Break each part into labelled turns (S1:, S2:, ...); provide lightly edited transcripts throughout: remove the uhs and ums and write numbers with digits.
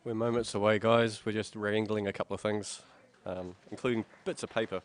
S1: We're moments away, guys. We're just wrangling a couple of things, including bits of paper.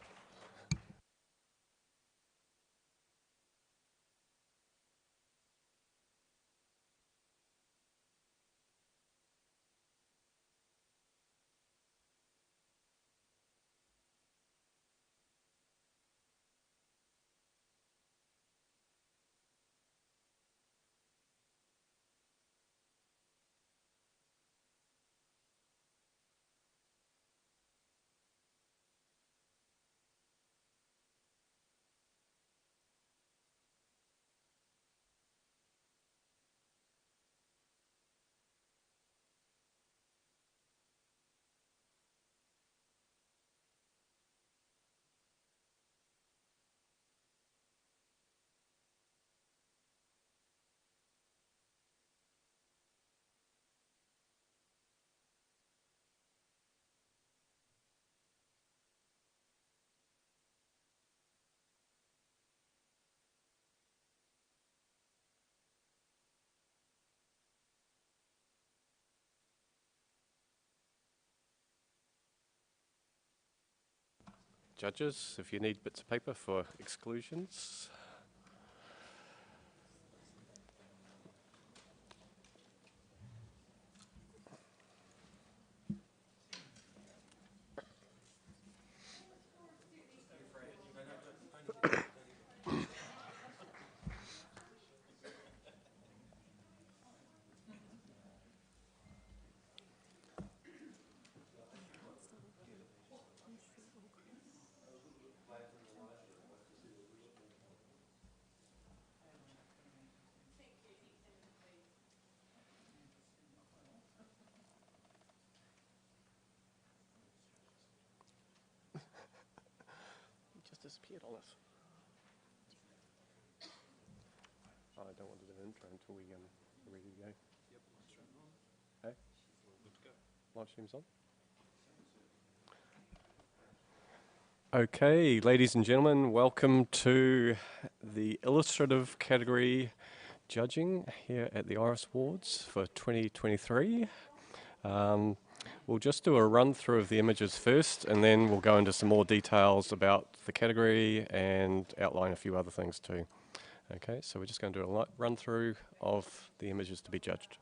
S1: Judges, if you need bits of paper for exclusions. It just disappeared on us. Oh, I don't want to do an intro until we're ready to go. Hey? Live stream's on. Okay, ladies and gentlemen, welcome to the Illustrative category judging here at the Iris Awards for 2023. We'll just do a run through of the images first, and then we'll go into some more details about the category and outline a few other things too. Okay, so we're just going to do a run through of the images to be judged.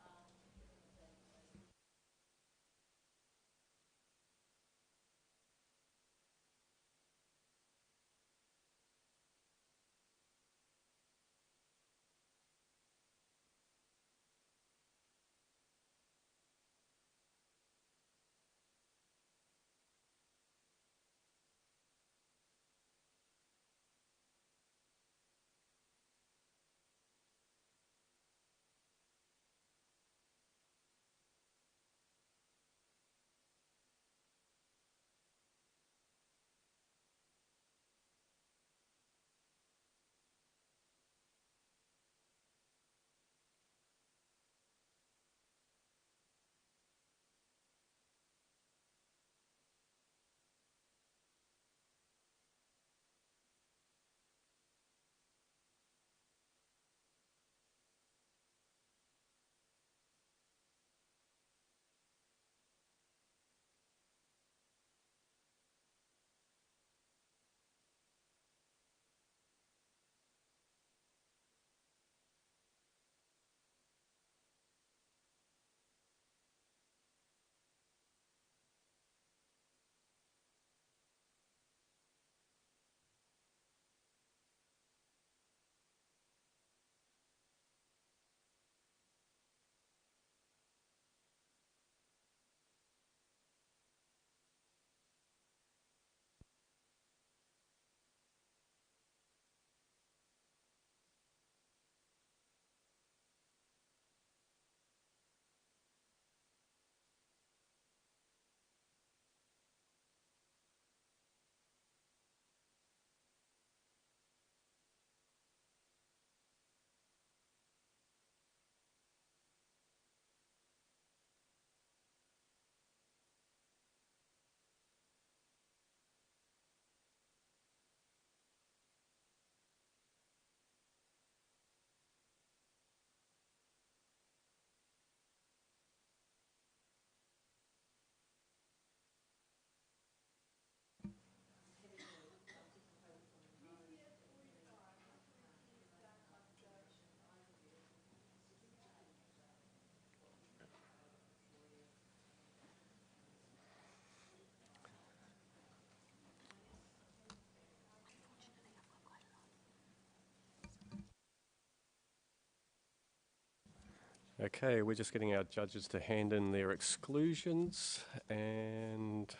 S1: Okay, we're just getting our judges to hand in their exclusions, and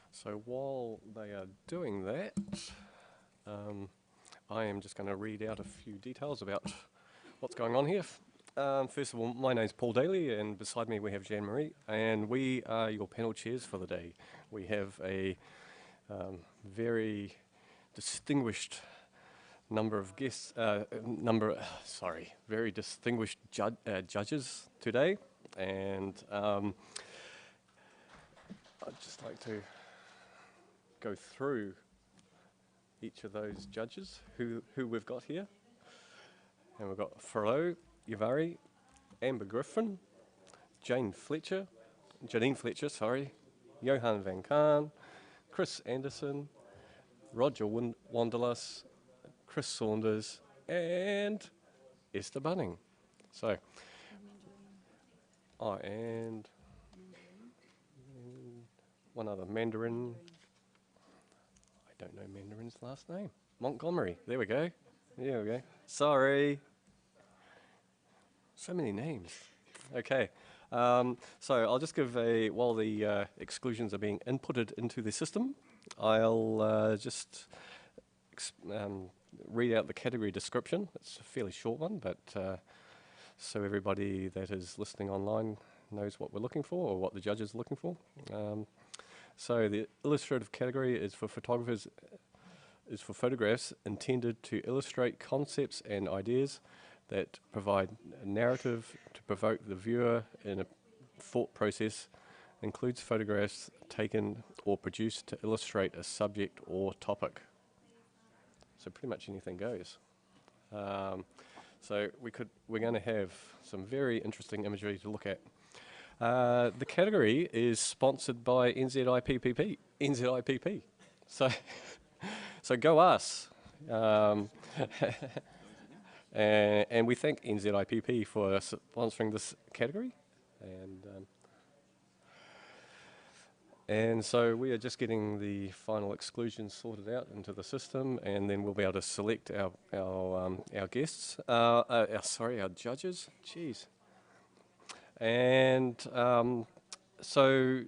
S1: so while they are doing that, I am just going to read out a few details about what's going on here. First of all, my name's Paul Daly, and beside me we have Jean-Marie, and we are your panel chairs for the day. We have a very distinguished number of guests, very distinguished judges today, and I'd just like to go through each of those judges who we've got here. And we've got Faro Yavari, Amber Griffin, Janine Fletcher, Johan van Kaan, Chris Anderson, Roger Wanderlus, Chris Saunders, and Esther Bunning. So, and one other Mandarin. I don't know Mandarin's last name. Montgomery. There we go. There we go. Sorry. So many names. Okay. So I'll just give while the exclusions are being inputted into the system, I'll just read out the category description. It's a fairly short one, but so everybody that is listening online knows what we're looking for, or what the judge is looking for. So the illustrative category is for photographers, is for photographs intended to illustrate concepts and ideas that provide a narrative to provoke the viewer in a thought process, includes photographs taken or produced to illustrate a subject or topic. So pretty much anything goes. So we're going to have some very interesting imagery to look at. The category is sponsored by NZIPP. So go us. And we thank NZIPP for sponsoring this category. And so we are just getting the final exclusions sorted out into the system, and then we'll be able to select our guests, our judges. Jeez. And so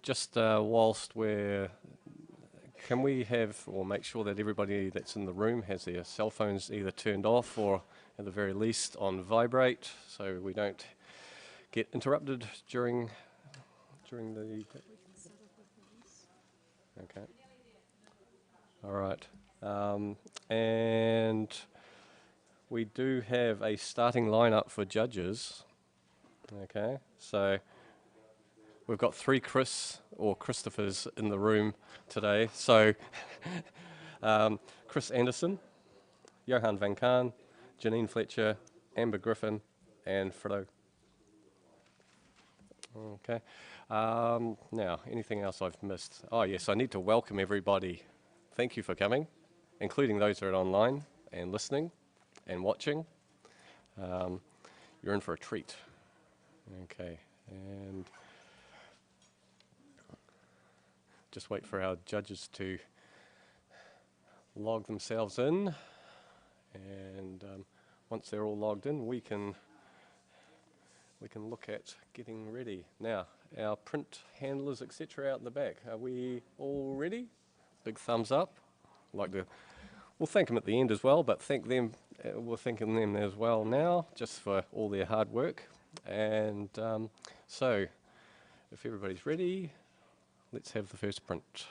S1: just whilst can we have, or make sure that everybody that's in the room has their cell phones either turned off or at the very least on vibrate, so we don't get interrupted during the... Okay. All right. And we do have a starting lineup for judges. Okay. So we've got 3 Chris or Christophers in the room today. So Chris Anderson, Johan van Kaan, Janine Fletcher, Amber Griffin, and Fredo. Okay. Now, anything else I've missed? Oh, yes, I need to welcome everybody. Thank you for coming, including those that are online and listening and watching. You're in for a treat. Okay, and just wait for our judges to log themselves in. And once they're all logged in, we can look at getting ready. Now, our print handlers, etc., out in the back. Are we all ready? Big thumbs up. We'll thank them at the end as well, but thank them. We're thanking them as well now, just for all their hard work. And so, if everybody's ready, let's have the first print.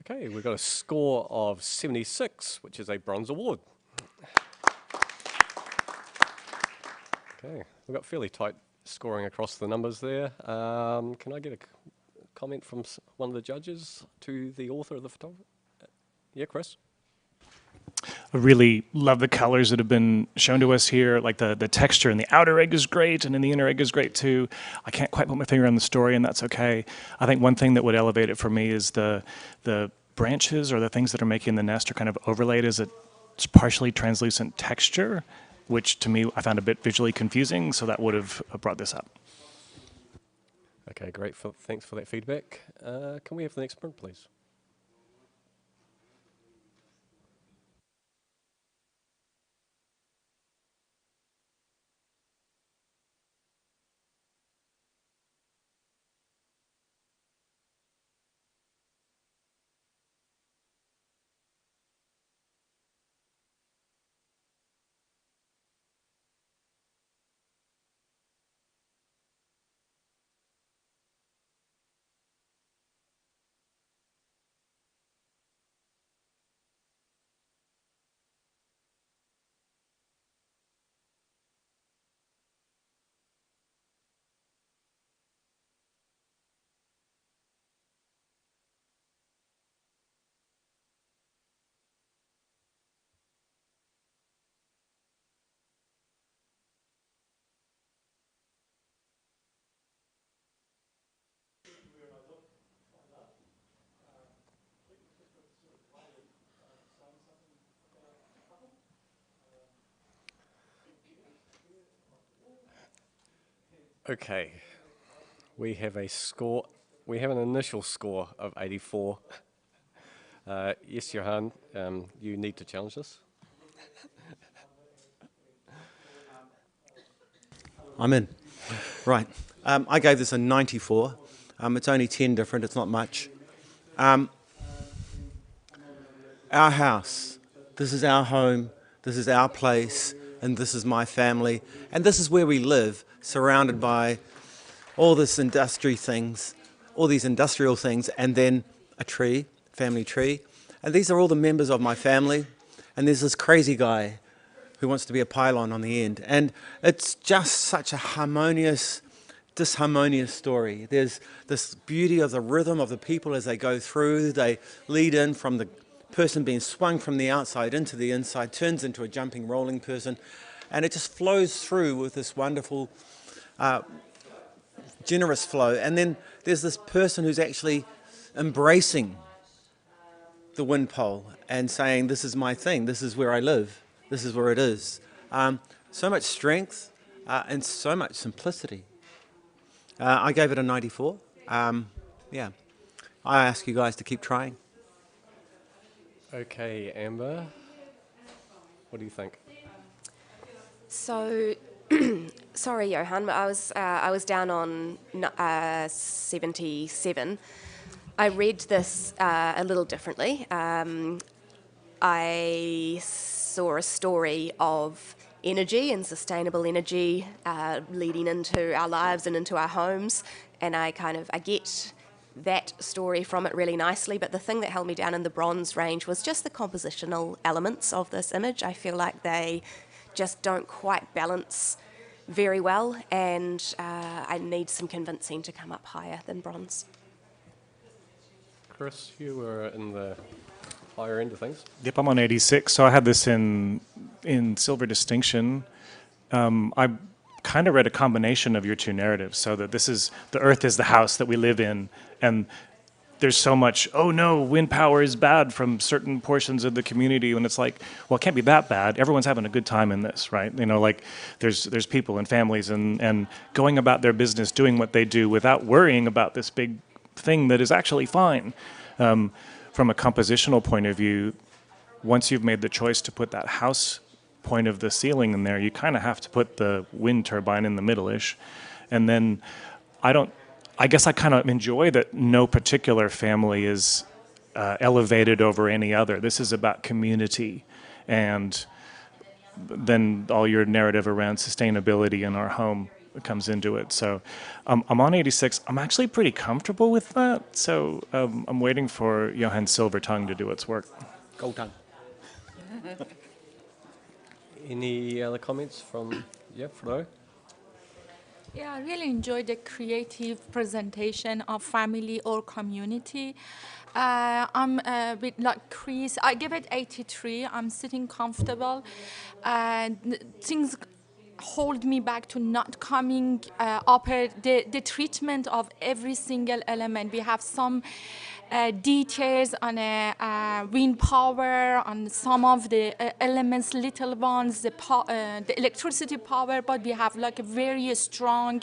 S1: Okay, we've got a score of 76, which is a bronze award. Okay, we've got fairly tight scoring across the numbers there. Can I get a comment from one of the judges to the author of the photography? Yeah, Chris?
S2: I really love the colors that have been shown to us here. Like the texture in the outer egg is great, and in the inner egg is great too. I can't quite put my finger on the story, and that's okay. I think one thing that would elevate it for me is the branches or the things that are making the nest are kind of overlaid as a partially translucent texture, which to me I found a bit visually confusing, so that would have brought this up.
S1: Okay, great. Thanks for that feedback. Can we have the next print, please? Okay, we have a score. We have an initial score of 84. Yes, Johan, you need to challenge this.
S3: I'm in. Right. I gave this a 94. It's only 10 different. It's not much. Our house. This is our home. This is our place. And this is my family. And this is where we live, surrounded by all this industry things, all these industrial things, and then a tree, family tree. And these are all the members of my family. And there's this crazy guy who wants to be a pylon on the end. And it's just such a disharmonious story. There's this beauty of the rhythm of the people as they go through. They lead in from the person being swung from the outside into the inside, turns into a jumping, rolling person. And it just flows through with this wonderful, generous flow. And then there's this person who's actually embracing the wind pole and saying, this is my thing, this is where I live, this is where it is. So much strength and so much simplicity. I gave it a 94. Yeah, I ask you guys to keep trying.
S1: Okay, Amber, what do you think?
S4: So, sorry, Johan, but I was down on 77. I read this a little differently. I saw a story of energy and sustainable energy leading into our lives and into our homes, and I get that story from it really nicely. But the thing that held me down in the bronze range was just the compositional elements of this image. I feel like they just don't quite balance very well, and I need some convincing to come up higher than bronze.
S1: Chris, you were in the higher end of things.
S2: Yep, I'm on 86, so I had this in silver distinction. I kind of read a combination of your two narratives, so that this is, the earth is the house that we live in, and there's so much, oh no, wind power is bad from certain portions of the community, and it's like, well, it can't be that bad. Everyone's having a good time in this, right? You know, like there's people and families and going about their business, doing what they do without worrying about this big thing that is actually fine. From a compositional point of view, once you've made the choice to put that house point of the ceiling in there, you kind of have to put the wind turbine in the middle-ish. And then I guess I kind of enjoy that no particular family is elevated over any other. This is about community, and then all your narrative around sustainability in our home comes into it. So I'm on 86. I'm actually pretty comfortable with that. So I'm waiting for Johan's silver tongue to do its work.
S3: Gold tongue.
S1: Any other comments from, Fro?
S5: Yeah, I really enjoyed the creative presentation of family or community. I'm a bit like Chris. I give it 83. I'm sitting comfortable. And things hold me back to not coming up. The treatment of every single element. We have some details on wind power, on some of the elements, little ones, the electricity power, but we have like a very strong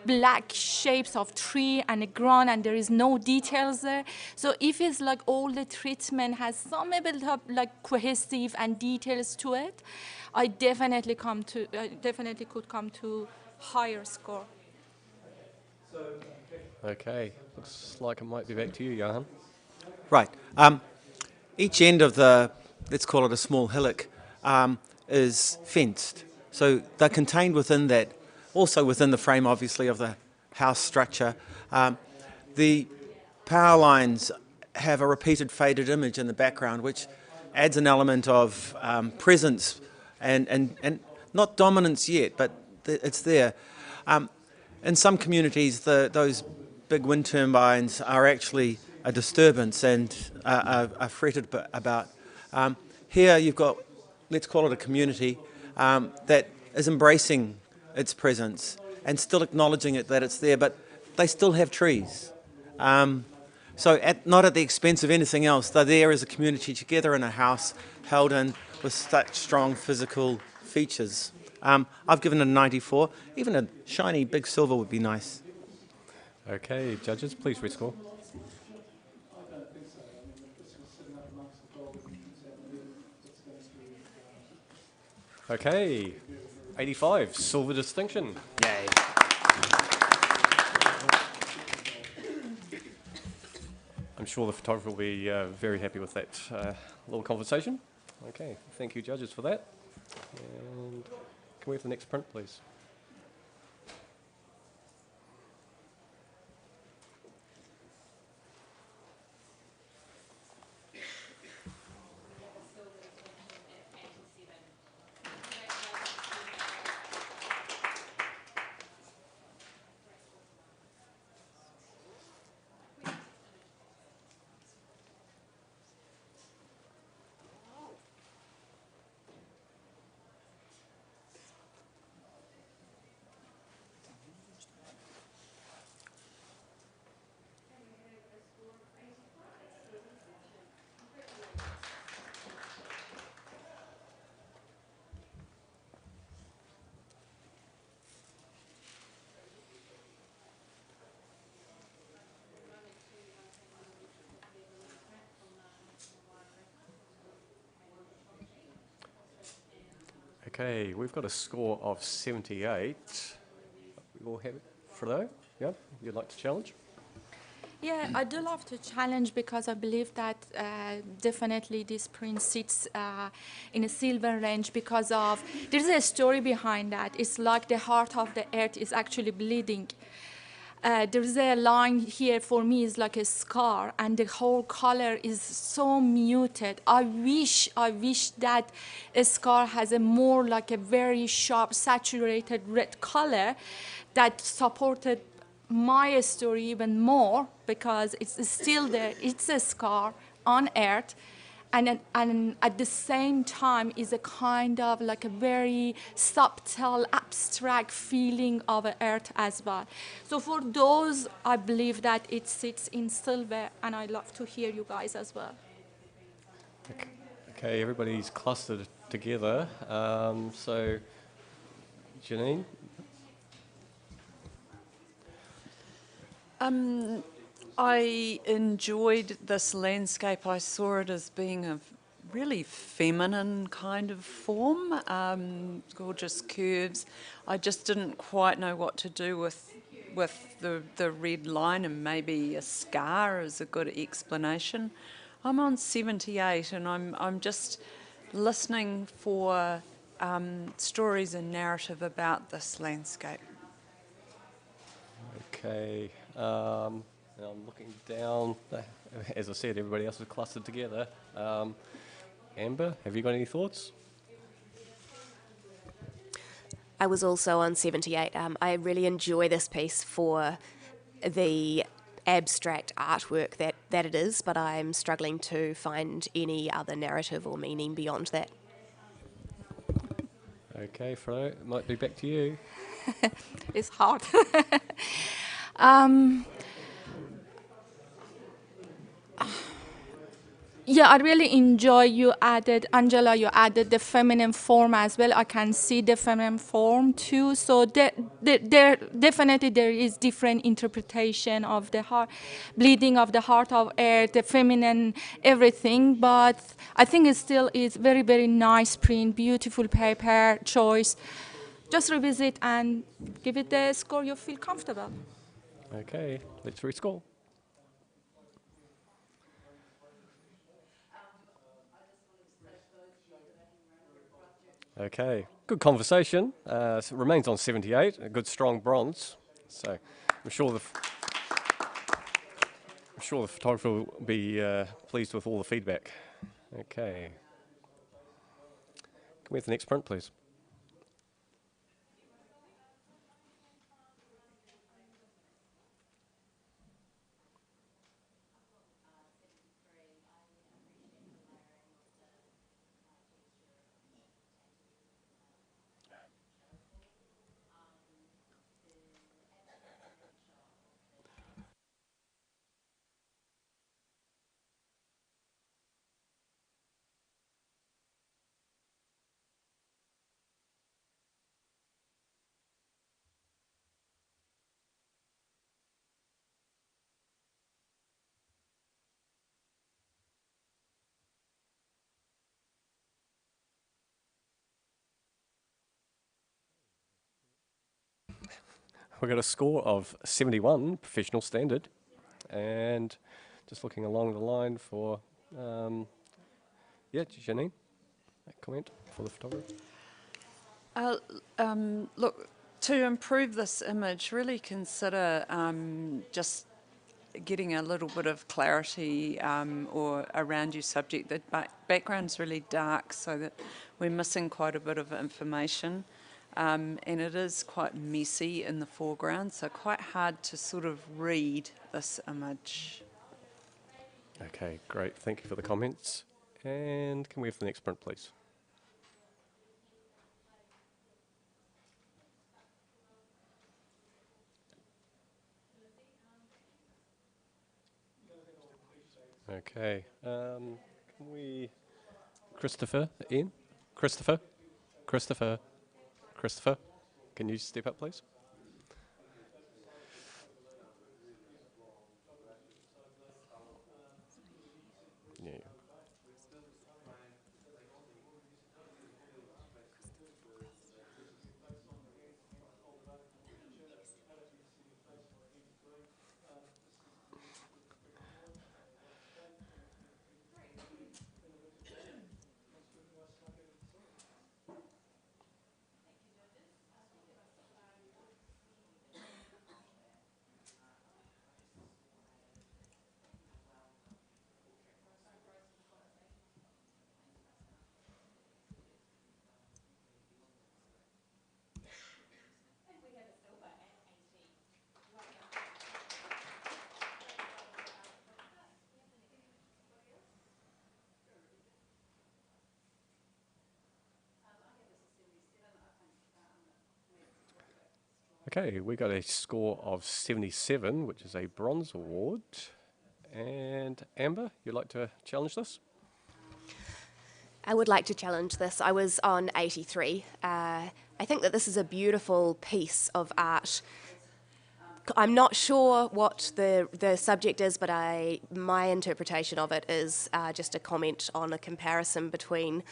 S5: black shapes of tree and a ground, and there is no details there. So if it's like all the treatment has some bit of like cohesive and details to it, I definitely could come to higher score.
S1: Okay, looks like it might be back to you, Johan.
S3: Right. Each end of the, let's call it a small hillock, is fenced. So they're contained within that, also within the frame, obviously, of the house structure. The power lines have a repeated faded image in the background, which adds an element of presence and not dominance yet, but it's there. In some communities, those big wind turbines are actually a disturbance and are fretted about. Here you've got, let's call it a community, that is embracing its presence and still acknowledging it that it's there, but they still have trees. So not at the expense of anything else. They're there as a community together in a house held in with such strong physical features. I've given it a 94. Even a shiny big silver would be nice.
S1: Okay, judges, please rescore. Okay, 85, silver distinction.
S3: Yay.
S1: I'm sure the photographer will be very happy with that little conversation. Okay, thank you, judges, for that. And can we have the next print, please? Okay, we've got a score of 78. We all have it, Fredo? Yeah, you'd like to challenge?
S5: Yeah, I do love to challenge because I believe that definitely this print sits in a silver range because of, there's a story behind that. It's like the heart of the earth is actually bleeding. There's a line here for me is like a scar, and the whole color is so muted. I wish that a scar has a more like a very sharp, saturated red color that supported my story even more, because it's still there. It's a scar on earth. And at the same time is a kind of like a very subtle, abstract feeling of earth as well. So for those, I believe that it sits in silver, and I'd love to hear you guys as well.
S1: Okay, everybody's clustered together. So, Janine?
S6: I enjoyed this landscape. I saw it as being a really feminine kind of form, gorgeous curves. I just didn't quite know what to do with the red line, and maybe a scar is a good explanation. I'm on 78, and I'm just listening for stories and narrative about this landscape.
S1: Okay. Now I'm looking down. As I said, everybody else is clustered together. Amber, have you got any thoughts?
S4: I was also on 78. I really enjoy this piece for the abstract artwork that it is, but I'm struggling to find any other narrative or meaning beyond that.
S1: Okay, Fro, it might be back to you.
S5: It's hard. Yeah, I really enjoy you added, Angela, you added the feminine form as well. I can see the feminine form too. So there definitely there is different interpretation of the heart, bleeding of the heart of earth, the feminine, everything. But I think it still is very, very nice print, beautiful paper choice. Just revisit and give it the score you feel comfortable.
S1: Okay, let's rescore. Okay, good conversation. So it remains on 78, a good strong bronze. So I'm sure the photographer will be pleased with all the feedback. Okay. Can we have the next print, please? We got a score of 71, professional standard, and just looking along the line for, Janine, a comment for the photographer.
S6: Look, to improve this image, really consider just getting a little bit of clarity or around your subject. The background's really dark, so that we're missing quite a bit of information. And it is quite messy in the foreground, so quite hard to sort of read this image.
S1: Okay, great. Thank you for the comments. And can we have the next print, please? Okay. Can we... Christopher, Ian? Christopher? Christopher? Christopher? Can you step up, please? Yeah. Okay, we got a score of 77, which is a bronze award. And Amber, you'd like to challenge this?
S4: I would like to challenge this. I was on 83. I think that this is a beautiful piece of art. I'm not sure what the subject is, but my interpretation of it is just a comment on a comparison between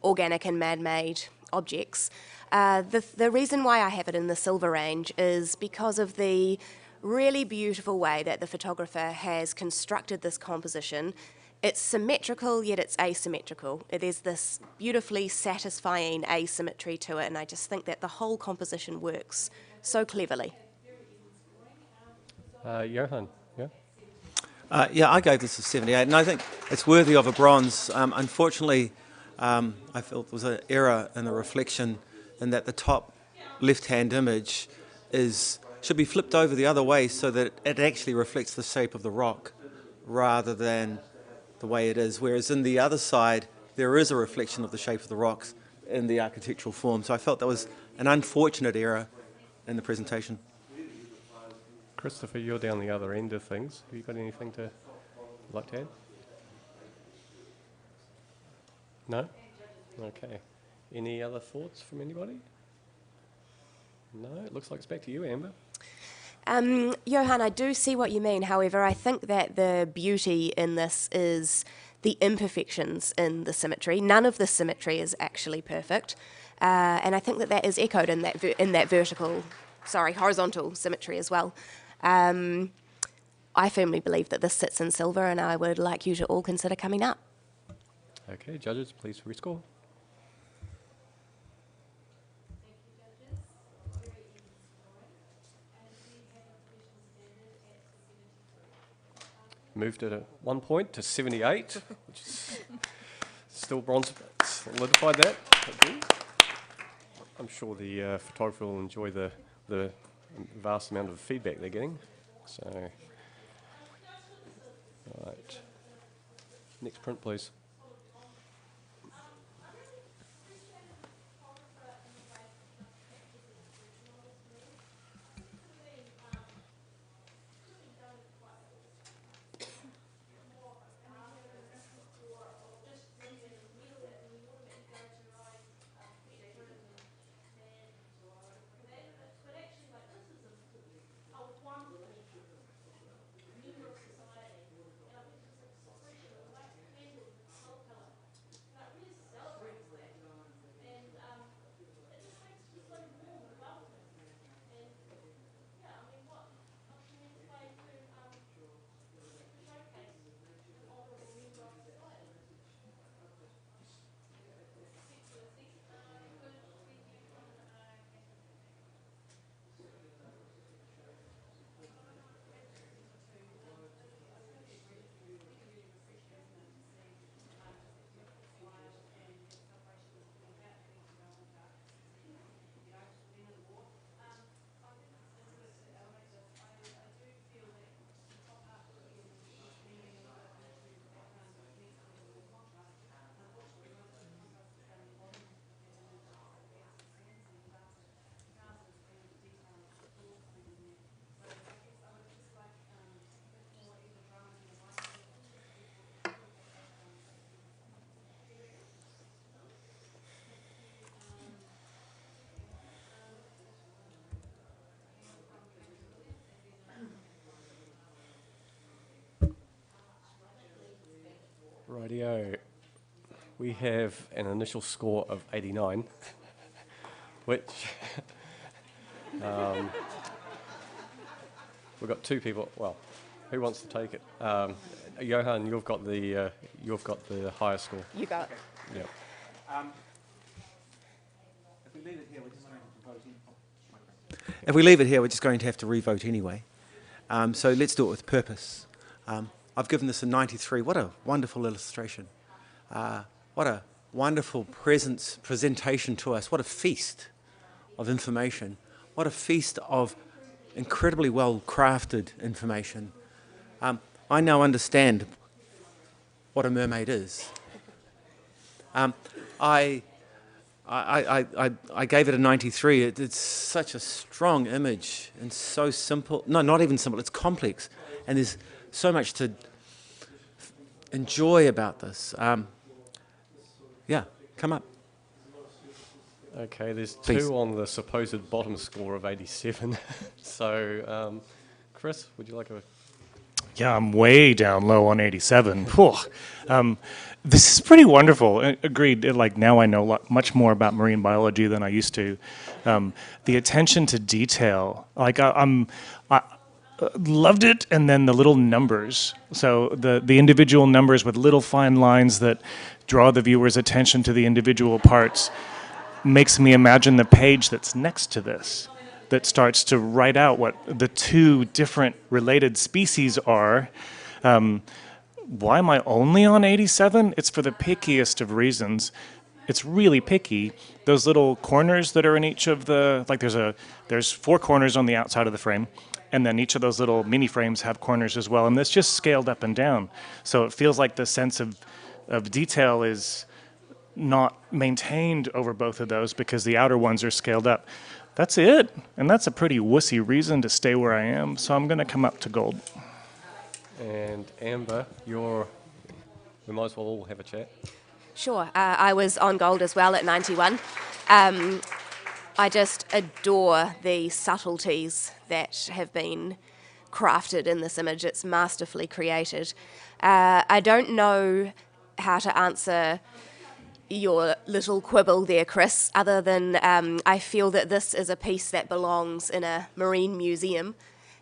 S4: organic and man-made objects. The reason why I have it in the silver range is because of the really beautiful way that the photographer has constructed this composition. It's symmetrical, yet it's asymmetrical. There's this beautifully satisfying asymmetry to it, and I just think that the whole composition works so cleverly.
S1: Johan, yeah?
S3: Yeah, I gave this a 78, and I think it's worthy of a bronze. Unfortunately, I felt there was an error in the reflection in that the top left-hand image should be flipped over the other way so that it actually reflects the shape of the rock rather than the way it is, whereas in the other side there is a reflection of the shape of the rocks in the architectural form. So I felt that was an unfortunate error in the presentation.
S1: Christopher, you're down the other end of things. Have you got anything to like to add? No? Okay. Any other thoughts from anybody? No? It looks like it's back to you, Amber.
S4: Johan, I do see what you mean. However, I think that the beauty in this is the imperfections in the symmetry. None of the symmetry is actually perfect, and I think that that is echoed in that horizontal symmetry as well. I firmly believe that this sits in silver, and I would like you to all consider coming up.
S1: Okay, judges, please rescore. Moved it at 1 point to 78, which is still bronze. Solidified that again. I'm sure the photographer will enjoy the vast amount of feedback they're getting. So, right. Next print, please. Rightio. We have an initial score of 89, which we've got two people. Well, who wants to take it? Johan, you've got the highest score.
S4: You go.
S1: Yep.
S3: If we leave it here, we're just going to have to re-vote anyway. So let's do it with purpose. I've given this a 93. What a wonderful illustration. What a wonderful presentation to us. What a feast of information. What a feast of incredibly well-crafted information. I now understand what a mermaid is. I gave it a 93. It's such a strong image and so simple. No, not even simple. It's complex. And there's so much to enjoy about this. Yeah, come up.
S1: Okay, there's
S3: Please.
S1: two on the supposed bottom score of 87. So, Chris, would you like a...
S2: Yeah, I'm way down low on 87. This is pretty wonderful. Agreed. Like now I know much more about marine biology than I used to. The attention to detail, like I loved it, and then the little numbers. So the individual numbers with little fine lines that draw the viewer's attention to the individual parts makes me imagine the page that's next to this. that starts to write out what the two different related species are. Why am I only on 87? It's for the pickiest of reasons. It's really picky. Those little corners that are in each of the, like there's 4 corners on the outside of the frame, and then each of those little mini frames have corners as well, and it's just scaled up and down. So it feels like the sense of detail is not maintained over both of those because the outer ones are scaled up. That's it, and that's a pretty wussy reason to stay where I am, so I'm gonna come up to gold.
S1: And Amber, we might as well all have a chat.
S4: Sure, I was on gold as well at 91. I just adore the subtleties that have been crafted in this image. It's masterfully created. I don't know how to answer your little quibble there, Chris, other than I feel that this is a piece that belongs in a marine museum,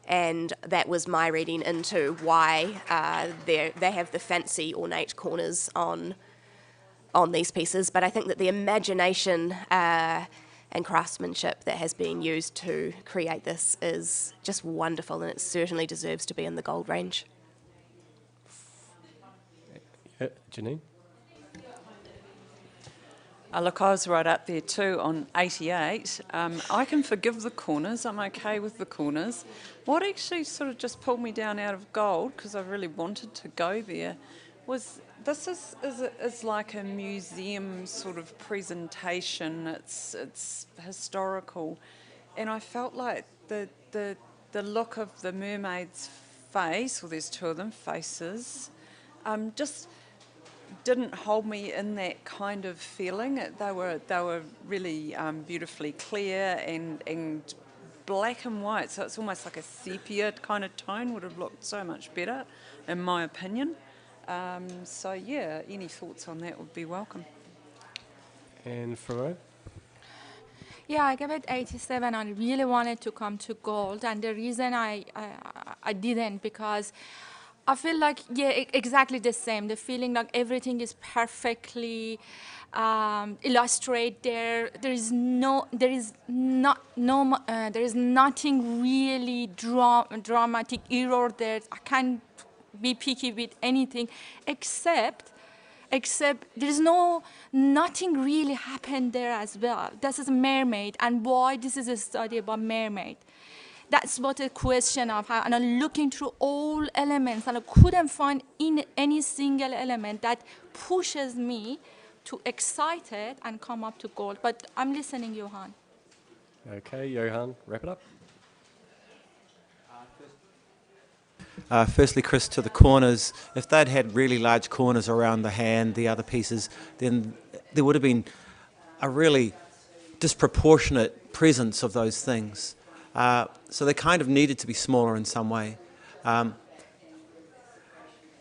S4: and that was my reading into why they have the fancy ornate corners on these pieces. But I think that the imagination and craftsmanship that has been used to create this is just wonderful, and it certainly deserves to be in the gold range.
S1: Janine?
S6: Look, I was right up there too on 88. I can forgive the corners. I'm okay with the corners. What actually sort of just pulled me down out of gold, because I really wanted to go there, was this is like a museum sort of presentation. It's historical, and I felt like the look of the mermaid's face, well, there's 2 of them, faces, just didn't hold me in that kind of feeling. They were really beautifully clear and black and white, so it's almost like a sepia kind of tone. Would have looked so much better, in my opinion. So yeah, any thoughts on that would be welcome.
S1: And Faro?
S5: Yeah, I gave it 87. I really wanted to come to gold, and the reason I didn't, because I feel like, yeah, exactly the same. The feeling like everything is perfectly illustrated there. There is nothing really dramatic error there. I can't be picky with anything, except there is nothing really happened there as well. This is a mermaid, and why this is a study about mermaid. That's what a question of how, and I'm looking through all elements, and I couldn't find in any single element that pushes me to excited and come up to gold. But I'm listening, Johan.
S1: Okay, Johan, wrap it up.
S3: Firstly, Chris, to the corners, if they'd had really large corners around the hand, the other pieces, then there would have been a really disproportionate presence of those things. So they kind of needed to be smaller in some way.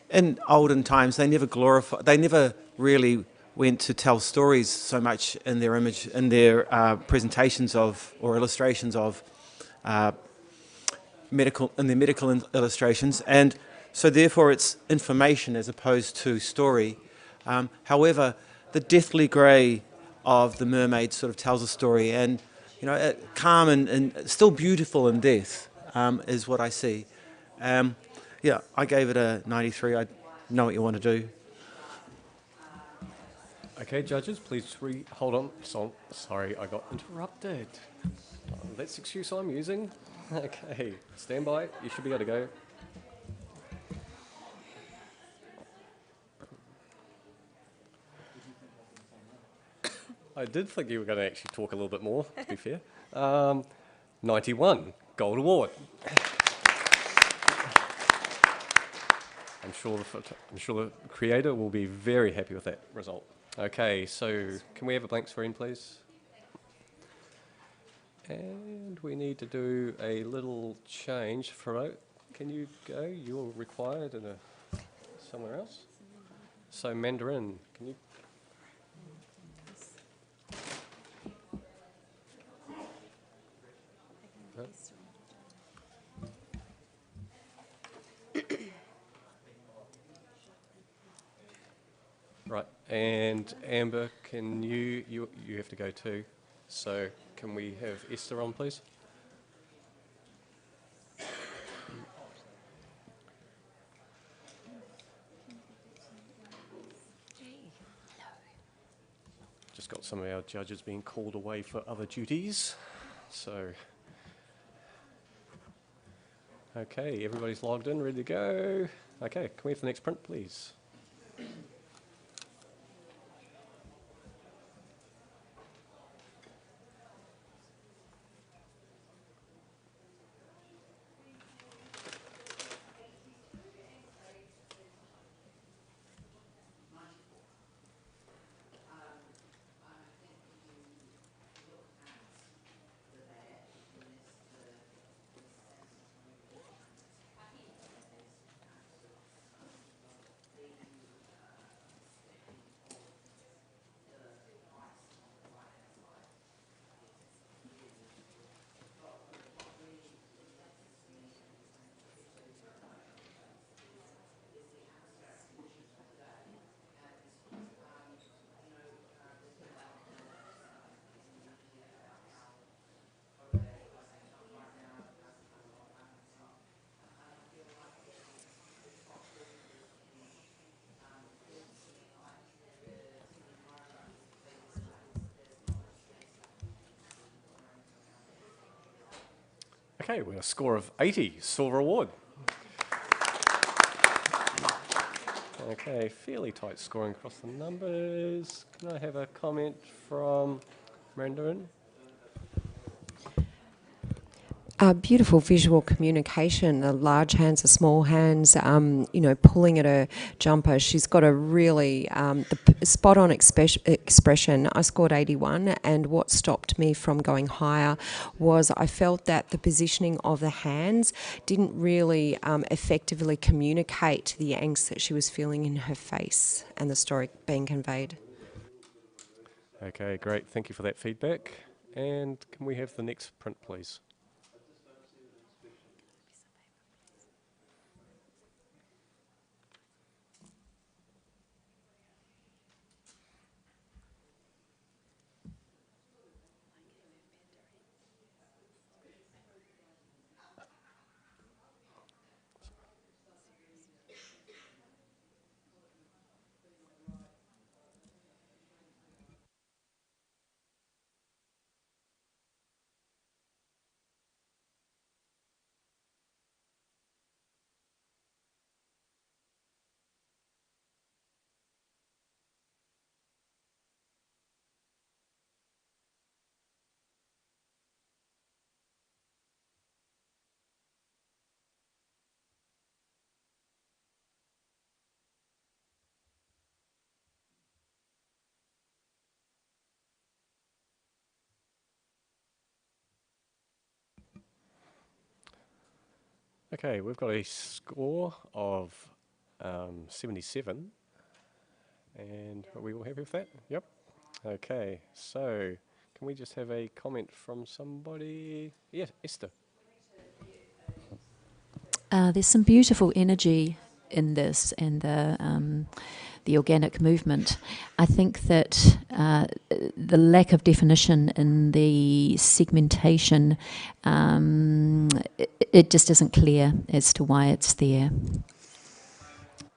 S3: In olden times, they never really went to tell stories so much in their image, in their presentations of or illustrations of medical illustrations, and so therefore it's information as opposed to story. However, the deathly grey of the mermaid sort of tells a story, and calm and still beautiful in death is what I see. Yeah, I gave it a 93. I know what you want to do.
S1: Okay, judges, please hold on. Sorry, I got interrupted. That's the excuse I'm using. Okay, stand by. You should be able to go. I did think you were going to actually talk a little bit more, to be fair. 91, Gold Award. I'm sure the creator will be very happy with that result. Okay, so can we have a blank screen, please? And we need to do a little change. Faro, can you go? You're required in somewhere else. So Mandarin, can you? Right, and Amber, can you have to go too. So can we have Esther on, please? just got some of our judges being called away for other duties. So, okay, everybody's logged in, ready to go. Okay, can we have the next print, please? Okay, we have a score of 80, silver award. Okay, fairly tight scoring across the numbers. Can I have a comment from Mandarin?
S7: Beautiful visual communication, the large hands, the small hands, pulling at her jumper. She's got a really spot-on expression. I scored 81, and what stopped me from going higher was I felt that the positioning of the hands didn't really effectively communicate the angst that she was feeling in her face and the story being conveyed.
S1: Okay, great. Thank you for that feedback. And can we have the next print, please? Okay, we've got a score of 77. And are we all happy with that? Yep. Okay, so can we just have a comment from somebody? Yes, Esther.
S8: There's some beautiful energy in this and the organic movement. I think that the lack of definition in the segmentation, it just isn't clear as to why it's there.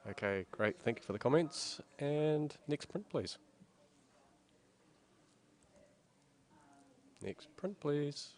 S1: Okay, great. Thank you for the comments. And next print, please. Next print, please.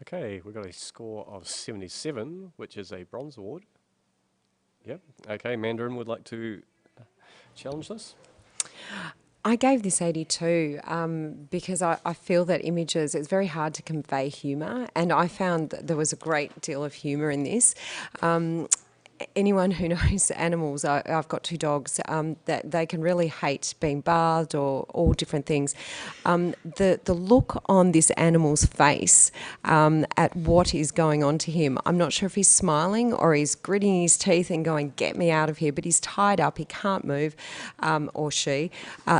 S1: Okay, we've got a score of 77, which is a bronze award. Yep. Okay, Mandarin would like to challenge this.
S7: I gave this 82 because I feel that images, it's very hard to convey humour, and I found that there was a great deal of humour in this. Anyone who knows animals, I've got 2 dogs, that they can really hate being bathed or all different things. The look on this animal's face at what is going on to him, I'm not sure if he's smiling or he's gritting his teeth and going, get me out of here, but he's tied up, he can't move, or she,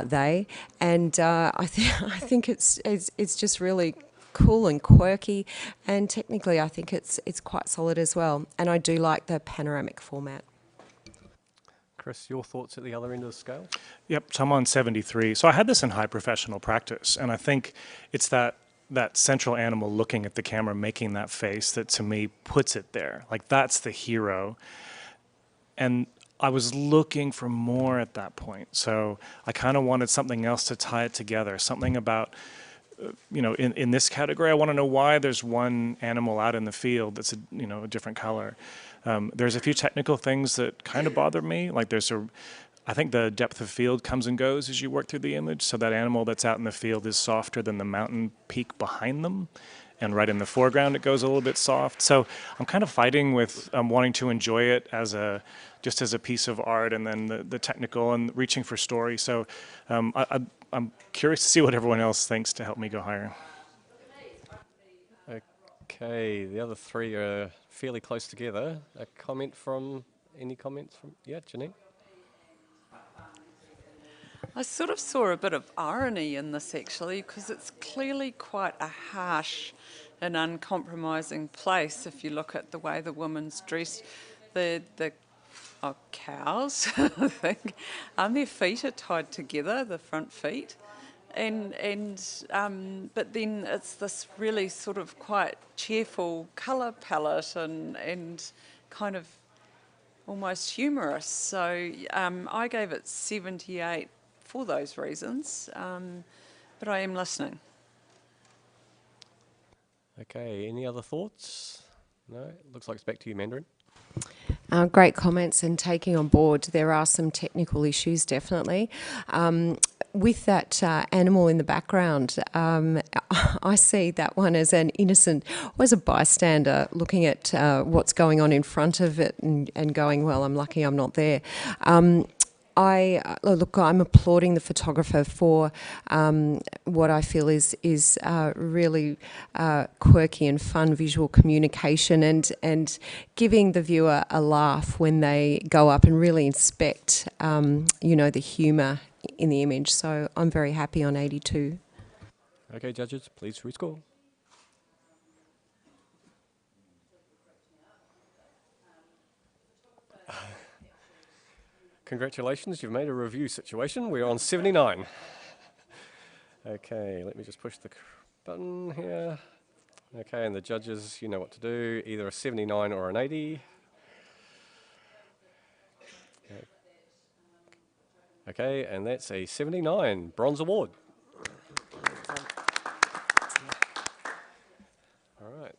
S7: they, and I think it's just really cool and quirky, and technically I think it's quite solid as well, and I do like the panoramic format.
S1: Chris, your thoughts at the other end of the scale?
S2: Yep, so I'm on 73. So I had this in high professional practice, and I think it's that central animal looking at the camera, making that face, that to me puts it there. Like, that's the hero. And I was looking for more at that point. So I kind of wanted something else to tie it together, something about, in this category, I want to know why there's one animal out in the field that's a different color. There's a few technical things that kind of bother me. Like I think the depth of field comes and goes as you work through the image. So that animal that's out in the field is softer than the mountain peak behind them. And right in the foreground, it goes a little bit soft. So I'm kind of fighting with wanting to enjoy it just as a piece of art, and then the technical and reaching for story. So I'm curious to see what everyone else thinks to help me go higher.
S1: Okay, the other 3 are fairly close together. Any comments from, yeah, Janine?
S6: I sort of saw a bit of irony in this, actually, because it's clearly quite a harsh and uncompromising place if you look at the way the woman's dressed. The cows, I think, their feet are tied together, the front feet. But then it's this really sort of quite cheerful colour palette and kind of almost humorous. So I gave it 78 for those reasons, but I am listening.
S1: Okay, any other thoughts? No? Looks like it's back to you, Mandarin.
S7: Great comments and taking on board. There are some technical issues, definitely. With that animal in the background, I see that one as an innocent, or as a bystander looking at what's going on in front of it and going, well, I'm lucky I'm not there. I'm applauding the photographer for what I feel is really quirky and fun visual communication, and giving the viewer a laugh when they go up and really inspect, the humour in the image. So I'm very happy on 82.
S1: Okay, judges, please rescore. Congratulations, you've made a review situation. We're on 79. Okay, let me just push the button here. Okay, and the judges, you know what to do, either a 79 or an 80. Okay, and that's a 79, bronze award. All right,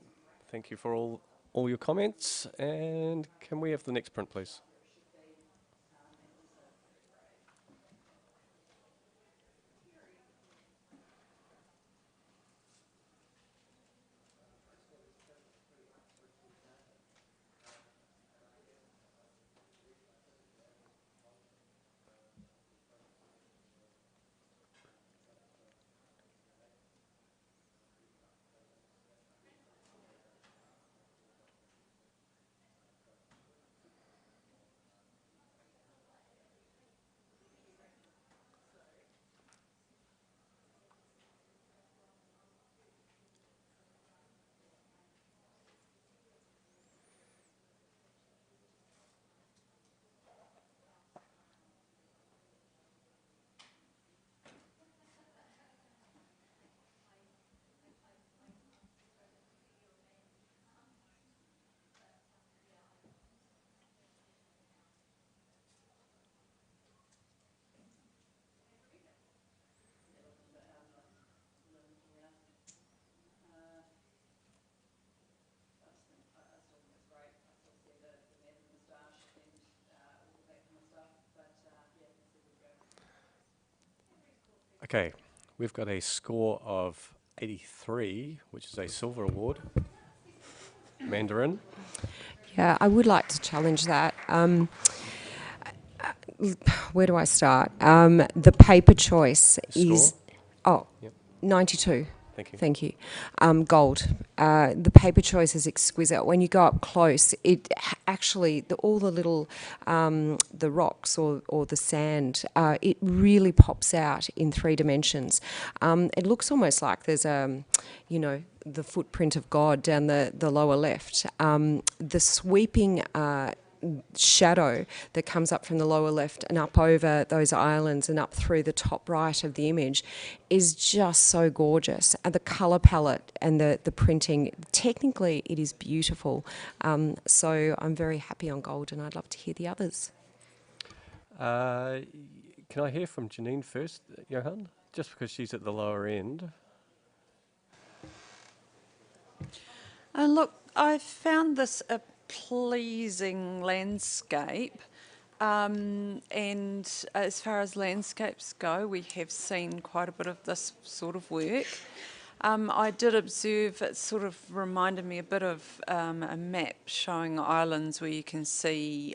S1: thank you for all your comments, and can we have the next print, please? Okay, we've got a score of 83, which is a silver award. Mandarin.
S7: Yeah, I would like to challenge that. Where do I start? The paper choice is
S1: Score.
S7: oh,
S1: Yep.
S7: 92.
S1: Thank you.
S7: Thank you. Gold. The paper choice is exquisite. When you go up close, actually all the little the rocks or the sand, it really pops out in 3 dimensions. It looks almost like there's the footprint of God down the lower left. The sweeping shadow that comes up from the lower left and up over those islands and up through the top right of the image is just so gorgeous. And the colour palette and the printing, technically it is beautiful. So I'm very happy on gold, and I'd love to hear the others.
S1: Can I hear from Janine first, Johan? Just because she's at the lower end.
S6: Look, I found this a pleasing landscape. And as far as landscapes go, we have seen quite a bit of this sort of work. I did observe, it sort of reminded me a bit of a map showing islands where you can see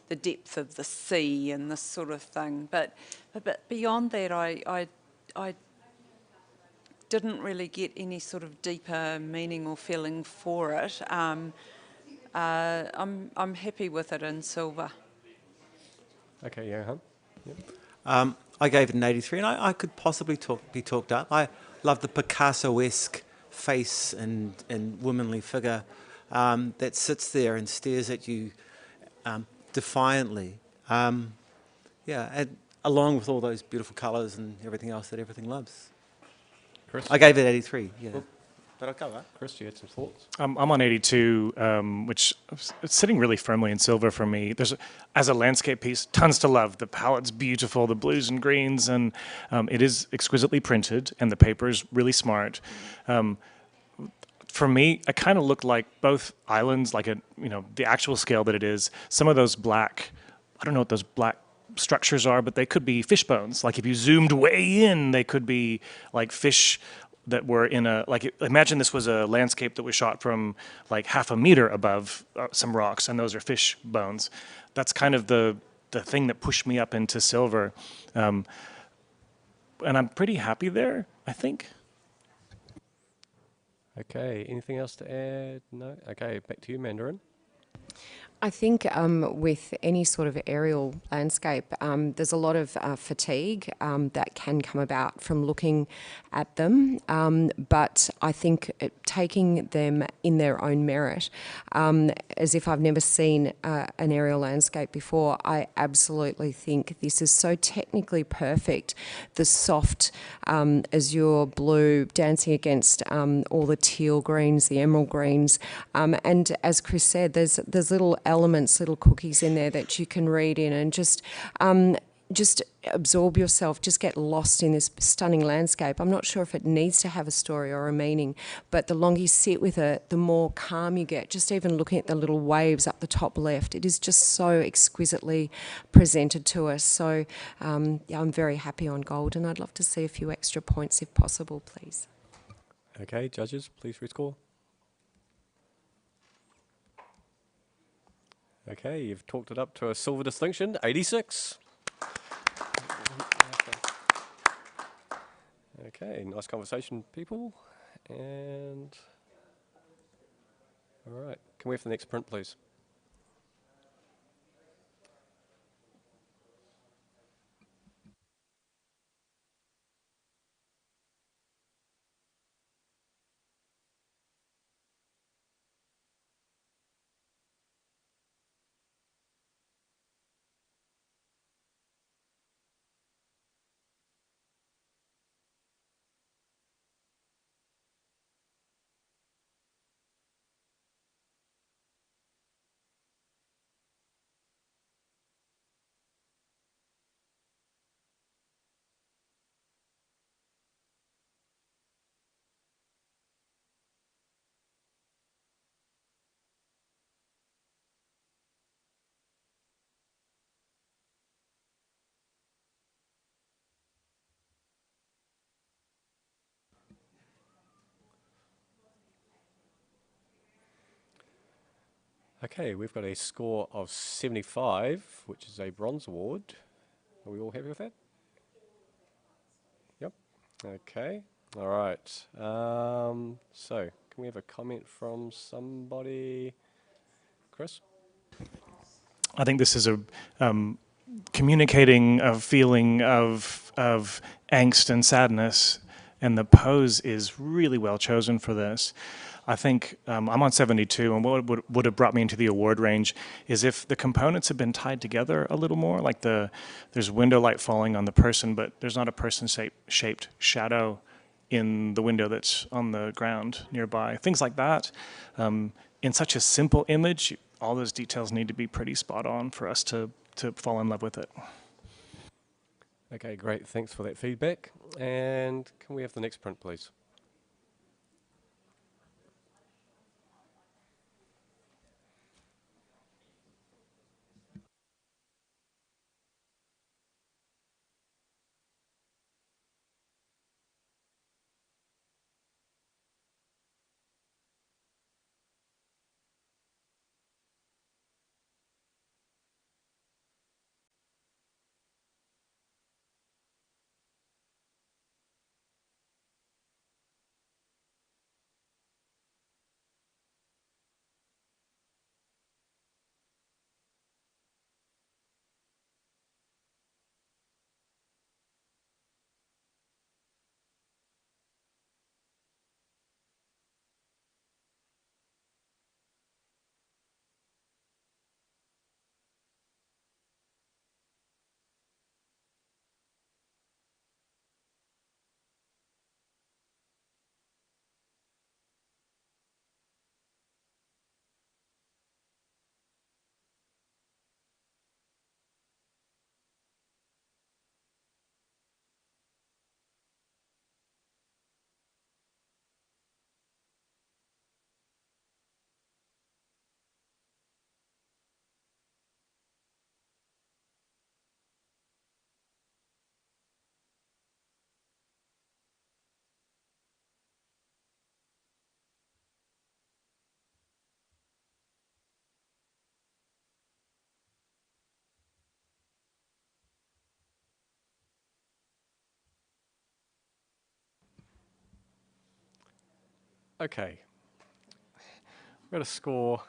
S6: the depth of the sea and this sort of thing. But beyond that, I didn't really get any sort of deeper meaning or feeling for it. I'm happy with it in silver.
S1: Okay, Johan. Yep.
S3: I gave it an 83, and I could possibly be talked up. I love the Picasso-esque face and womanly figure that sits there and stares at you defiantly. And along with all those beautiful colours and everything else that everything loves.
S1: Chris.
S3: I gave it 83, yeah.
S1: Cool.
S3: But I'll cover.
S1: Chris, you had some thoughts?
S2: I'm on 82, which it's sitting really firmly in silver for me. As a landscape piece, tons to love. The palette's beautiful, the blues and greens, and it is exquisitely printed, and the paper's really smart. For me, it kind of looked like both islands, like the actual scale that it is. Some of those black, I don't know what those black structures are, but they could be fish bones. Like if you zoomed way in, they could be like fish that were in imagine this was a landscape that was shot from like half a meter above some rocks, and those are fish bones. That's kind of the thing that pushed me up into silver. And I'm pretty happy there, I think.
S1: Okay, anything else to add? No? Okay, back to you, Mandarin.
S7: I think with any sort of aerial landscape, there's a lot of fatigue that can come about from looking at them. But I think taking them in their own merit, as if I've never seen an aerial landscape before, I absolutely think this is so technically perfect. The soft azure blue dancing against all the teal greens, the emerald greens. And as Chris said, there's little elements, little cookies in there that you can read in and just absorb yourself, just get lost in this stunning landscape. I'm not sure if it needs to have a story or a meaning, but the longer you sit with it, the more calm you get. Just even looking at the little waves up the top left, it is just so exquisitely presented to us. So I'm very happy on gold, and I'd love to see a few extra points if possible, please.
S1: Okay, judges, please rescore. Okay, you've talked it up to a silver distinction, 86. Okay, nice conversation, people. And all right, can we have the next print, please? Okay, we've got a score of 75, which is a bronze award. Are we all happy with that? Yep. Okay. All right. So, can we have a comment from somebody? Chris?
S2: I think this is a communicating a feeling of angst and sadness, and the pose is really well chosen for this. I think I'm on 72, and what would have brought me into the award range is if the components had been tied together a little more, like there's window light falling on the person, but there's not a person-shaped shadow in the window that's on the ground nearby. Things like that. In such a simple image, all those details need to be pretty spot on for us to fall in love with it.
S1: Okay, great. Thanks for that feedback. And can we have the next print, please? Okay. We've got a score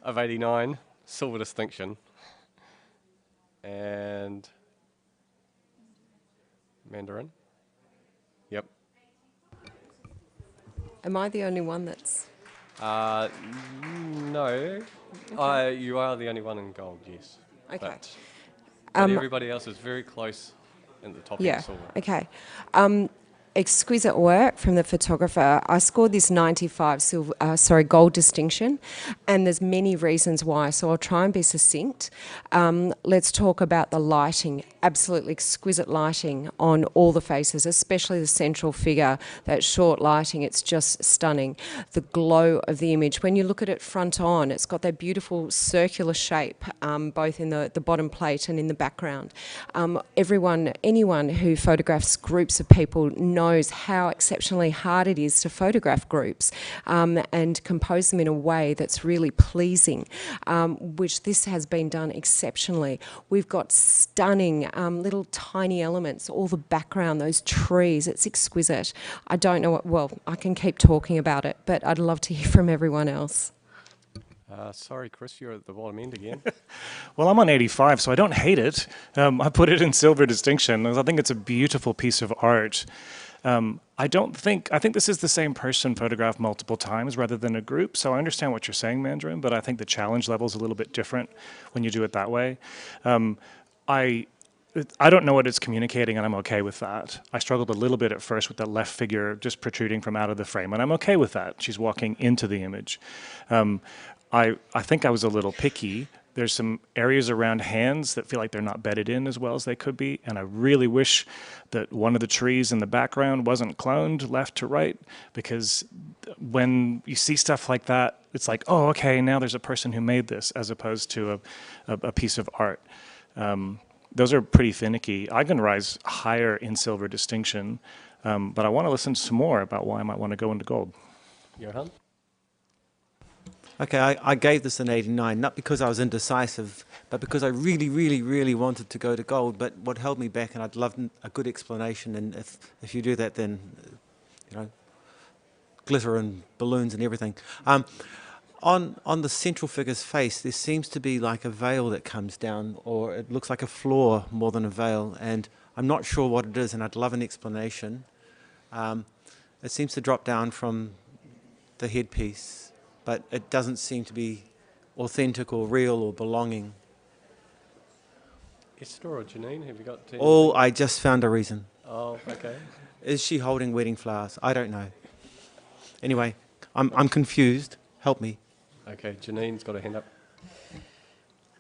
S1: of 89, silver distinction. And Mandarin? Yep.
S7: Am I the only one that's...
S1: No. You are the only one in gold, yes.
S7: Okay.
S1: But everybody else is very close in the top end
S7: Yeah,
S1: silver.
S7: okay. Exquisite work from the photographer. I scored this 95 gold distinction, and there's many reasons why, so I'll try and be succinct. Let's talk about the lighting. Absolutely exquisite lighting on all the faces, especially the central figure, that short lighting, it's just stunning. The glow of the image. When you look at it front on, it's got that beautiful circular shape, both in the bottom plate and in the background. Anyone who photographs groups of people knows how exceptionally hard it is to photograph groups and compose them in a way that's really pleasing, which this has been done exceptionally. We've got stunning little tiny elements, all the background, those trees, it's exquisite. I don't know well, I can keep talking about it, but I'd love to hear from everyone else.
S1: Sorry, Chris, you're at the bottom end again.
S2: Well, I'm on 85, so I don't hate it. I put it in silver distinction because I think it's a beautiful piece of art. I think this is the same person photographed multiple times rather than a group, so I understand what you're saying, Mandarin, but I think the challenge level is a little bit different when you do it that way. I don't know what it's communicating, and I'm okay with that. I struggled a little bit at first with that left figure just protruding from out of the frame, and I'm okay with that. She's walking into the image. I think I was a little picky. There's some areas around hands that feel like they're not bedded in as well as they could be, and I really wish that one of the trees in the background wasn't cloned left to right, because when you see stuff like that, it's like, oh, okay, now there's a person who made this, as opposed to a piece of art. Those are pretty finicky. I can rise higher in silver distinction, but I want to listen to some more about why I might want to go into gold.
S1: Johan?
S3: Okay, I gave this an 89, not because I was indecisive, but because I really, really, really wanted to go to gold. But what held me back, and I'd love a good explanation, and if you do that, then, you know, glitter and balloons and everything. On the central figure's face, there seems to be like a veil that comes down, or it looks like a floor more than a veil, and I'm not sure what it is, and I'd love an explanation. It seems to drop down from the headpiece, but it doesn't seem to be authentic or real or belonging.
S1: Esther or Janine, have you got anything?
S3: Oh, I just found a reason.
S1: Oh, okay.
S3: Is she holding wedding flowers? I don't know. Anyway, I'm confused. Help me.
S1: Okay, Janine's got a hand up.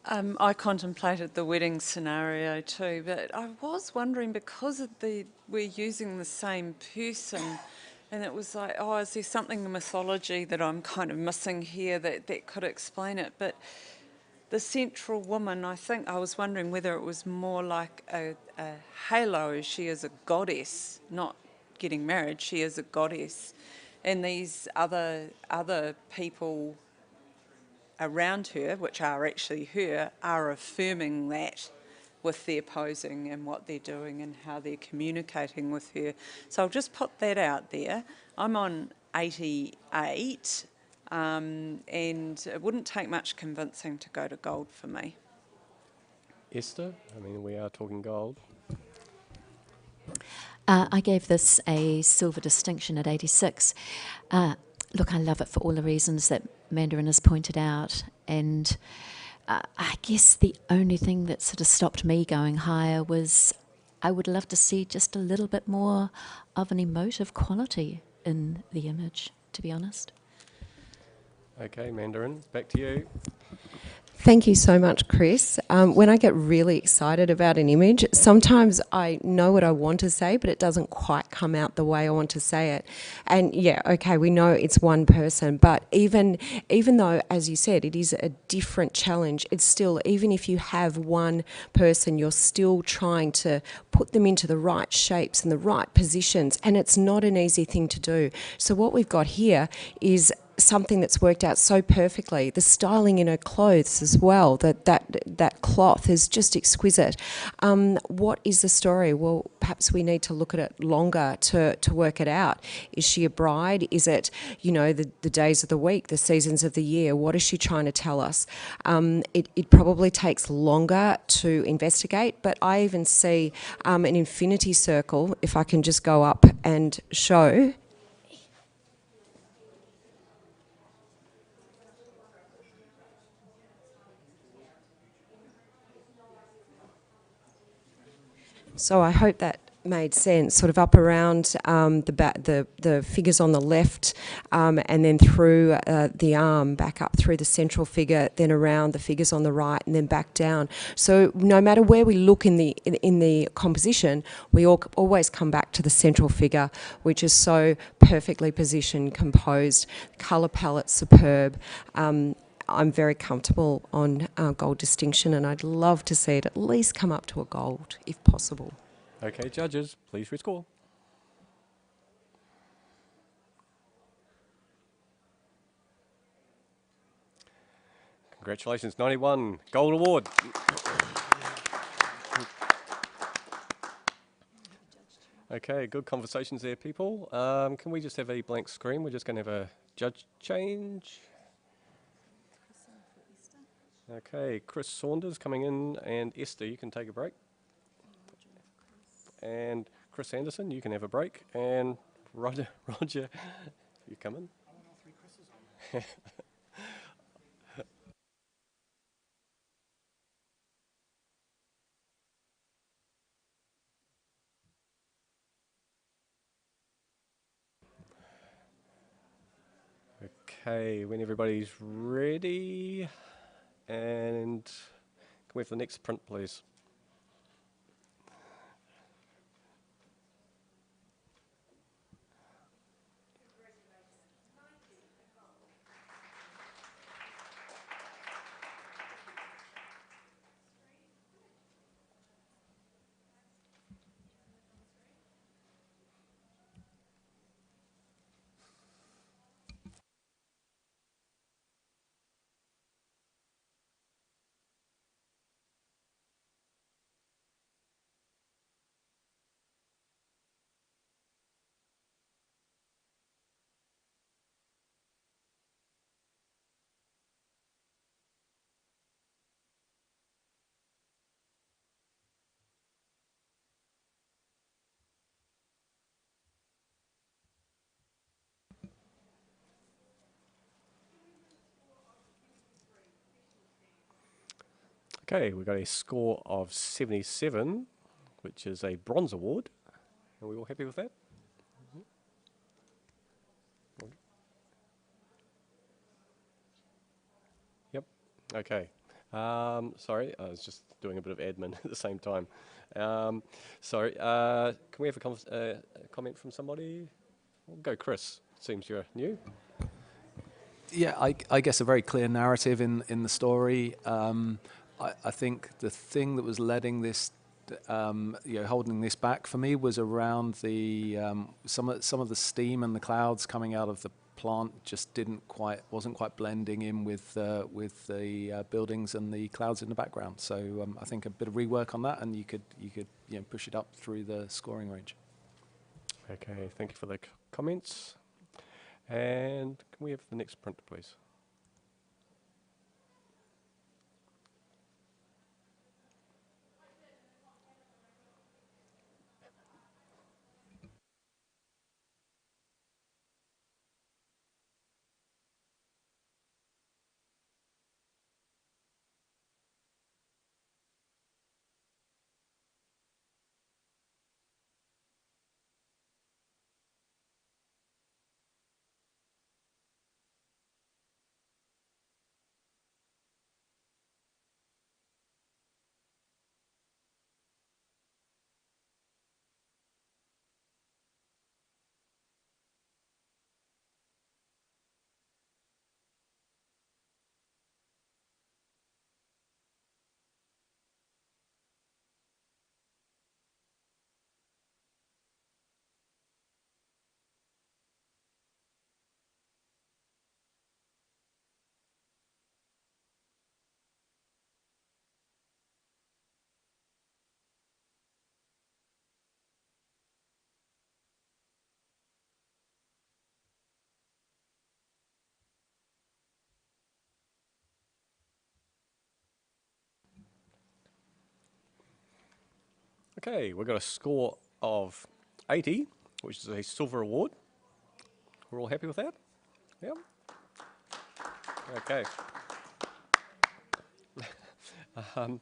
S6: I contemplated the wedding scenario too, but I was wondering, because we're using the same person, and it was like, oh, is there something in mythology that I'm kind of missing here that could explain it? But the central woman, I think I was wondering whether it was more like a halo. She is a goddess, not getting married. She is a goddess, and these other people around her, which are actually her, are affirming that with their posing and what they're doing and how they're communicating with her. So I'll just put that out there. I'm on 88, and it wouldn't take much convincing to go to gold for me.
S1: Esther, I mean, we are talking gold.
S8: I gave this a silver distinction at 86. Look, I love it for all the reasons that Mandarin has pointed out, and I guess the only thing that sort of stopped me going higher was I would love to see just a little bit more of an emotive quality in the image, to be honest.
S1: Okay, Mandarin, back to you.
S7: Thank you so much, Chris. When I get really excited about an image, sometimes I know what I want to say, but it doesn't quite come out the way I want to say it. And yeah, okay, we know it's one person, but even though, as you said, it is a different challenge, it's still, even if you have one person, you're still trying to put them into the right shapes and the right positions, and it's not an easy thing to do. So what we've got here is something that's worked out so perfectly. The styling in her clothes as well, that cloth is just exquisite. What is the story? Well, perhaps we need to look at it longer to work it out. Is she a bride? Is it, you know, the days of the week, the seasons of the year? What is she trying to tell us? It probably takes longer to investigate, but I even see an infinity circle, if I can just go up and show. So I hope that made sense, sort of up around the figures on the left, and then through the arm, back up through the central figure, then around the figures on the right, and then back down. So no matter where we look in the composition, we always come back to the central figure, which is so perfectly positioned, composed, colour palette superb. I'm very comfortable on gold distinction, and I'd love to see it at least come up to a gold, if possible.
S1: Okay, judges, please rescore. Congratulations, 91, gold award. Okay, good conversations there, people. Can we just have a blank screen? We're just going to have a judge change. Okay, Chris Saunders coming in, and Esther, you can take a break. And Chris Anderson, you can have a break. And Roger, you come in. Okay, when everybody's ready, and can we have the next print, please? Okay, we got a score of 77, which is a bronze award. Are we all happy with that? Yep. Okay. Sorry, I was just doing a bit of admin at the same time. Sorry, can we have a comment from somebody? We'll go, Chris. Seems you're new.
S9: Yeah, I guess a very clear narrative in the story. I think the thing that was letting this, holding this back for me was around the some of the steam and the clouds coming out of the plant just wasn't quite blending in with the buildings and the clouds in the background. So I think a bit of rework on that, and you could push it up through the scoring range.
S1: Okay, thank you for the comments. And can we have the next print, please? Okay, we've got a score of 80, which is a silver award. We're all happy with that? Yep. Okay.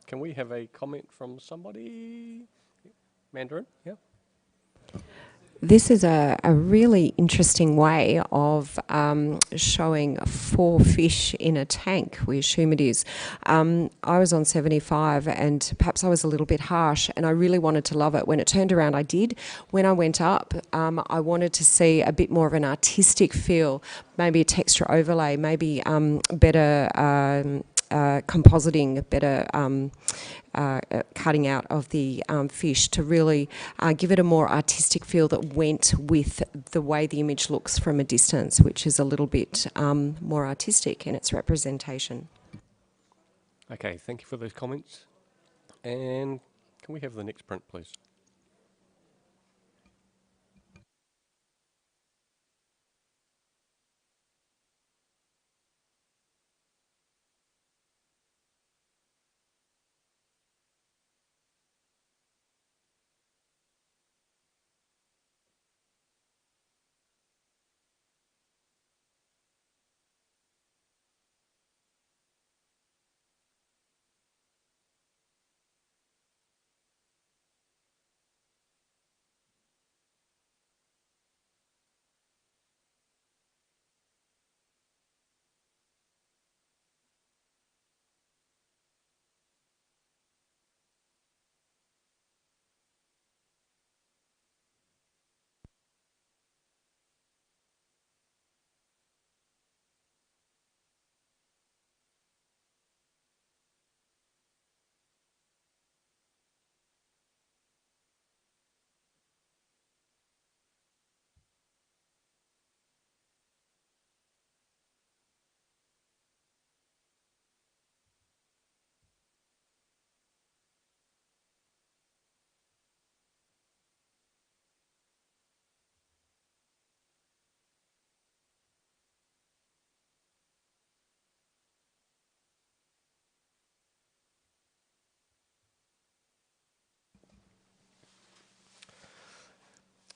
S1: Can we have a comment from somebody? Mandarin, yeah.
S7: This is a really interesting way of showing 4 fish in a tank, we assume it is. I was on 75 and perhaps I was a little bit harsh and I really wanted to love it. When it turned around, I did. When I went up, I wanted to see a bit more of an artistic feel, maybe a texture overlay, maybe better compositing, better cutting out of the fish to really give it a more artistic feel that went with the way the image looks from a distance, which is a little bit more artistic in its representation.
S1: Okay, thank you for those comments. And can we have the next print, please?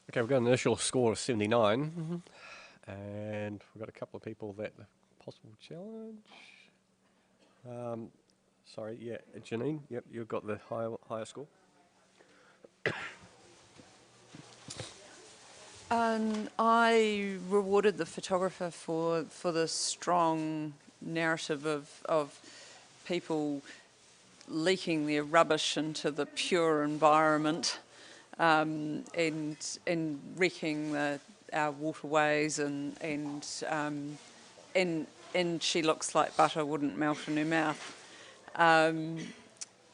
S1: Okay, we've got an initial score of 79, and we've got a couple of people that possible challenge. Sorry, yeah, Janine, yep, you've got the higher score.
S6: I rewarded the photographer for the strong narrative of people leaking their rubbish into the pure environment, and wrecking our waterways, and she looks like butter wouldn't melt in her mouth.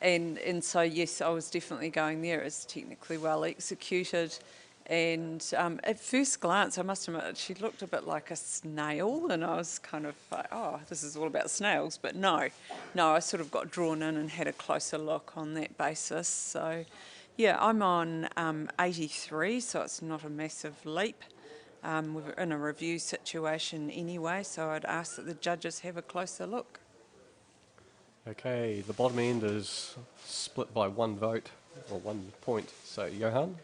S6: And so, yes, I was definitely going there. It's technically well executed. And at first glance, I must admit, she looked a bit like a snail, and I was kind of like, oh, this is all about snails. But no, I sort of got drawn in and had a closer look on that basis. So, yeah, I'm on 83, so it's not a massive leap. We're in a review situation anyway, so I'd ask that the judges have a closer look.
S1: Okay, the bottom end is split by 1 vote, or 1 point. So, Johan?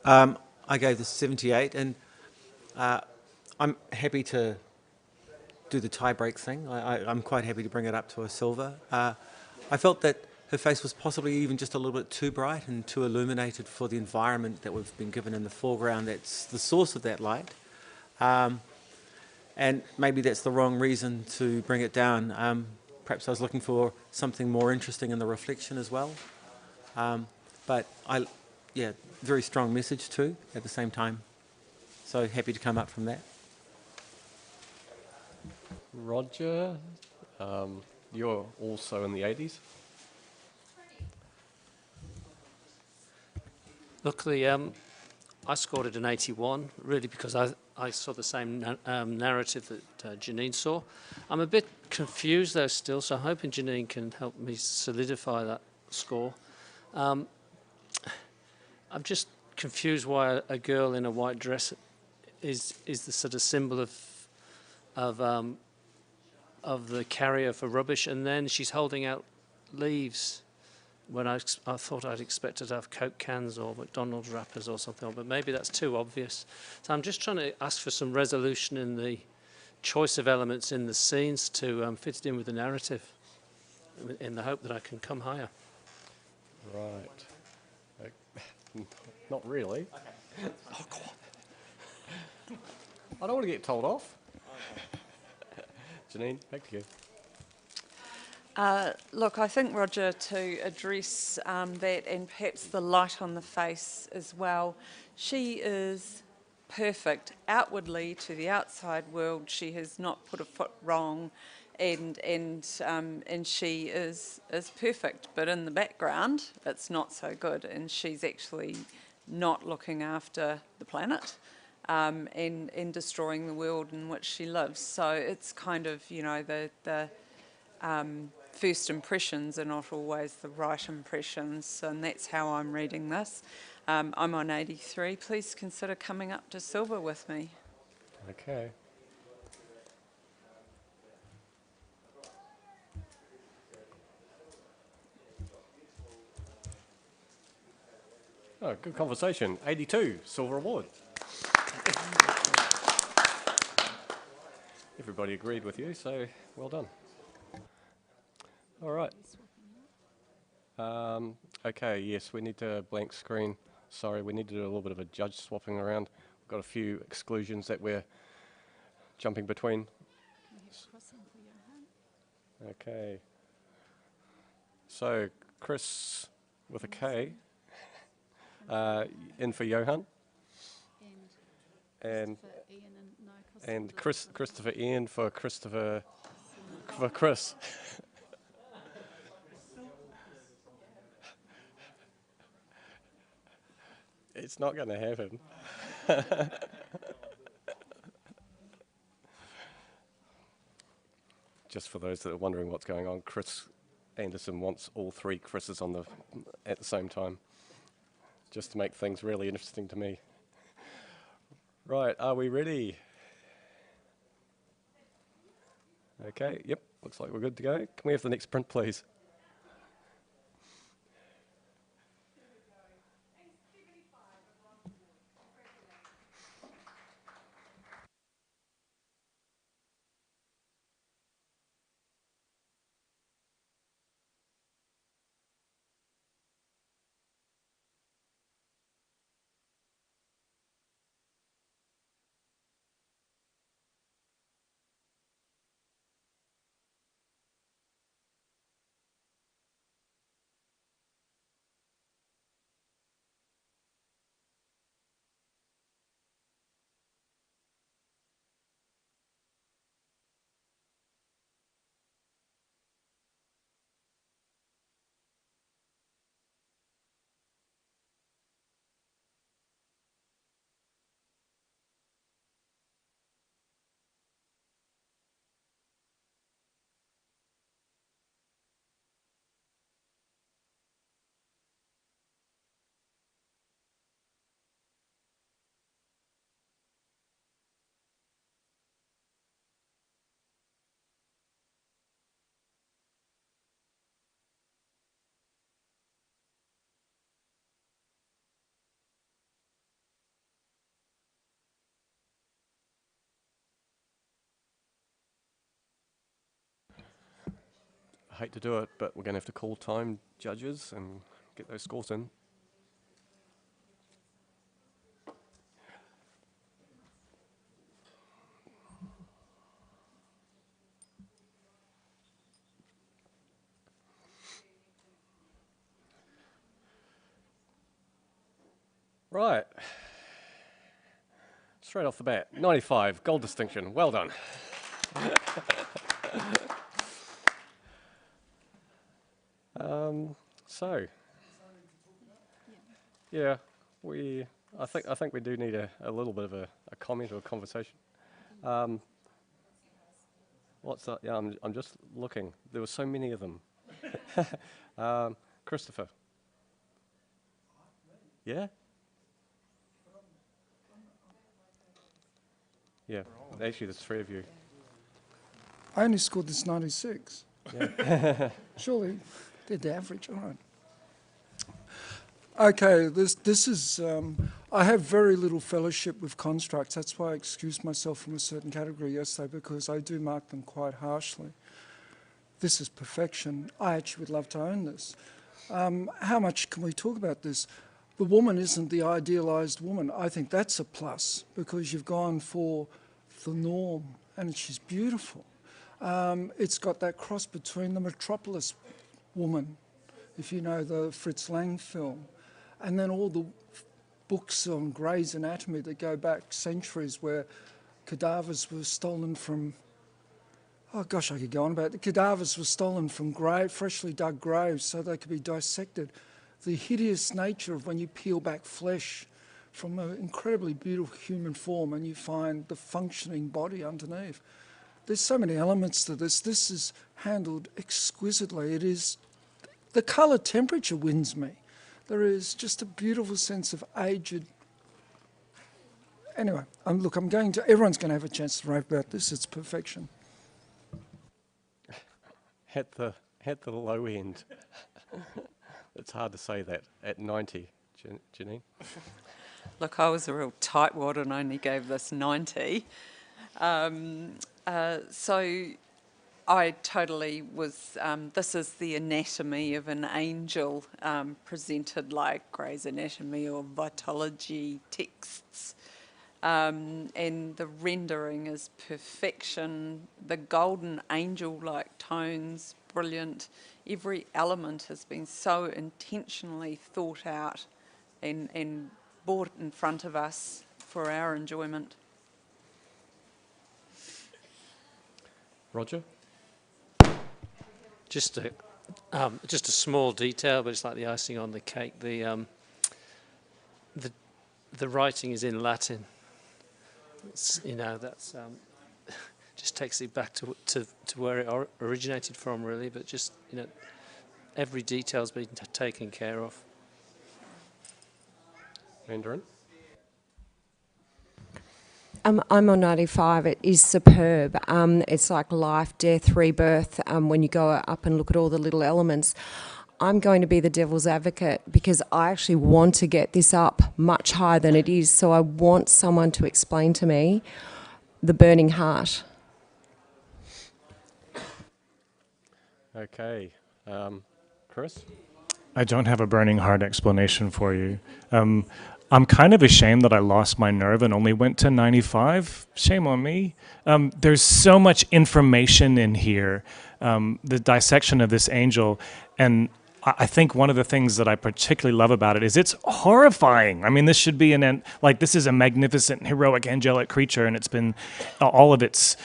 S3: I gave this 78, and I'm happy to do the tie-break thing. I'm quite happy to bring it up to a silver. I felt that her face was possibly even just a little bit too bright and too illuminated for the environment that we've been given in the foreground. That's the source of that light. And maybe that's the wrong reason to bring it down. Perhaps I was looking for something more interesting in the reflection as well. But yeah, very strong message too at the same time. So happy to come up from that.
S1: Roger, you're also in the 80s.
S10: Look, I scored it an 81, really, because I saw the same narrative that Janine saw. I'm a bit confused, though, still, so I'm hoping Janine can help me solidify that score. I'm just confused why a girl in a white dress is the sort of symbol of the carrier for rubbish, and then she's holding out leaves when I thought I'd expected to have Coke cans or McDonald's wrappers or something, but maybe that's too obvious. So I'm just trying to ask for some resolution in the choice of elements in the scenes to fit it in with the narrative, in the hope that I can come higher.
S1: Right. Not really. Okay. Oh, come on. I don't want to get told off. Janine, back to you.
S6: Look, I think, Roger, to address that and perhaps the light on the face as well, she is perfect outwardly to the outside world. She has not put a foot wrong, and she is perfect. But in the background, it's not so good, and she's actually not looking after the planet. And destroying the world in which she lives. So it's kind of, you know, the first impressions are not always the right impressions, and that's how I'm reading this. I'm on 83. Please consider coming up to silver with me.
S1: Okay. Oh, good conversation. 82, silver award. Everybody agreed with you, so well done. All right. Okay, yes, we need to blank screen. Sorry, we need to do a little bit of a judge swapping around. We've got a few exclusions that we're jumping between. Okay. So, Chris with a K, in for Johan. And Christopher Ian for Christopher, for Chris. It's not going to happen. Just for those that are wondering what's going on, Chris Anderson wants all 3 Chris's on at the same time, just to make things really interesting to me. Right, are we ready? Okay, yep, looks like we're good to go. Can we have the next print, please? hate to do it, but we're going to have to call time, judges, and get those scores in. Right. Straight off the bat, 95, gold distinction. Well done. So, yeah, I think we do need a little bit of a comment or a conversation. What's that? Yeah, I'm just looking. There were so many of them. Christopher. Yeah? Yeah, actually there's 3 of you.
S11: I only scored this 96.
S1: Yeah.
S11: Surely they're the average, all right. Okay, this is, I have very little fellowship with constructs. That's why I excused myself from a certain category yesterday, because I do mark them quite harshly. This is perfection. I actually would love to own this. How much can we talk about this? The woman isn't the idealised woman. I think that's a plus, because you've gone for the norm, and she's beautiful. It's got that cross between the Metropolis woman, if you know the Fritz Lang film, and then all the books on Grey's Anatomy that go back centuries, where cadavers were stolen from, oh gosh, I could go on about it. The cadavers were stolen from freshly dug graves so they could be dissected. The hideous nature of when you peel back flesh from an incredibly beautiful human form and you find the functioning body underneath. There's so many elements to this. This is handled exquisitely. It is, the colour temperature wins me. There is just a beautiful sense of aged. Anyway, look, everyone's going to have a chance to rave about this. It's perfection.
S1: At the low end. It's hard to say that at 90, Janine.
S6: Look, I was a real tightwad and only gave this 90. So I totally was, this is the anatomy of an angel presented like Grey's Anatomy or Vitology texts. And the rendering is perfection. The golden angel-like tones, brilliant. Every element has been so intentionally thought out and brought in front of us for our enjoyment.
S1: Roger?
S10: Just a small detail, but it's like the icing on the cake. The writing is in Latin. It's, that's just takes it back to where it originated from, really. But just every detail's been taken care of.
S1: Mandarin?
S7: I'm on 95. It is superb. It's like life, death, rebirth. When you go up and look at all the little elements, I'm going to be the devil's advocate because I actually want to get this up much higher than it is. So I want someone to explain to me the burning heart.
S1: Okay. Chris?
S2: I don't have a burning heart explanation for you. I'm kind of ashamed that I lost my nerve and only went to 95. Shame on me. There's so much information in here, the dissection of this angel, and I think one of the things that I particularly love about it is it's horrifying. I mean, this should be this is a magnificent, heroic, angelic creature, and it's been all of its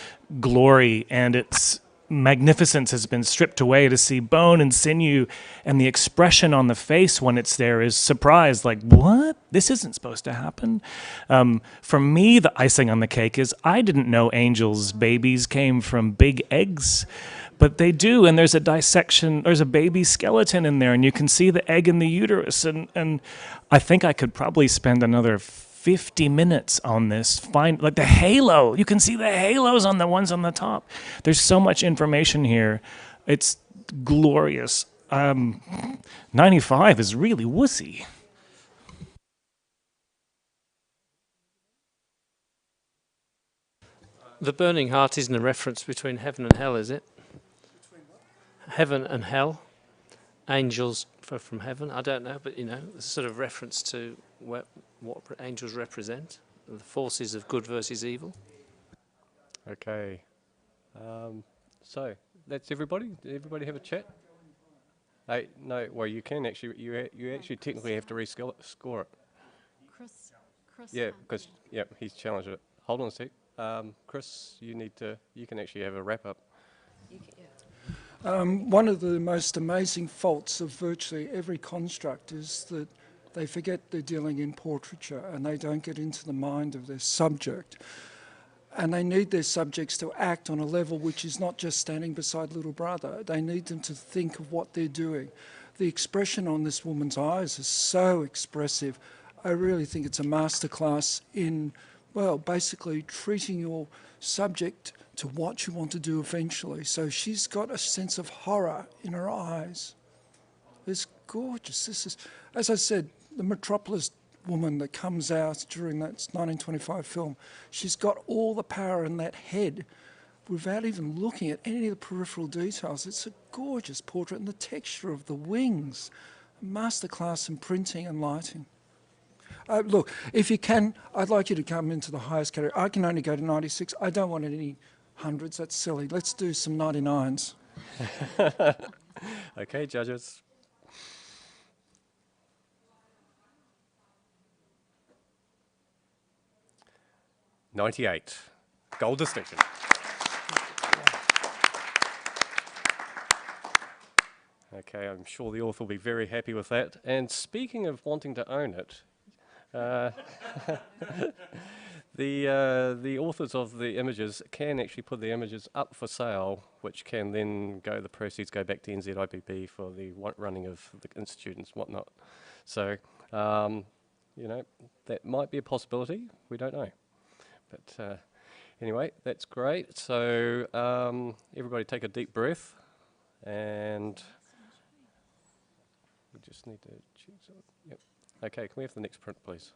S2: glory and its magnificence has been stripped away to see bone and sinew, and the expression on the face when it's there is surprise, like, what? This isn't supposed to happen. For me, the icing on the cake is I didn't know angels' babies came from big eggs, but they do, and there's a dissection, there's a baby skeleton in there, and you can see the egg in the uterus, and I think I could probably spend another 50 minutes on this. Find like the halo. You can see the halos on the ones on the top. There's so much information here. It's glorious. 95 is really wussy.
S10: The burning heart isn't a reference between heaven and hell, is it? heaven and hell, angels from heaven. I don't know, but you know, it's a sort of reference to what angels represent, the forces of good versus evil.
S1: Okay. So that's everybody. Did everybody have a chat? Hey, no. Well, you can actually. You actually technically have to score it.
S12: Chris.
S1: Yeah, because he's challenged it. Hold on a sec. Chris, you need to. You can actually have a wrap up.
S11: One of the most amazing faults of virtually every construct is that they forget they're dealing in portraiture and they don't get into the mind of their subject. And they need their subjects to act on a level which is not just standing beside little brother. They need them to think of what they're doing. The expression on this woman's eyes is so expressive. I really think it's a masterclass in, well, basically treating your subject to what you want to do eventually. So she's got a sense of horror in her eyes. It's gorgeous. This is, as I said, the Metropolis woman that comes out during that 1925 film, she's got all the power in that head without even looking at any of the peripheral details. It's a gorgeous portrait, and the texture of the wings, masterclass in printing and lighting. Look, if you can, I'd like you to come into the highest category. I can only go to 96. I don't want any hundreds. That's silly. Let's do some 99s.
S1: Okay, judges. $98. Gold distinction. Okay, I'm sure the author will be very happy with that. And speaking of wanting to own it, the authors of the images can actually put the images up for sale, which can then the proceeds go back to NZIPP for the running of the institute and whatnot. So, you know, that might be a possibility. We don't know. But anyway, that's great. So everybody take a deep breath, and we just need to choose it. Yep. Okay, can we have the next print, please?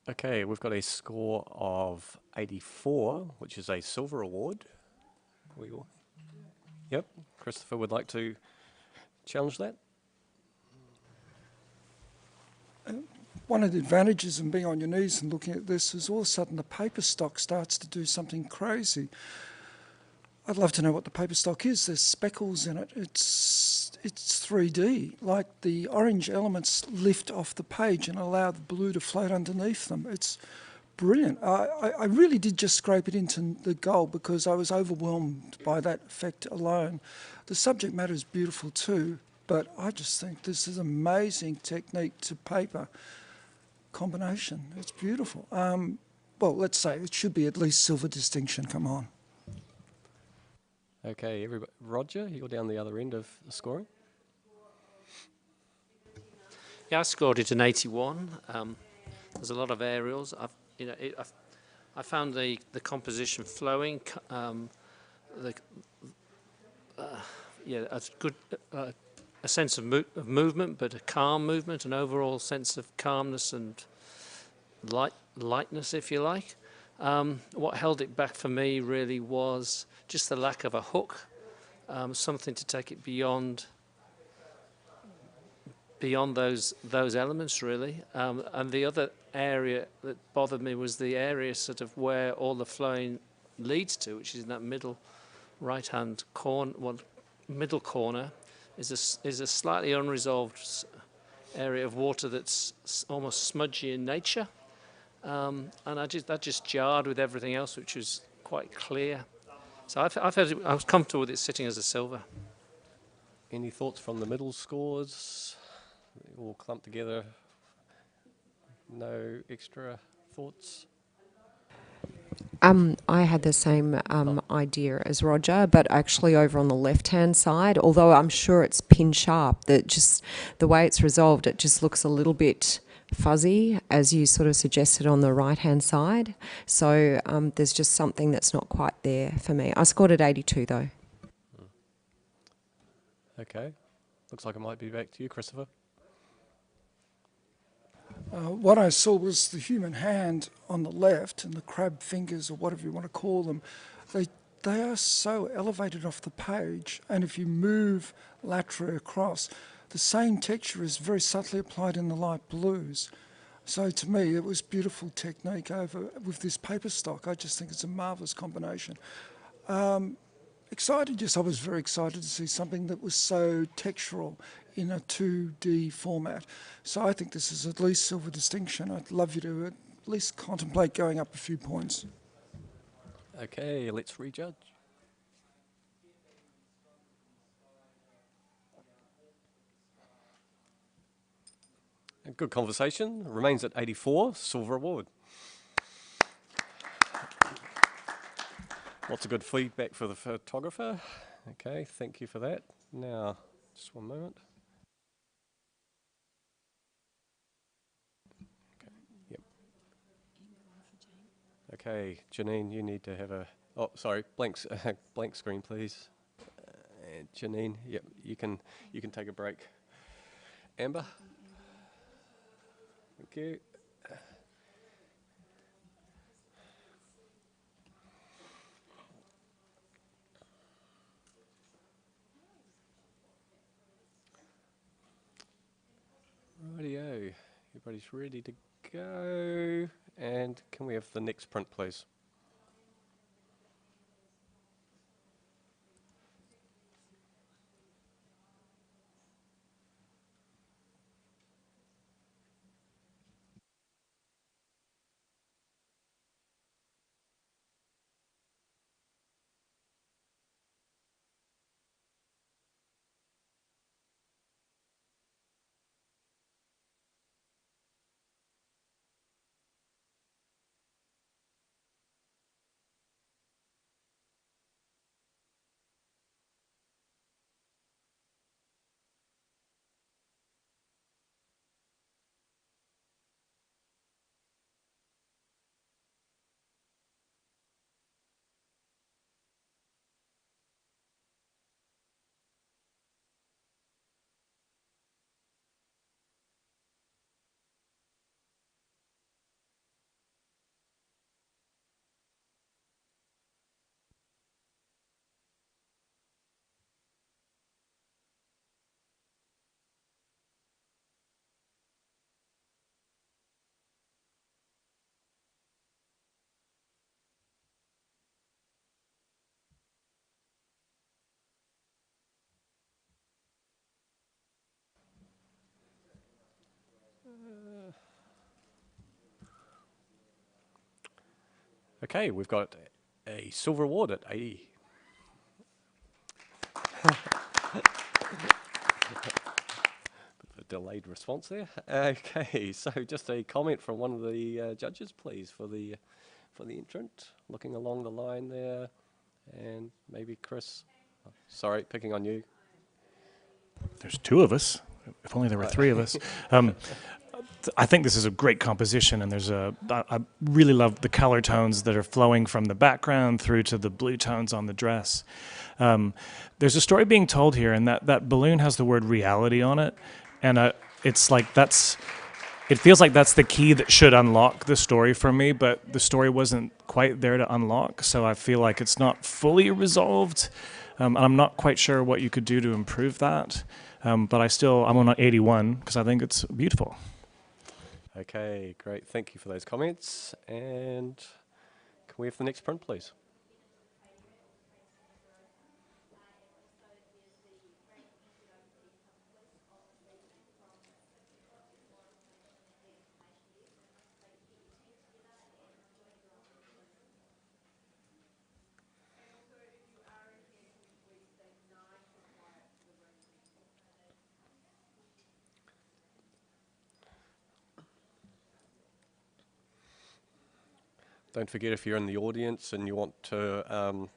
S1: Okay, we've got a score of 84, which is a silver award. Yep, Christopher would like to challenge that.
S11: One of the advantages of being on your knees and looking at this is all of a sudden the paper stock starts to do something crazy. I'd love to know what the paper stock is. There's speckles in it. It's 3D. Like the orange elements lift off the page and allow the blue to float underneath them. It's brilliant. I really did just scrape it into the gold because I was overwhelmed by that effect alone. The subject matter is beautiful too, but I just think this is amazing technique to paper combination. It's beautiful. Well, let's say it should be at least silver distinction. Come on.
S1: Okay, everybody. Roger, you're down the other end of the scoring.
S10: Yeah, I scored it an 81. There's a lot of aerials. I found the composition flowing. A good a sense of movement, but a calm movement, an overall sense of calmness and lightness, if you like. What held it back for me really was just the lack of a hook, something to take it beyond those elements, really. And the other area that bothered me was the area sort of where all the flowing leads to, which is in that middle right-hand corner. Well, middle corner is a slightly unresolved area of water that's almost smudgy in nature, and that just jarred with everything else, which was quite clear. So I was comfortable with it sitting as a silver.
S1: Any thoughts from the middle scores? They all clumped together. No extra thoughts?
S7: I had the same idea as Roger, but actually over on the left-hand side, although I'm sure it's pin sharp, that just the way it's resolved, it just looks a little bit fuzzy, as you sort of suggested on the right-hand side. So there's just something that's not quite there for me. I scored at 82 though.
S1: Okay. Looks like it might be back to you, Christopher.
S11: What I saw was the human hand on the left and the crab fingers, or whatever you want to call them. They are so elevated off the page, and if you move laterally across, the same texture is very subtly applied in the light blues. So to me, it was beautiful technique over with this paper stock. I just think it's a marvellous combination. Excited, yes, I was very excited to see something that was so textural in a 2D format. So I think this is at least silver distinction. I'd love you to at least contemplate going up a few points.
S1: Okay, let's rejudge. A good conversation. Remains at 84, silver award. Lots of good feedback for the photographer. Okay, thank you for that. Now, just one moment. Okay, yep. Okay, Janine, you need to have a, oh, sorry, blank screen, please. And Janine, yep, you can take a break. Amber. Thank you. Rightio, everybody's ready to go. And can we have the next print, please? Okay, we've got a silver award at 80. A delayed response there. Okay, so just a comment from one of the judges, please, for the entrant, looking along the line there, and maybe Chris. Oh, sorry, picking on you.
S2: There's two of us. If only there were three of us. I think this is a great composition, and I really love the color tones that are flowing from the background through to the blue tones on the dress. There's a story being told here, and that balloon has the word reality on it, and it's like that's it feels like that's the key that should unlock the story for me, but the story wasn't quite there to unlock, so I feel like it's not fully resolved. And I'm not quite sure what you could do to improve that, but I'm on 81 because I think it's beautiful.
S1: Okay, great. Thank you for those comments. And can we have the next print, please? Don't forget, if you're in the audience and you want to,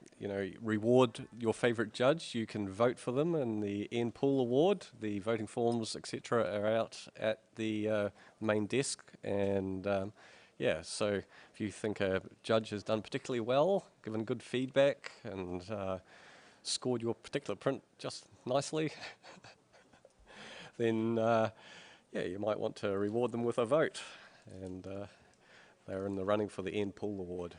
S1: reward your favourite judge, you can vote for them in the Ian Poole Award. The voting forms, etc., are out at the main desk. And so if you think a judge has done particularly well, given good feedback, and scored your particular print just nicely, then you might want to reward them with a vote. And they're in the running for the Ian Poole Award.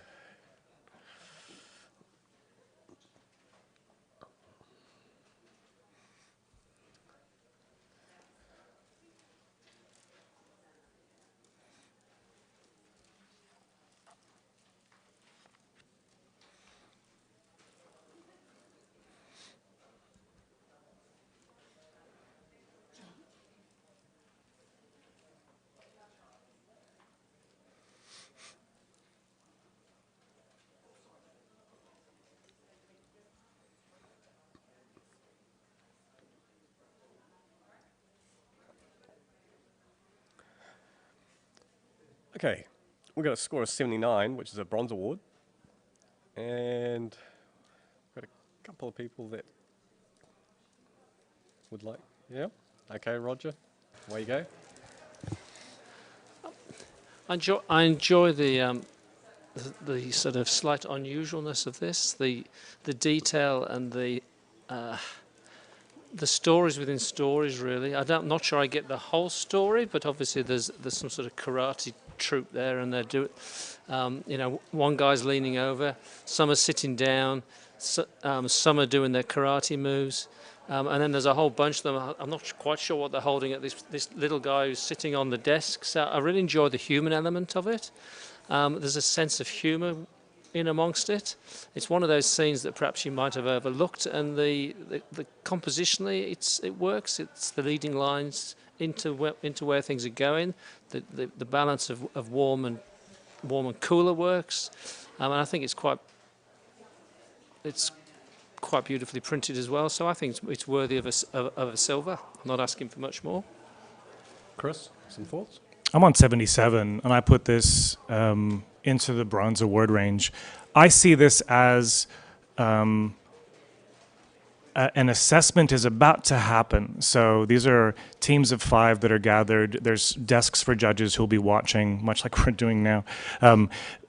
S1: Okay, we got a score of 79, which is a bronze award, and got a couple of people that would like. Yeah. Okay, Roger, away you go.
S10: I enjoy the sort of slight unusualness of this, the detail and the stories within stories. Really, not sure I get the whole story, but obviously there's some sort of karate troupe there, and they do it. One guy's leaning over, some are sitting down, some are doing their karate moves. And then there's a whole bunch of them. I'm not quite sure what they're holding at this little guy who's sitting on the desk. So I really enjoy the human element of it. There's a sense of humour in amongst it. It's one of those scenes that perhaps you might have overlooked, and the compositionally it works. It's the leading lines into where things are going. The balance of warm and cooler works, and I think it's quite beautifully printed as well. So I think it's worthy of a silver. I'm not asking for much more.
S1: Chris, some thoughts?
S2: I'm on 77, and I put this into the bronze award range. I see this as an assessment is about to happen. So these are teams of 5 that are gathered. There's desks for judges who'll be watching, much like we're doing now.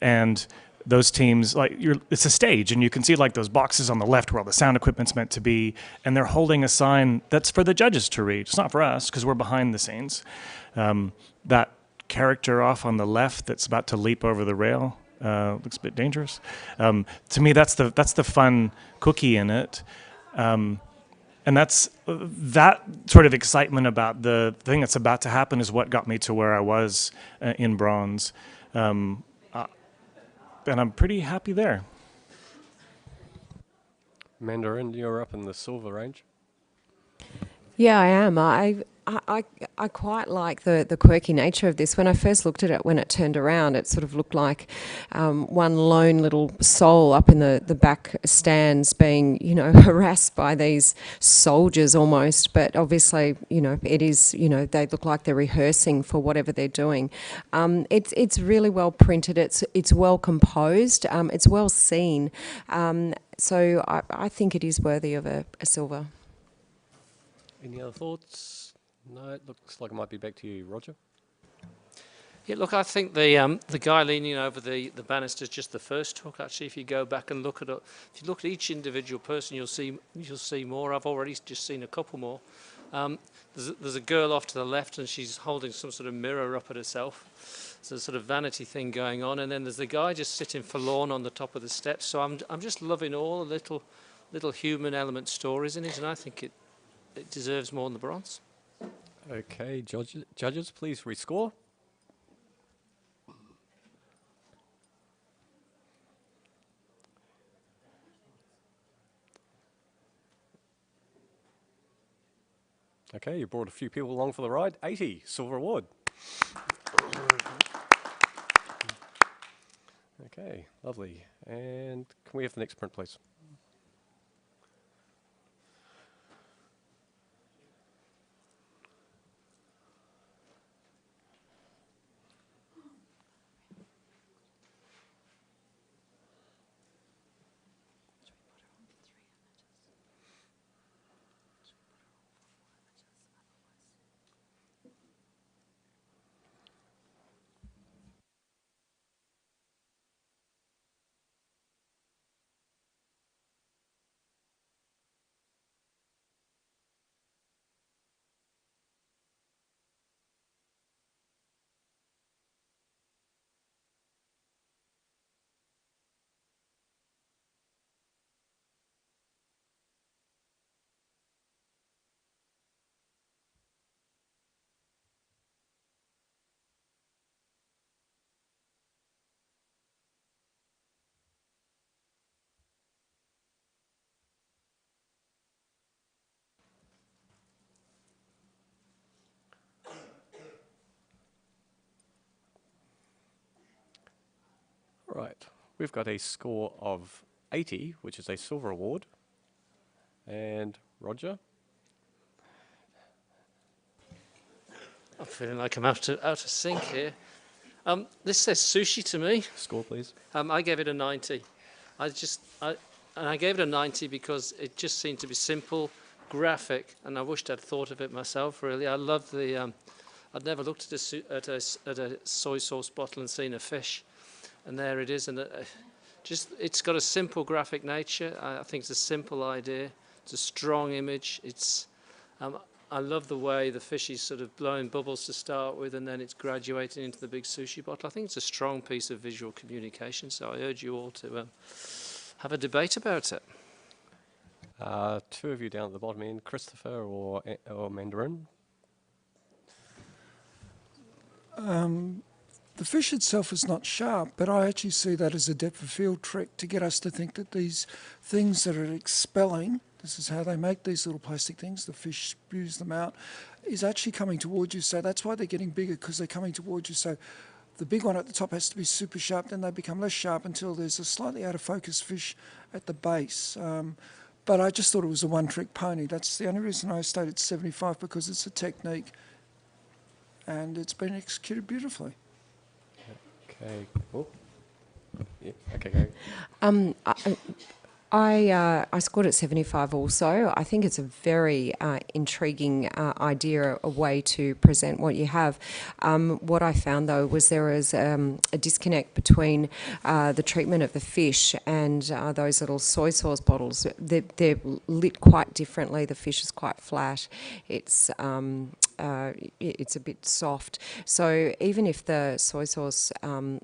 S2: And those teams, it's a stage, and you can see those boxes on the left where all the sound equipment's meant to be, and they're holding a sign that's for the judges to read. It's not for us because we're behind the scenes. That character off on the left that's about to leap over the rail looks a bit dangerous. To me, that's the fun cookie in it. And that sort of excitement about the thing that's about to happen is what got me to where I was in bronze. And I'm pretty happy there.
S1: Mandarin, you're up in the silver range.
S7: Yeah, I am. I quite like the quirky nature of this. When I first looked at it, when it turned around, it sort of looked like one lone little soul up in the back stands being, harassed by these soldiers almost. But obviously, it is, they look like they're rehearsing for whatever they're doing. It's really well printed. It's well composed. It's well seen. So I think it is worthy of a silver.
S1: Any other thoughts? No, it looks like it might be back to you, Roger.
S10: Yeah, look, I think the guy leaning over the banister is just the first talk. Actually, if you go back and look at it, if you look at each individual person, you'll see more. I've already just seen a couple more. There's a girl off to the left, and she's holding some sort of mirror up at herself. So there's a sort of vanity thing going on, and then there's the guy just sitting forlorn on the top of the steps. So I'm just loving all the little human element stories in it, and I think it deserves more than the bronze.
S1: Okay, judges, please rescore. Okay, you brought a few people along for the ride. 80, silver award. Okay, lovely. And can we have the next print, please? Right, we've got a score of 80, which is a silver award. And Roger?
S10: I'm feeling like I'm out of sync here. This says sushi to me.
S1: Score, please.
S10: I gave it a 90. I gave it a 90 because it just seemed to be simple, graphic, and I wished I'd thought of it myself. Really, I love the. I'd never looked at a soy sauce bottle and seen a fish, and there it is. And it's got a simple graphic nature. I think it's a simple idea. It's a strong image. I love the way the fish is sort of blowing bubbles to start with, and then it's graduating into the big sushi bottle. I think it's a strong piece of visual communication, so I urge you all to have a debate about it.
S1: Two of you down at the bottom end, Christopher or Mandarin.
S11: The fish itself is not sharp, but I actually see that as a depth of field trick to get us to think that these things that are expelling, this is how they make these little plastic things, the fish spews them out, is actually coming towards you. So that's why they're getting bigger, because they're coming towards you. So the big one at the top has to be super sharp, then they become less sharp until there's a slightly out of focus fish at the base. But I just thought it was a one-trick pony. That's the only reason I stated 75, because it's a technique and it's been executed beautifully.
S1: Okay. Oh. Yeah. Okay. Go.
S7: I scored at 75 also. I think it's a very intriguing idea, a way to present what you have. What I found, though, was there is a disconnect between the treatment of the fish and those little soy sauce bottles. They're lit quite differently. The fish is quite flat. It's a bit soft. So even if the soy sauce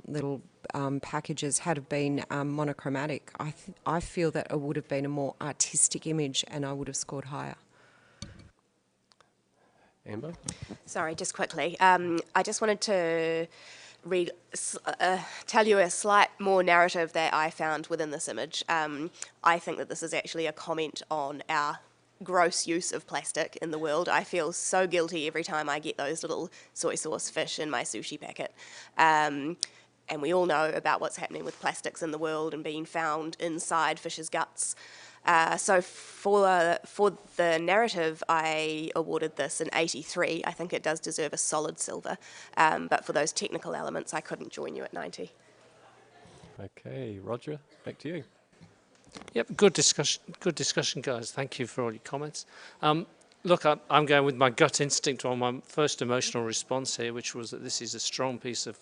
S7: little packages had have been monochromatic, I feel that it would have been a more artistic image and I would have scored higher.
S1: Amber?
S4: Sorry, just quickly. I just wanted to tell you a slight more narrative that I found within this image. I think that this is actually a comment on our gross use of plastic in the world. I feel so guilty every time I get those little soy sauce fish in my sushi packet. And we all know about what's happening with plastics in the world and being found inside fish's guts. So for the narrative, I awarded this an 83. I think it does deserve a solid silver. But for those technical elements, I couldn't join you at 90.
S1: Okay, Roger, back to you.
S10: Yep, good discussion, guys. Thank you for all your comments. Look, I'm going with my gut instinct on my first emotional response here, which was that this is a strong piece of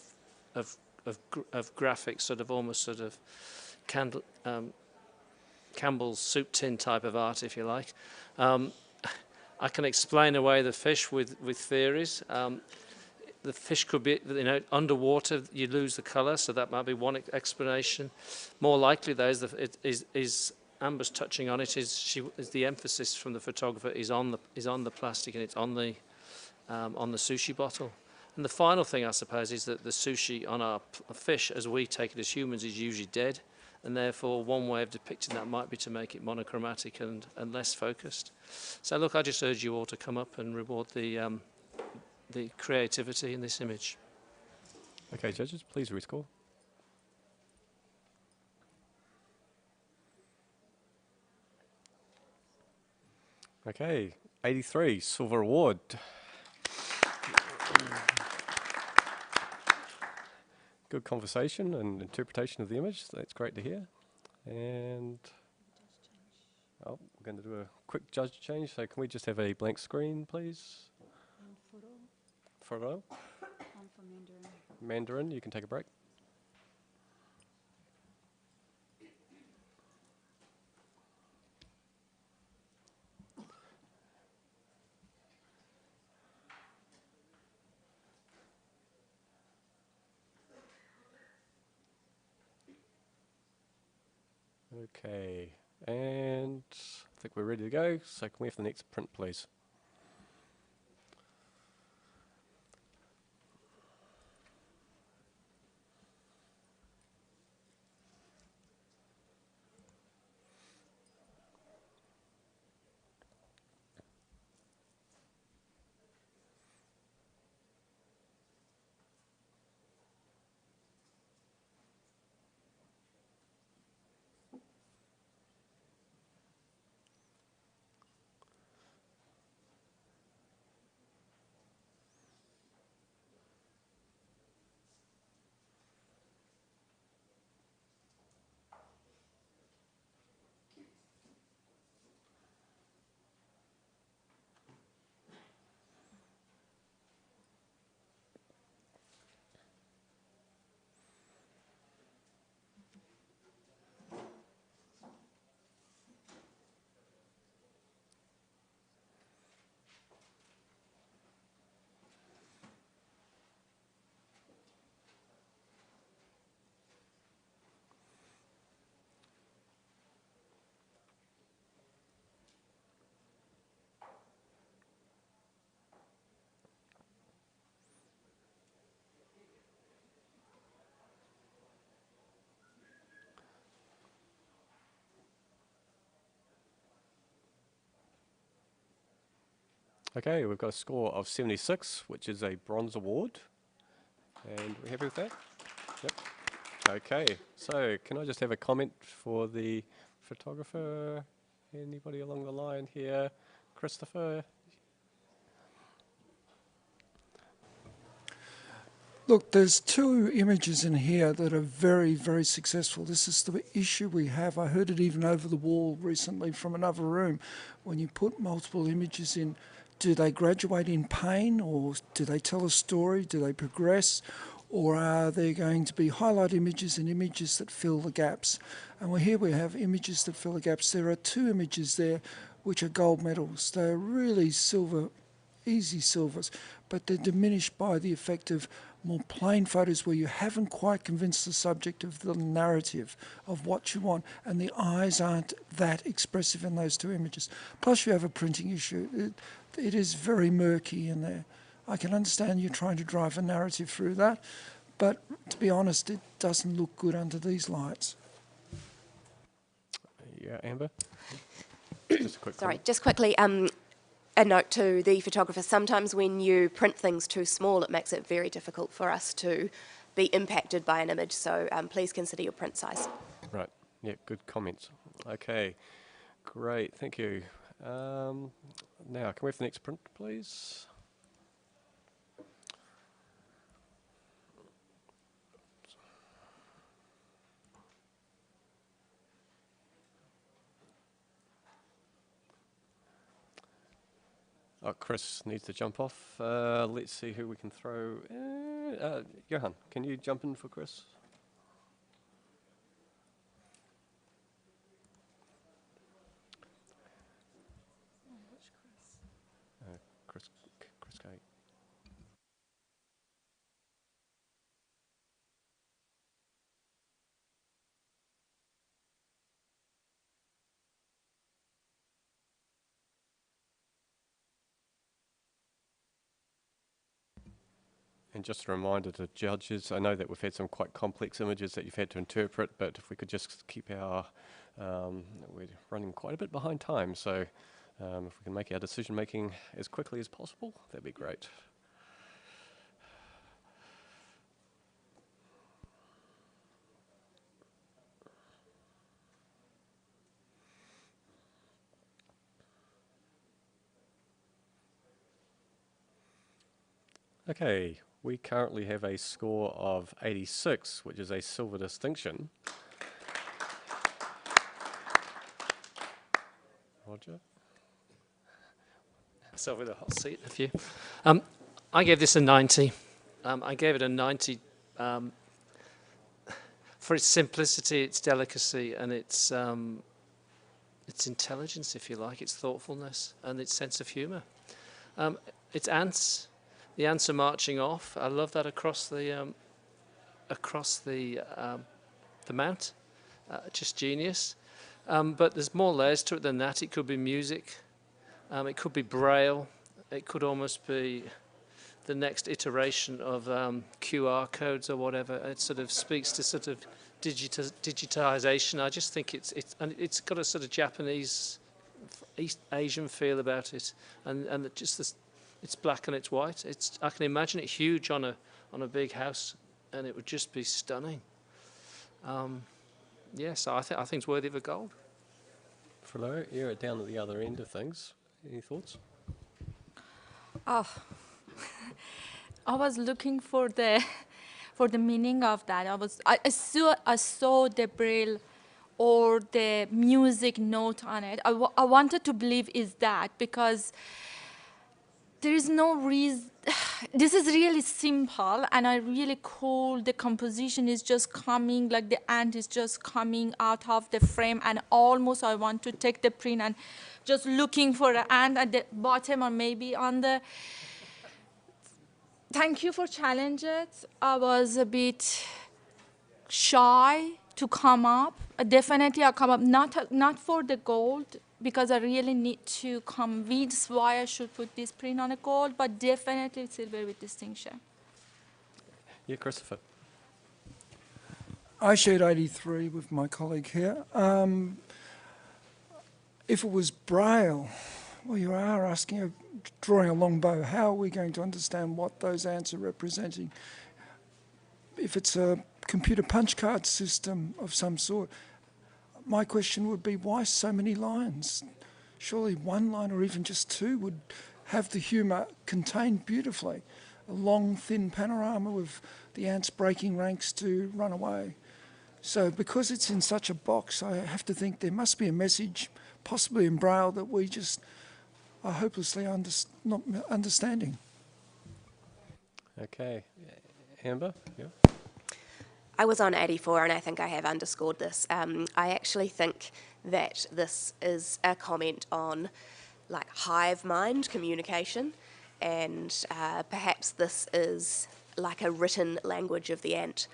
S10: graphics, sort of almost sort of Campbell's soup tin type of art, if you like. I can explain away the fish with theories. The fish could be, underwater, you lose the colour, so that might be one explanation. More likely, though, is Amber's touching on it, is the emphasis from the photographer is on the plastic, and it's on the sushi bottle. And the final thing, I suppose, is that the sushi on our fish, as we take it as humans, is usually dead, and therefore one way of depicting that might be to make it monochromatic and less focused. So look, I just urge you all to come up and reward the creativity in this image.
S1: Okay, judges, please rescore. Okay, 83, silver award. Good conversation and interpretation of the image. That's great to hear. And we're going to do a quick judge change. So can we just have a blank screen, please? Photo.
S12: For Mandarin.
S1: Mandarin, you can take a break. Okay, and I think we're ready to go. So can we have the next print, please? Okay, we've got a score of 76, which is a bronze award. And we're happy with that? Yep. Okay, so can I just have a comment for the photographer? Anybody along the line here? Christopher?
S11: Look, there's two images in here that are very, very successful. This is the issue we have. I heard it even over the wall recently from another room. When you put multiple images in, do they graduate in pain, or do they tell a story? Do they progress? Or are there going to be highlight images and images that fill the gaps? And here we have images that fill the gaps. There are two images there which are gold medals. They're really silver, easy silvers, but they're diminished by the effect of more plain photos where you haven't quite convinced the subject of the narrative of what you want, and the eyes aren't that expressive in those two images. Plus you have a printing issue. It is very murky in there. I can understand you trying to drive a narrative through that, but to be honest, it doesn't look good under these lights.
S1: Yeah, Amber? Just a quick
S4: Sorry,
S1: comment.
S4: just quickly, a note to the photographer. Sometimes when you print things too small, it makes it very difficult for us to be impacted by an image, so please consider your print size.
S1: Right, yeah, good comments. Okay, great, thank you. Now, can we have the next print, please? Oh, Chris needs to jump off. Let's see who we can throw. Johan, can you jump in for Chris? And just a reminder to judges, I know that we've had some quite complex images that you've had to interpret, but if we could just keep our, we're running quite a bit behind time, so if we can make our decision making as quickly as possible, that'd be great. Okay, we currently have a score of 86, which is a silver distinction. Roger?
S10: So with a hot seat, a few. I gave this a 90. I gave it a 90 for its simplicity, its delicacy, and its intelligence, if you like, its thoughtfulness, and its sense of humour. Its ants. The ants are marching off. I love that across the mount. Just genius. But there's more layers to it than that. It could be music. It could be braille. It could almost be the next iteration of QR codes or whatever. It sort of speaks to sort of digitization. I just think it's got a sort of Japanese, East Asian feel about it, and just this. It's black and it's white. I can imagine it huge on a big house, and it would just be stunning. So I think it's worthy of a gold.
S1: Flo, you're down at the other end of things. Any thoughts?
S5: Oh, I was looking for the meaning of that. I saw the braille or the music note on it. I wanted to believe is that, because there is no reason. This is really simple, and I really cool. The composition is just coming, like the ant is just coming out of the frame, and almost I want to take the print and just looking for the ant at the bottom or maybe on the. Thank you for challenging it. I was a bit shy to come up. Definitely I'll come up, not for the gold, because I really need to convince why I should put this print on a gold, but definitely silver with distinction.
S1: Yeah, Christopher.
S11: I shared 83 with my colleague here. If it was braille, well, you are asking, drawing a long bow, how are we going to understand what those ants are representing? If it's a computer punch card system of some sort, my question would be, why so many lines? Surely one line or even just two would have the humour contained beautifully. A long, thin panorama with the ants breaking ranks to run away. So because it's in such a box, I have to think there must be a message, possibly in braille, that we just are hopelessly not understanding.
S1: Okay. Amber? Yeah.
S4: I was on 84, and I think I have underscored this. I actually think that this is a comment on like hive mind communication, and perhaps this is like a written language of the ant.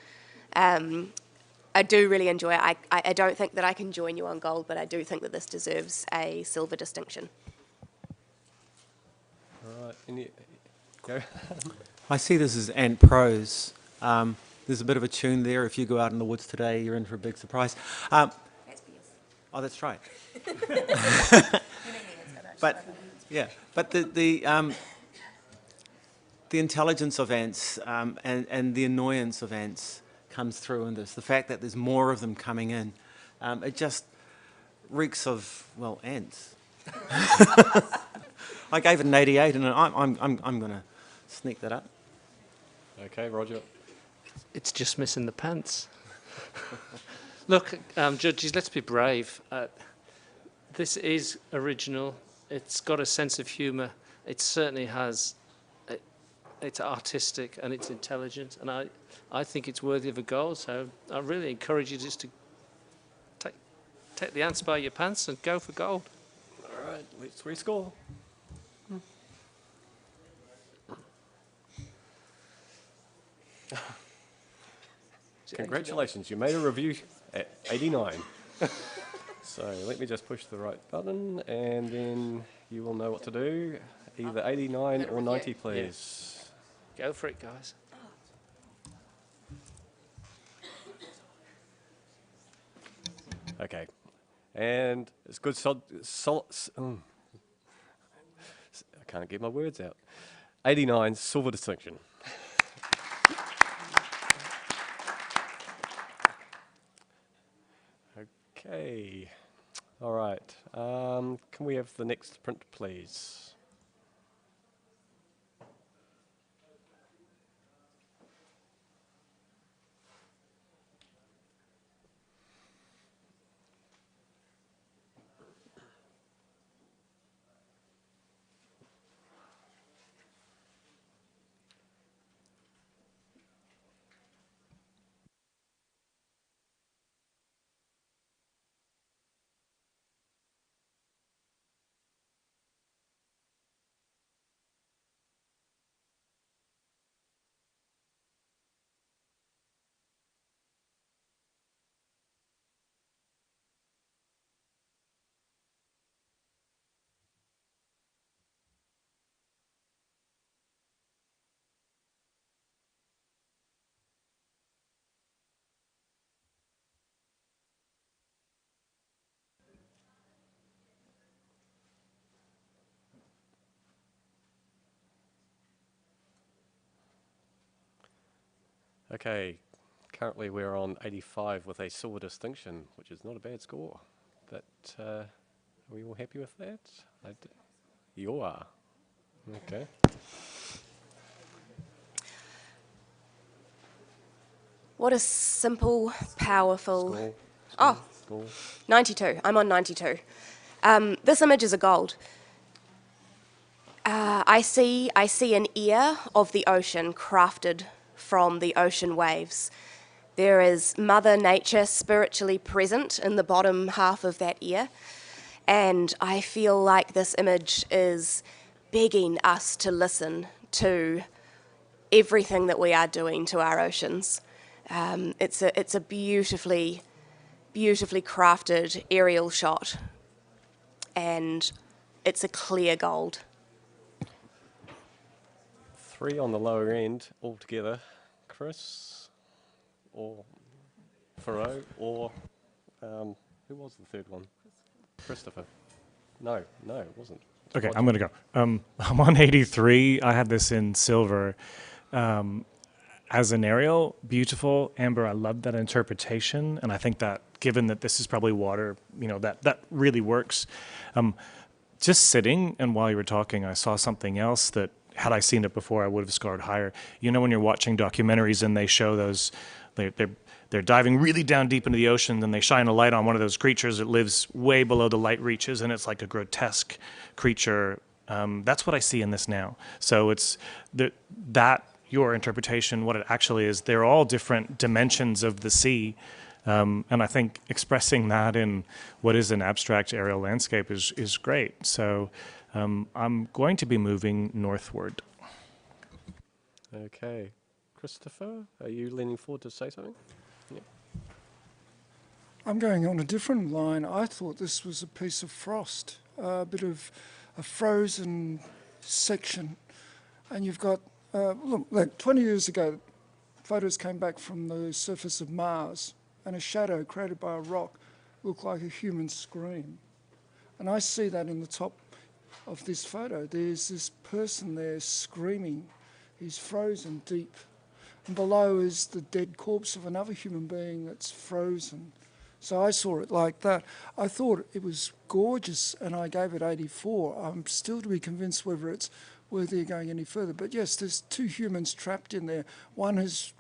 S4: I do really enjoy it. I don't think that I can join you on gold, but I do think that this deserves a silver distinction.
S1: All right. Go.
S3: I see this as ant prose. There's a bit of a tune there. If you go out in the woods today, you're in for a big surprise.
S4: That's BS.
S3: Oh, that's right. But the intelligence of ants and the annoyance of ants comes through in this. The fact that there's more of them coming in, it just reeks of, well, ants. I gave it an 88, and I'm going to sneak that up.
S1: Okay, Roger.
S10: It's just missing the pants. Look, judges, let's be brave. This is original. It's got a sense of humour. It certainly has. It's artistic and it's intelligent, and I think it's worthy of a gold. So I really encourage you just to take the ants by your pants and go for gold.
S1: All right, let's rescore. Congratulations, you made a review at 89. So let me just push the right button, and then you will know what to do. Either 89 or 90, please.
S10: Go for it, guys.
S1: Okay. And it's good I can't get my words out. 89, silver distinction. Okay. All right. Can we have the next print, please? Okay, currently we're on 85 with a silver distinction, which is not a bad score. But are we all happy with that? You are. Okay.
S4: What a simple, powerful...
S1: Score.
S4: Oh,
S1: Score.
S4: 92. I'm on 92. This image is a gold. I see an ear of the ocean crafted from the ocean waves. There is Mother Nature spiritually present in the bottom half of that ear, and I feel like this image is begging us to listen to everything that we are doing to our oceans. It's a beautifully crafted aerial shot, and it's a clear gold.
S1: 3 on the lower end altogether. Chris, or Thoreau, or who was the third one? Christopher. No, it wasn't.
S2: Okay, I'm going to go. I'm on 83. I had this in silver. As an aerial, beautiful. Amber, I love that interpretation. And I think that given that this is probably water, that really works. Just sitting, and while you were talking, I saw something else that, had I seen it before, I would have scored higher. When you're watching documentaries and they show those, they're diving really down deep into the ocean, and they shine a light on one of those creatures that lives way below the light reaches, and it's like a grotesque creature. That's what I see in this now. So it's that your interpretation, what it actually is, they're all different dimensions of the sea. And I think expressing that in what is an abstract aerial landscape is great. So I'm going to be moving northward.
S1: Okay. Christopher, are you leaning forward to say something? Yep.
S11: I'm going on a different line. I thought this was a piece of frost, a bit of a frozen section. And you've got, look, like 20 years ago, photos came back from the surface of Mars, and a shadow created by a rock looked like a human scream. And I see that in the top of this photo. There's this person there screaming. He's frozen deep. And below is the dead corpse of another human being that's frozen. So I saw it like that. I thought it was gorgeous, and I gave it 84. I'm still to be convinced whether it's worthy of going any further. But yes, there's 2 humans trapped in there. One has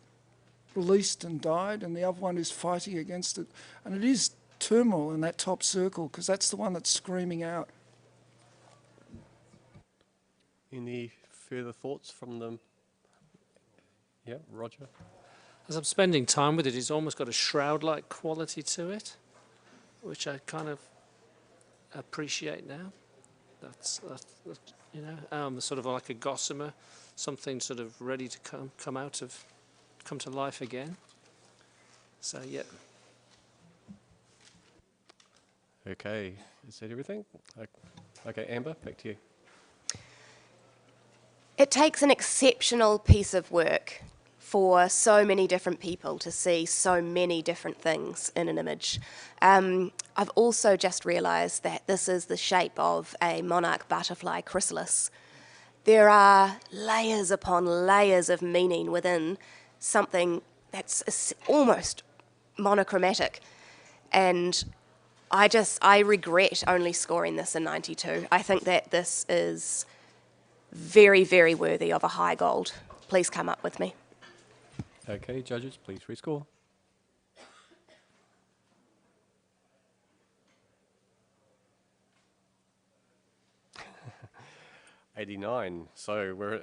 S11: released and died, and the other one is fighting against it. And it is turmoil in that top circle, because that's the one that's screaming out.
S1: Any further thoughts from them? Yeah, Roger?
S10: As I'm spending time with it, it's almost got a shroud-like quality to it, which I kind of appreciate now. That's sort of like a gossamer, something sort of ready to come to life again. So yeah.
S1: Okay, is that everything? Okay, Amber, back to you.
S4: It takes an exceptional piece of work for so many different people to see so many different things in an image. I've also just realised that this is the shape of a monarch butterfly chrysalis. There are layers upon layers of meaning within something that's almost monochromatic. And I regret only scoring this in 92. I think that this is very, very worthy of a high gold. Please come up with me.
S1: Okay, judges, please rescore. '89. So we're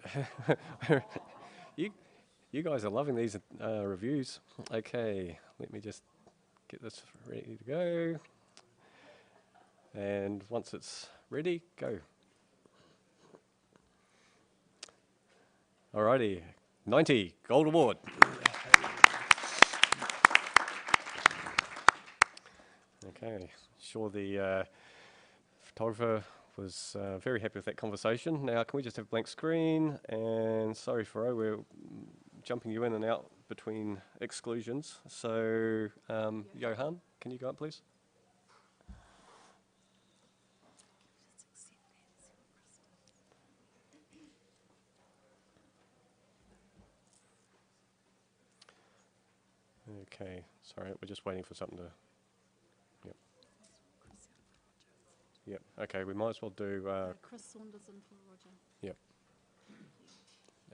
S1: you guys are loving these reviews. Okay, let me just get this ready to go. And once it's ready, go. Alrighty, 90, Gold Award. Okay, sure the photographer was very happy with that conversation. Now, can we just have a blank screen? And sorry, Faro, we're jumping you in and out between exclusions. So, Johan, can you go up, please? Okay, sorry, we're just waiting for something to... Yep. Yep, okay, we might as well do...
S12: Chris Saunderson for Roger.
S1: Yep.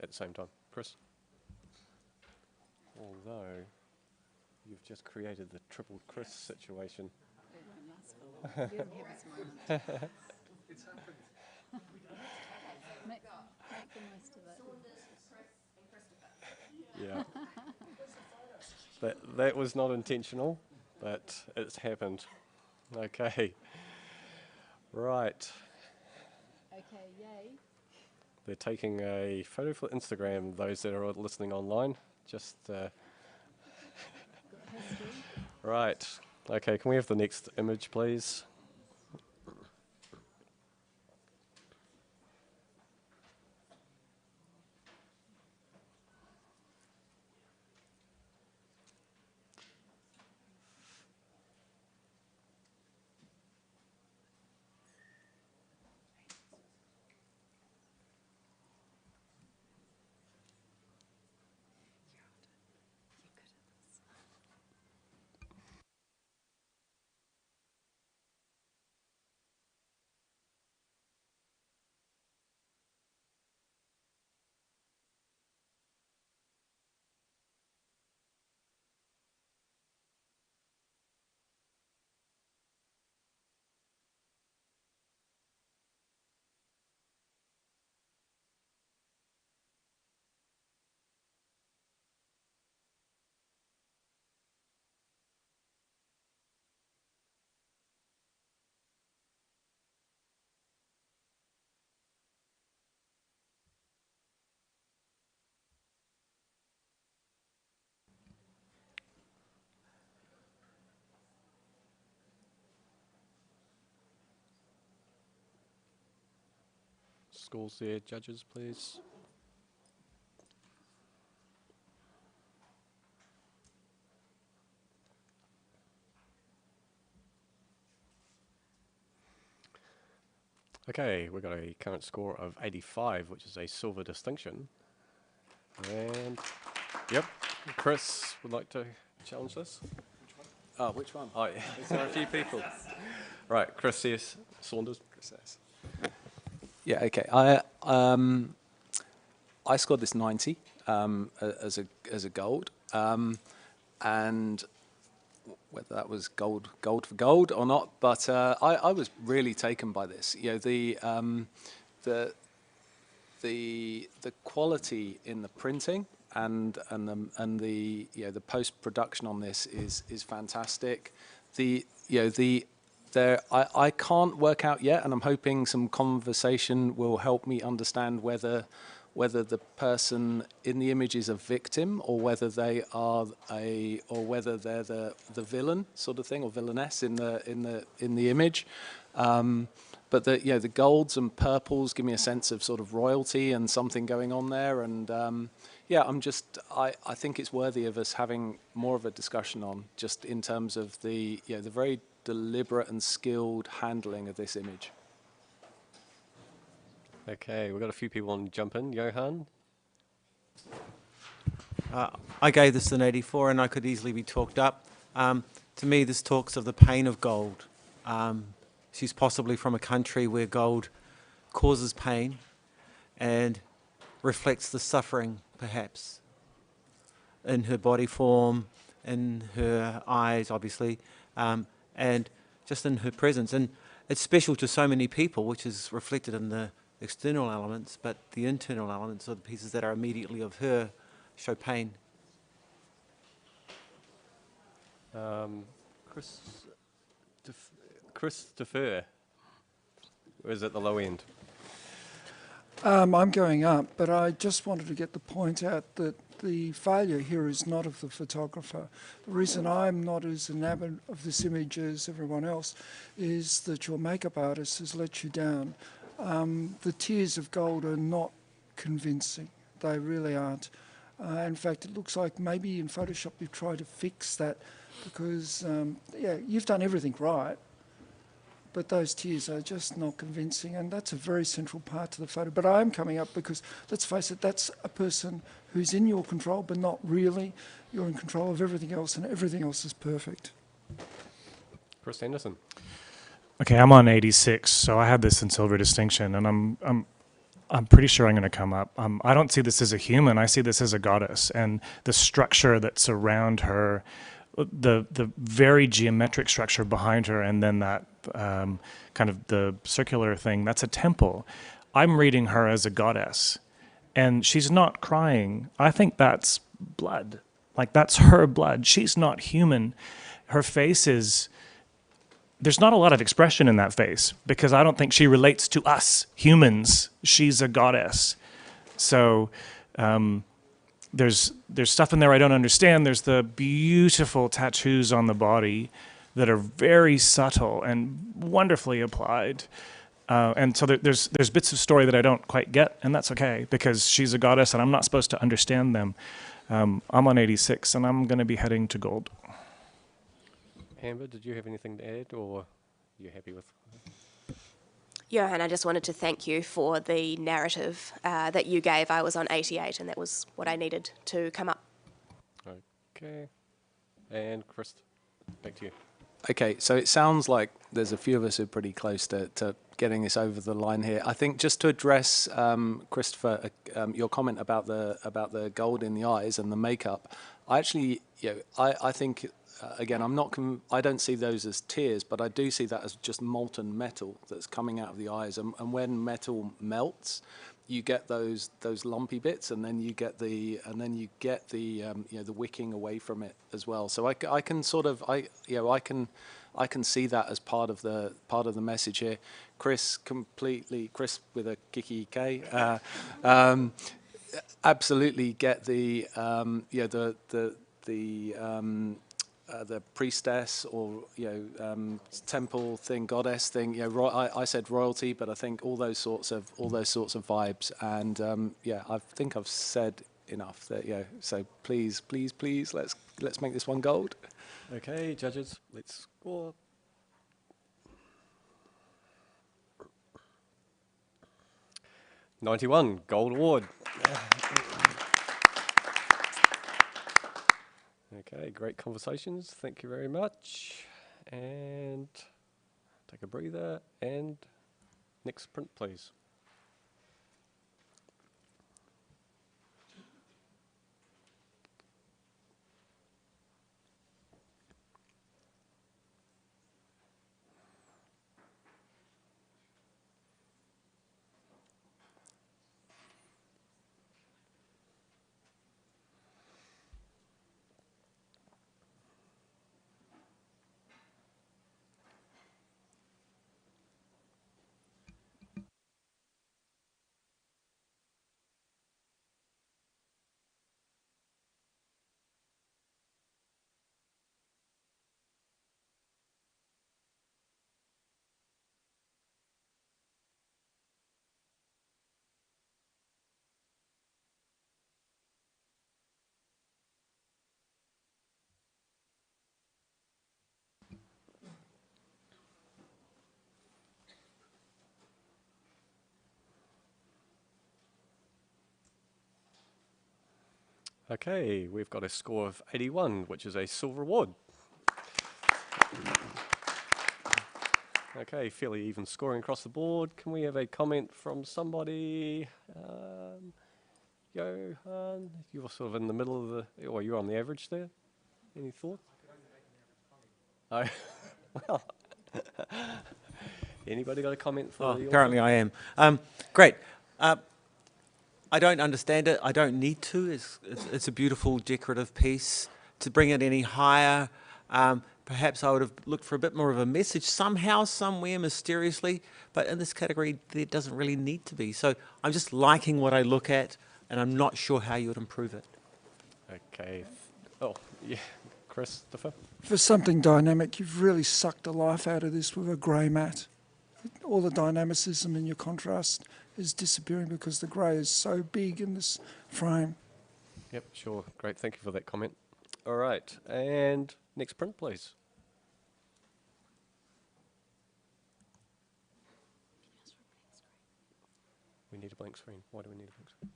S1: At the same time. Chris? Although, you've just created the triple Chris situation.
S12: It won't last long. You don't have his moment.
S10: It's happened.
S12: Make the most of it.
S1: Yeah. That was not intentional, but it's happened. Okay. Right.
S12: Okay, yay.
S1: They're taking a photo for Instagram, those that are listening online. Just... Right. Okay, can we have the next image, please? Scores there, judges, please. Okay, we've got a current score of 85, which is a silver distinction. And, yep, Chris would like to challenge this.
S9: Oh, which one?
S1: Oh, yeah.
S9: Is there a few people?
S1: Right, Chris S. Saunders.
S9: Chris S. Yeah, okay. I scored this 90 as a gold, and whether that was gold for gold or not, but I was really taken by this. You know, the quality in the printing and the you know the post production on this is fantastic. I can't work out yet, and I'm hoping some conversation will help me understand whether the person in the image is a victim or whether they are whether they're the villain sort of thing or villainess in the image. But the golds and purples give me a sense of sort of royalty and something going on there, and Yeah, I think it's worthy of us having more of a discussion on, just in terms of the very deliberate and skilled handling of this image.
S1: Okay, we've got a few people want to jump in. Johan?
S3: I gave this an 84 and I could easily be talked up. To me, this talks of the pain of gold. She's possibly from a country where gold causes pain and reflects the suffering, perhaps, in her body form, in her eyes, obviously, and just in her presence. And it's special to so many people, which is reflected in the external elements, but the internal elements, or the pieces that are immediately of her, show pain.
S1: Chris, Christopher, or is it the low end?
S11: I'm going up, but I just wanted to get the point out that the failure here is not of the photographer. The reason I'm not as enamored of this image as everyone else is that your makeup artist has let you down. The tears of gold are not convincing. They really aren't. In fact, it looks like maybe in Photoshop you've tried to fix that because, yeah, you've done everything right, but those tears are just not convincing, and that's a very central part to the photo. But I am coming up because, let's face it, that's a person who's in your control, but not really. You're in control of everything else, and everything else is perfect.
S1: Chris Anderson.
S2: Okay, I'm on 86, so I had this in silver distinction, and I'm pretty sure I'm going to come up. I don't see this as a human. I see this as a goddess, and the structure that's around her, the very geometric structure behind her, and then that kind of the circular thing, that's a temple. I'm reading her as a goddess, and she's not crying. I think that's blood. Like, that's her blood. She's not human. Her face is... There's not a lot of expression in that face because I don't think she relates to us humans. She's a goddess. So there's stuff in there I don't understand. There's the beautiful tattoos on the body that are very subtle and wonderfully applied. And so there's bits of story that I don't quite get, and that's okay because she's a goddess and I'm not supposed to understand them. I'm on 86 and I'm going to be heading to gold.
S1: Amber, did you have anything to add, or are you happy with?
S4: Johan, I just wanted to thank you for the narrative that you gave. I was on 88, and that was what I needed to come up.
S1: Okay. And Chris, back to you.
S9: Okay, so it sounds like there's a few of us who are pretty close to getting this over the line here. I think just to address, Christopher, your comment about the gold in the eyes and the makeup, I actually, I think, again, I don't see those as tears, but I do see that as just molten metal that's coming out of the eyes. And when metal melts, you get those lumpy bits, and then you get the the wicking away from it as well. So I can sort of I can see that as part of the message here. Chris with a Kiki K, absolutely get the the priestess or temple thing, goddess thing. I said royalty, but I think all those sorts of vibes. And I think I've said enough. That So please, let's make this one gold.
S1: Okay, judges, let's score. $91, gold award. Okay, great conversations. Thank you very much. And take a breather. And next print, please. Okay, we've got a score of 81, which is a silver award. Okay, fairly even scoring across the board. Can we have a comment from somebody? Johan, you're sort of in the middle of the, or you're on the average there. Any thoughts? Oh, well, anybody got a comment for the
S3: Apparently
S1: author?
S3: I am. Great. I don't understand it. I don't need to. It's a beautiful decorative piece. To bring it any higher, perhaps I would have looked for a bit more of a message somehow, somewhere, mysteriously. But in this category, there doesn't really need to be. So I'm just liking what I look at, and I'm not sure how you would improve it.
S1: Okay. Oh, yeah. Christopher?
S11: For something dynamic, you've really sucked the life out of this with a grey mat. All the dynamicism in your contrast is disappearing because the grey is so big in this frame.
S1: Yep, sure. Great. Thank you for that comment. All right. And next print, please. We need a blank screen. Why do we need a blank screen?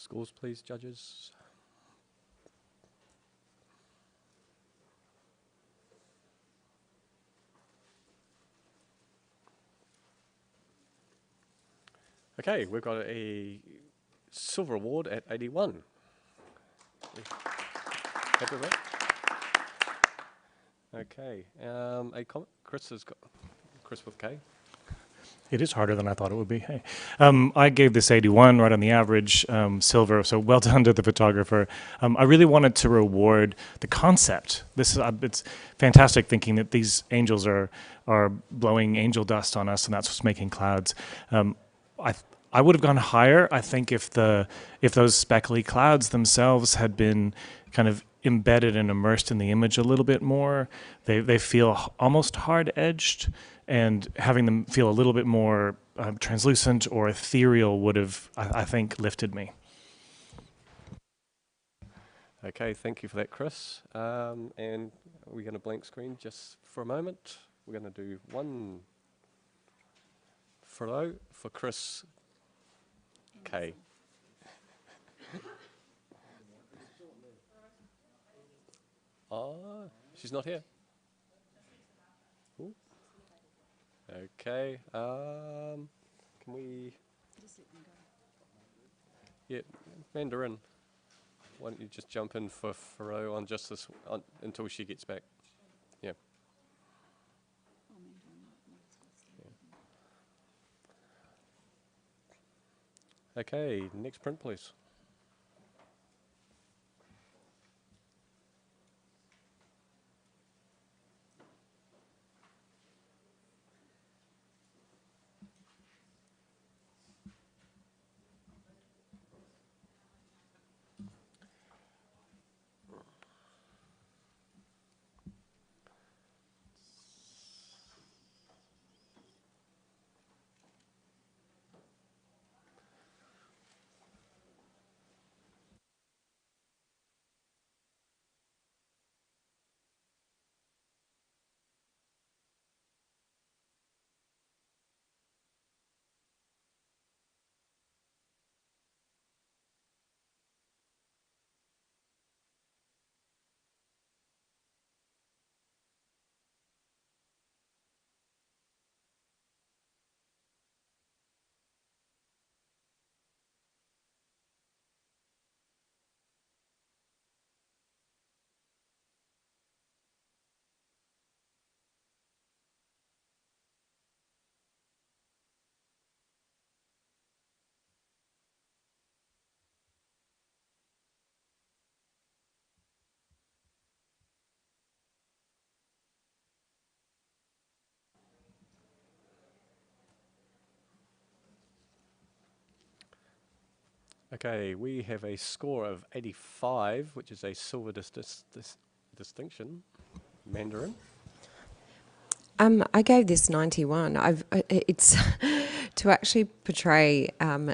S1: Scores, please, judges. Okay, we've got a silver award at 81. Happy with that? Okay. A comment? Chris has got Chris with K.
S2: It is harder than I thought it would be. Hey, I gave this 81, right on the average, silver. So well done to the photographer. I really wanted to reward the concept. This is it's fantastic thinking that these angels are blowing angel dust on us, and that's what's making clouds. I would have gone higher. I think if those speckly clouds themselves had been kind of embedded and immersed in the image a little bit more, they feel almost hard edged. And having them feel a little bit more translucent or ethereal would have, I think, lifted me.
S1: Okay, thank you for that, Chris. And we're going to blank screen just for a moment. We're going to do one photo for Chris K. Oh, she's not here. Ooh. Okay. Can we? Yeah, Mandarin. Why don't you just jump in for Faro on just this until she gets back? Yeah. Okay, next print, please. Okay, we have a score of 85, which is a silver distinction. Mandarin.
S7: I gave this 91. It's to actually portray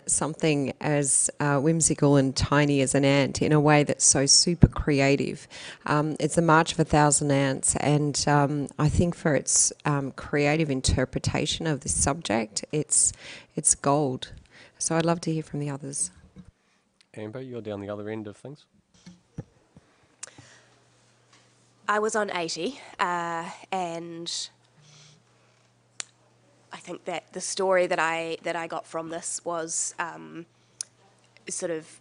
S7: something as whimsical and tiny as an ant in a way that's so super creative. It's the March of 1,000 Ants, and I think for its creative interpretation of this subject, it's gold. So I'd love to hear from the others.
S1: Amber, you're down the other end of things.
S4: I was on 80, and I think that the story that I got from this was sort of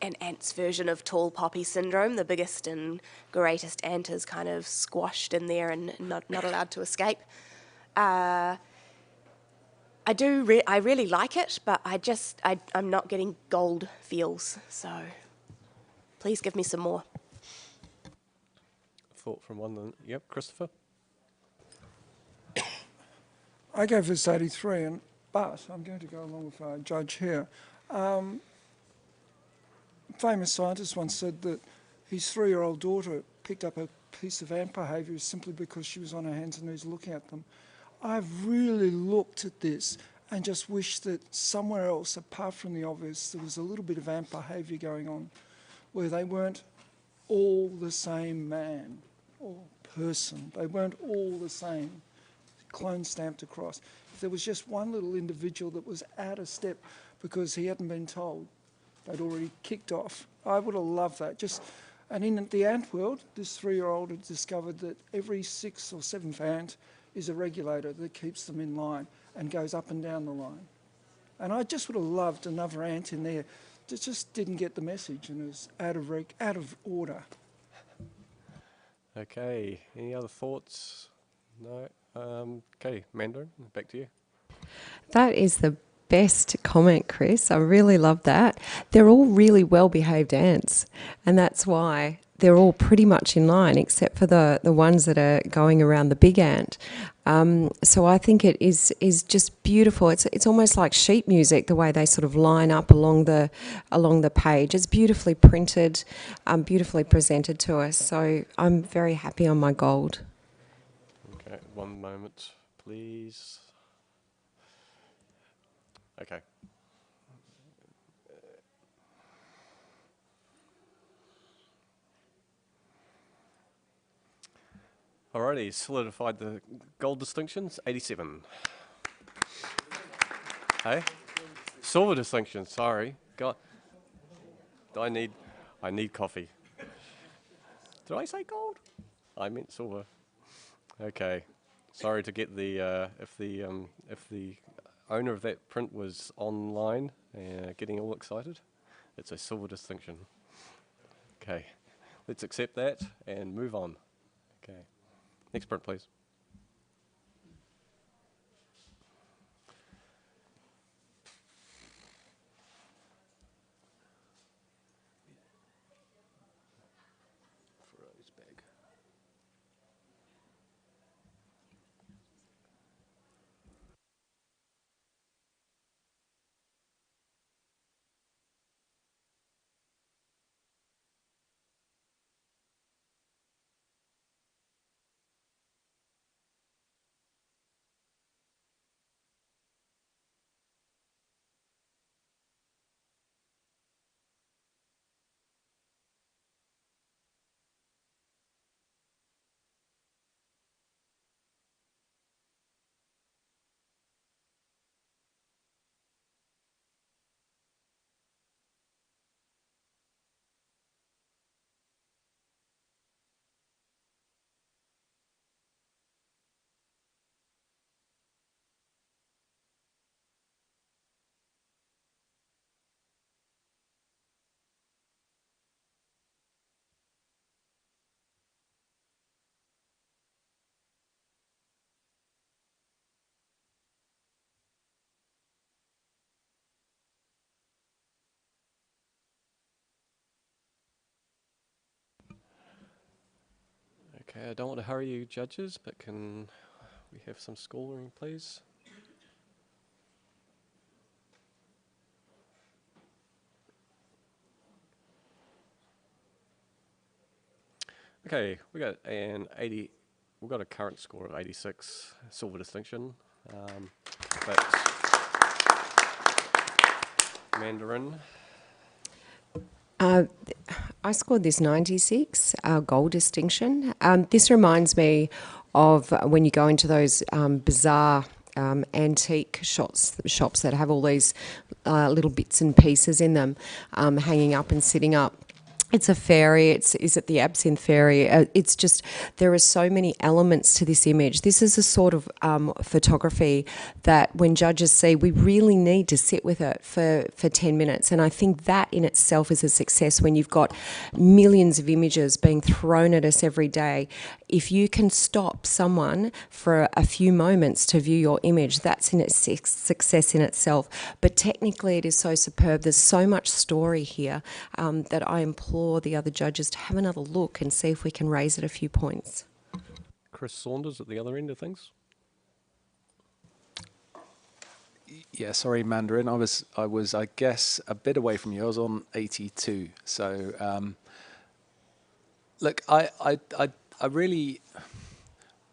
S4: an ant's version of tall poppy syndrome. The biggest and greatest ant is kind of squashed in there and not allowed to escape. I really like it, but I'm not getting gold feels. So please give me some more.
S1: Thought from one. Yep, Christopher.
S11: I gave this 83, but I'm going to go along with our judge here. Famous scientist once said that his 3-year-old daughter picked up a piece of ant behaviour simply because she was on her hands and knees looking at them. I've really looked at this and just wished that somewhere else, apart from the obvious, there was a little bit of ant behaviour going on, where they weren't all the same man or person. They weren't all the same, clone stamped across. If there was just one little individual that was out of step because he hadn't been told, they'd already kicked off. I would have loved that. And in the ant world, this 3-year-old had discovered that every 6th or 7th ant is a regulator that keeps them in line and goes up and down the line. And I just would have loved another ant in there that just didn't get the message and is out of order.
S1: Okay, any other thoughts? No? Okay, Mandarin, back to you.
S7: That is the best comment, Chris. I really love that. They're all really well-behaved ants, and that's why they're all pretty much in line, except for the ones that are going around the big ant. So I think it is just beautiful. It's almost like sheet music, the way they sort of line up along the page. It's beautifully printed, beautifully presented to us. So I'm very happy on my gold.
S1: Okay, one moment, please. Okay. Alrighty, solidified the gold distinctions, 87. Hey? Silver distinction, sorry. God. I need coffee. Did I say gold? I meant silver. Okay. Sorry to get the if the owner of that print was online getting all excited. It's a silver distinction. Okay. Let's accept that and move on. Okay. Next print, please. Okay, I don't want to hurry you judges, but can we have some scoring, please? Okay, we got an 80. We've got a current score of 86, silver distinction. But Mandarin.
S7: I scored this 96, gold distinction. This reminds me of when you go into those bizarre antique shops that have all these little bits and pieces in them, hanging up and sitting up. It's a fairy. Is it the absinthe fairy? It's just, there are so many elements to this image. This is a sort of photography that when judges see, we really need to sit with it for 10 minutes. And I think that in itself is a success when you've got millions of images being thrown at us every day. If you can stop someone for a few moments to view your image, that's in its success in itself. But technically it is so superb. There's so much story here that I implore the other judges to have another look and see if we can raise it a few points.
S1: Chris Saunders at the other end of things.
S9: Yeah, sorry, Mandarin. I was, I guess, a bit away from you. I was on 82. So, look, I really,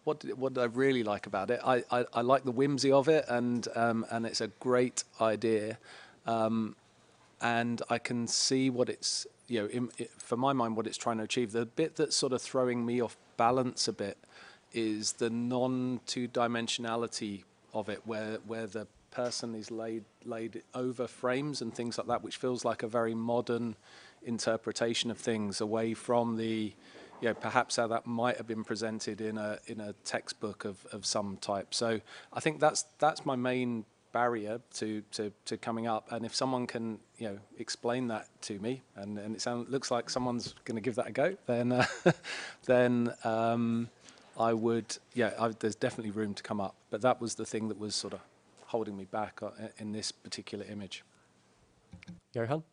S9: what did I really like about it? I like the whimsy of it, and it's a great idea, and I can see what it's, for my mind, what it's trying to achieve. The bit that's sort of throwing me off balance a bit is the non-two-dimensionality of it, where the person is laid over frames and things like that, which feels like a very modern interpretation of things, away from the, perhaps how that might have been presented in a textbook of some type. So I think that's my main barrier to coming up, and if someone can explain that to me, and it looks like someone's going to give that a go, then then I would, there's definitely room to come up. But that was the thing that was sort of holding me back in this particular image.
S1: Johan?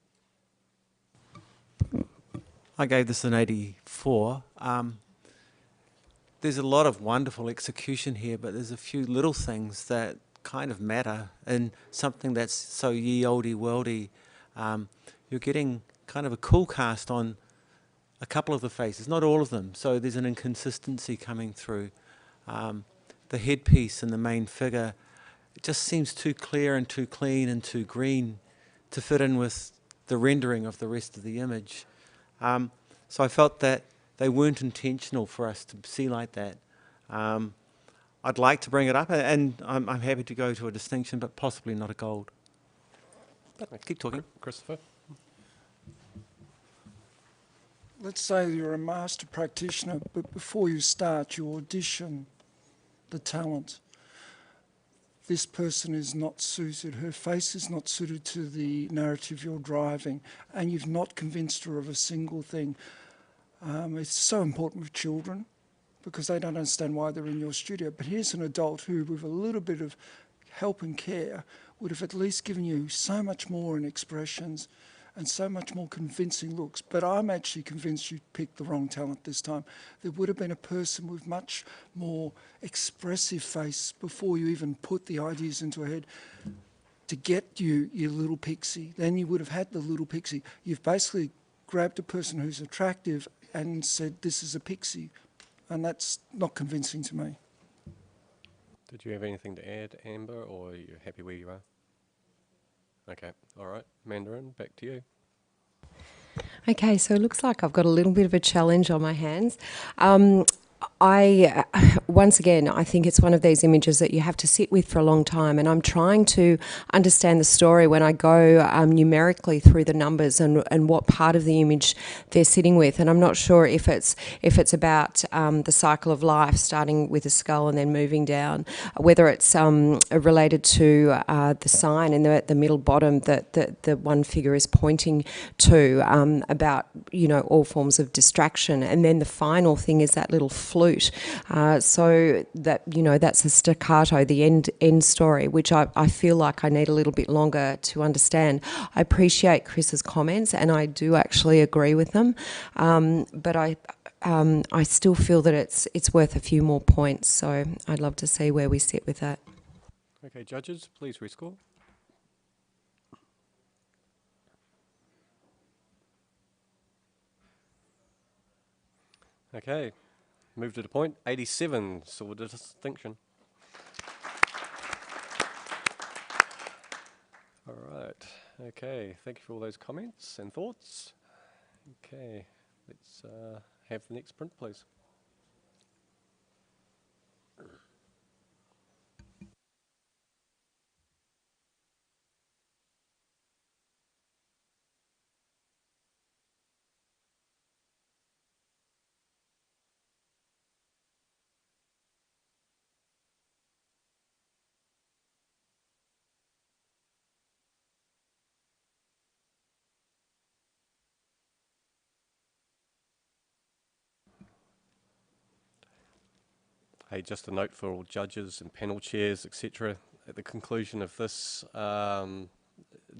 S3: I gave this an 84. There's a lot of wonderful execution here, but there's a few little things that kind of matter in something that's so ye olde worldy. You're getting kind of a cool cast on a couple of the faces, not all of them, so there's an inconsistency coming through. The headpiece and the main figure, it just seems too clear and too clean and too green to fit in with the rendering of the rest of the image. So I felt that they weren't intentional for us to see like that. I'd like to bring it up, and I'm happy to go to a distinction, but possibly not a gold. But keep talking.
S1: Christopher?
S11: Let's say you're a master practitioner, but before you start, you audition the talent. This person is not suited, her face is not suited to the narrative you're driving, and you've not convinced her of a single thing. It's so important with children, because they don't understand why they're in your studio. But here's an adult who, with a little bit of help and care, would have at least given you so much more in expressions and so much more convincing looks. But I'm actually convinced you picked the wrong talent this time. There would have been a person with much more expressive face before you even put the ideas into her head to get you your little pixie. Then you would have had the little pixie. You've basically grabbed a person who's attractive and said, this is a pixie. And that's not convincing to me.
S1: Did you have anything to add, Amber, or are you happy where you are? Okay, all right. Mandarin, back to you.
S7: Okay, so it looks like I've got a little bit of a challenge on my hands. Once again, I think it's one of these images that you have to sit with for a long time, and I'm trying to understand the story when I go numerically through the numbers and what part of the image they're sitting with, and I'm not sure if it's about the cycle of life, starting with a skull and then moving down, whether it's related to the sign in the middle bottom that the one figure is pointing to, about all forms of distraction, and then the final thing is that little flute, so that that's the staccato, the end story, which I feel like I need a little bit longer to understand. I appreciate Chris's comments, and I do actually agree with them, but I still feel that it's worth a few more points. So I'd love to see where we sit with that.
S1: Okay, judges, please rescore. Okay, move to the point. 87, sword of distinction. All right. Okay, thank you for all those comments and thoughts. Okay, let's have the next print, please. Hey, just a note for all judges and panel chairs, etc. At the conclusion of this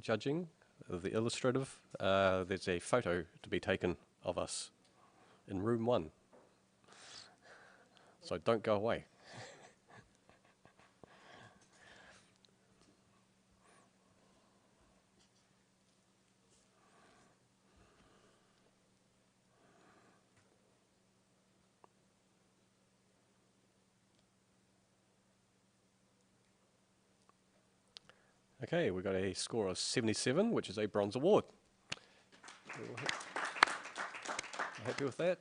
S1: judging of the illustrative, there's a photo to be taken of us in room 1. So don't go away. Okay, we got a score of 77, which is a bronze award. Happy with that?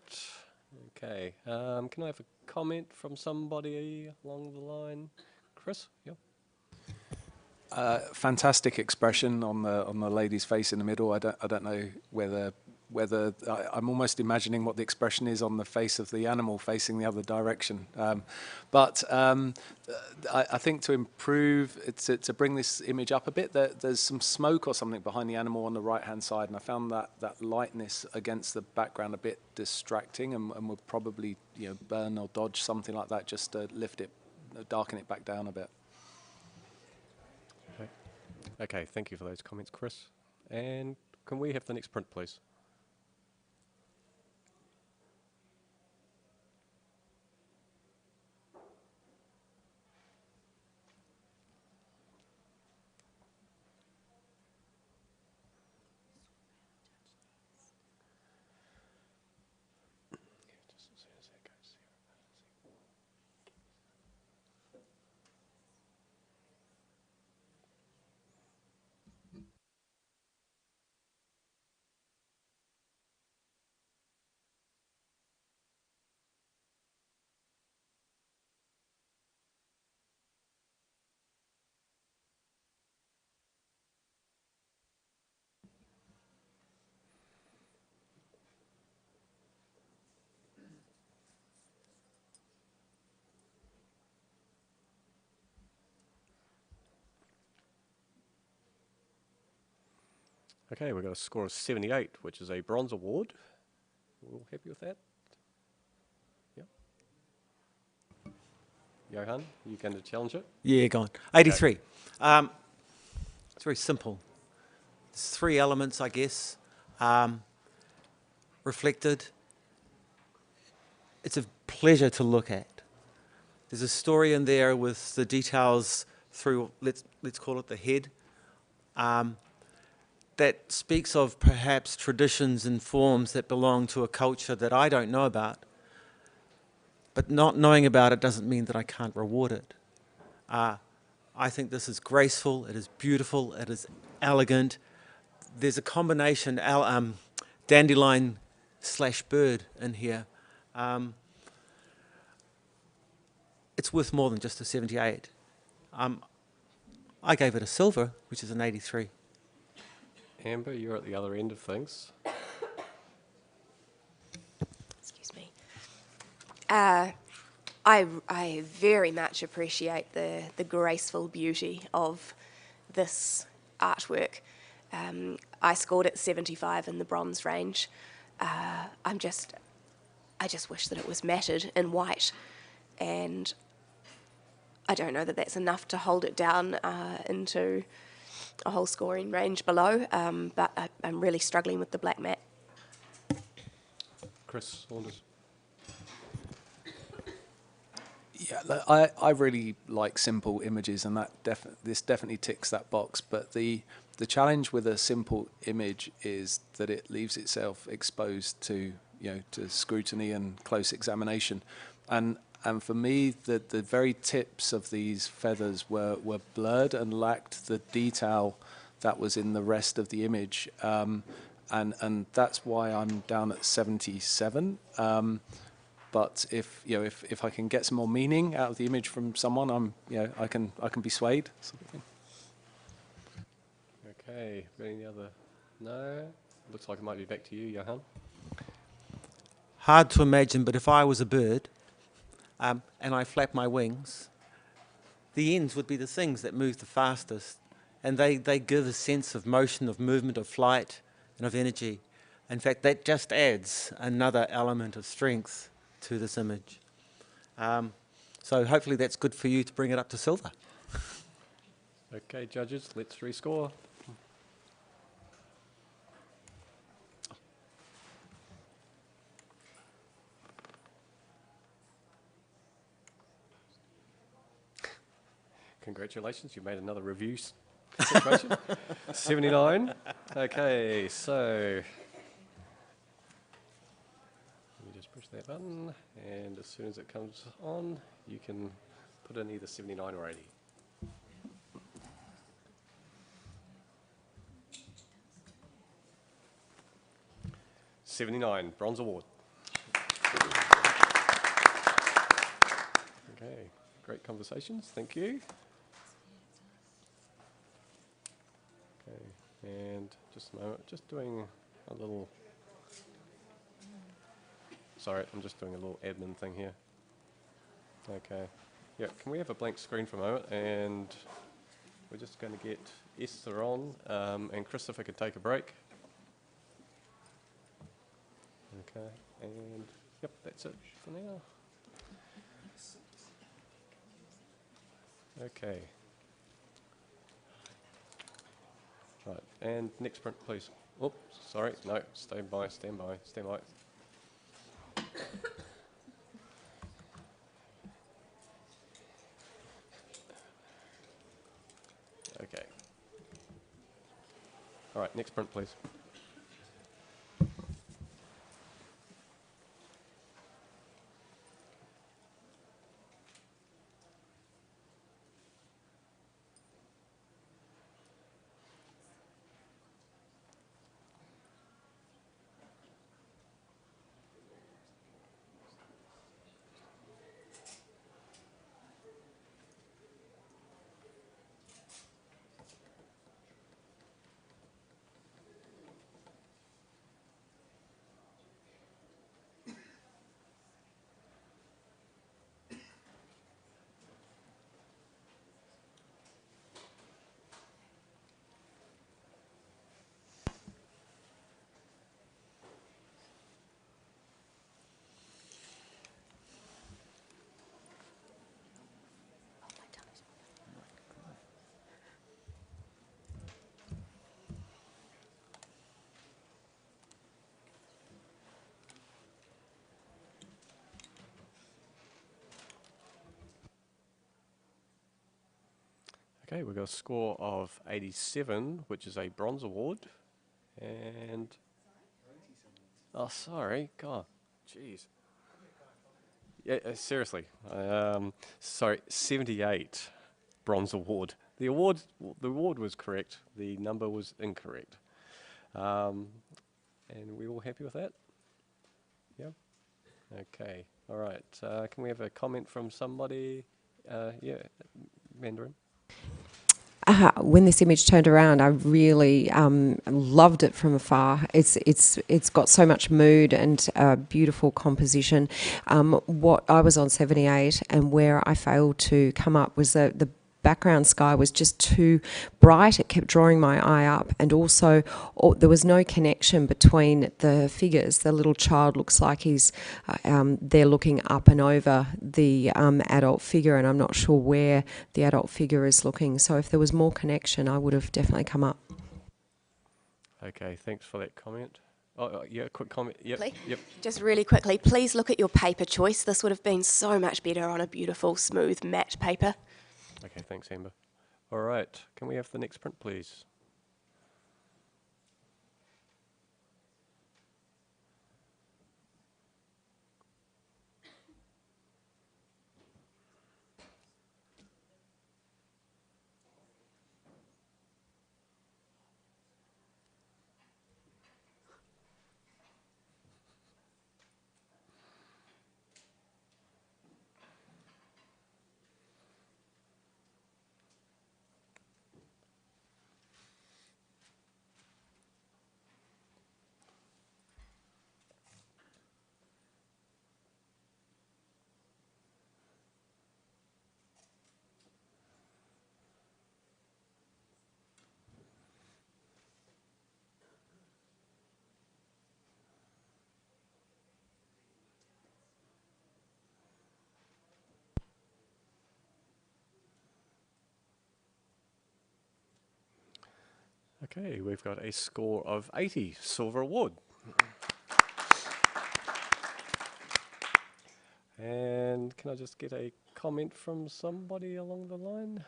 S1: Okay, can I have a comment from somebody along the line? Chris? Yeah.
S9: Fantastic expression on the lady's face in the middle. I don't know whether I'm almost imagining what the expression is on the face of the animal facing the other direction. But I think to improve, to bring this image up a bit, there's some smoke or something behind the animal on the right-hand side, and I found that lightness against the background a bit distracting, and would probably burn or dodge something like that just to lift it, darken it back down a bit.
S1: Okay, thank you for those comments, Chris. And can we have the next print, please? Okay, we've got a score of 78, which is a bronze award. We're all happy with that? Yep. Johan, you going to challenge it?
S3: Yeah, go on. 83. It's very simple. There's 3 elements, I guess. Reflected. It's a pleasure to look at. There's a story in there with the details through, let's call it the head, that speaks of perhaps traditions and forms that belong to a culture that I don't know about. But not knowing about it doesn't mean that I can't reward it. I think this is graceful, it is beautiful, it is elegant. There's a combination, dandelion / bird in here. It's worth more than just a 78. I gave it a silver, which is an 83.
S1: Amber, you're at the other end of things.
S4: Excuse me. I very much appreciate the graceful beauty of this artwork. I scored it 75 in the bronze range. I just wish that it was matted in white, and I don't know that that's enough to hold it down into a whole scoring range below, but I'm really struggling with the black matte.
S1: Chris Saunders.
S9: Yeah, I really like simple images, and that this definitely ticks that box. But the challenge with a simple image is that it leaves itself exposed to to scrutiny and close examination, and for me the very tips of these feathers were blurred and lacked the detail that was in the rest of the image, and that's why I'm down at 77. But if I can get some more meaning out of the image from someone, I can be swayed. Sort of thing.
S1: Okay, any other? No? Looks like it might be back to you, Johan.
S3: Hard to imagine, but if I was a bird and I flap my wings, the ends would be the things that move the fastest, and they give a sense of motion, of movement, of flight, and of energy. In fact, that just adds another element of strength to this image. So hopefully that's good for you to bring it up to silver.
S1: Okay, judges, let's rescore. Congratulations, you made another review situation. 79. Okay, so let me just push that button, and as soon as it comes on, you can put in either 79 or 80. $79, Bronze Award. Okay, great conversations, thank you. Okay, and just a moment, just doing a little, sorry, I'm just doing a little admin thing here. Okay, yeah, can we have a blank screen for a moment, and we're just going to get Esther on, and Christopher can take a break. Okay, and yep, that's it for now. Okay. Right, and next print, please. Oh, sorry, no, stand by. Okay. All right, next print, please. Okay, we've got a score of 87, which is a Bronze Award. And, oh, sorry, God, jeez. Yeah, seriously, sorry, 78 Bronze Award. The award was correct, the number was incorrect. And we all happy with that? Yeah? Okay, all right. Can we have a comment from somebody? Yeah, Mandarin.
S7: When this image turned around, I really loved it from afar. It's got so much mood and beautiful composition. What I was on 78, and where I failed to come up was the background sky was just too bright. It kept drawing my eye up, and also there was no connection between the figures. The little child looks like he's they're looking up and over the adult figure, and I'm not sure where the adult figure is looking. So if there was more connection, I would have definitely come up.
S1: Okay, thanks for that comment. Oh, yeah, quick comment. Yep.
S4: Just really quickly, please look at your paper choice. This would have been so much better on a beautiful, smooth, matte paper.
S1: Okay, thanks, Amber. All right, can we have the next print, please? Okay, we've got a score of 80, silver award. And can I just get a comment from somebody along the line?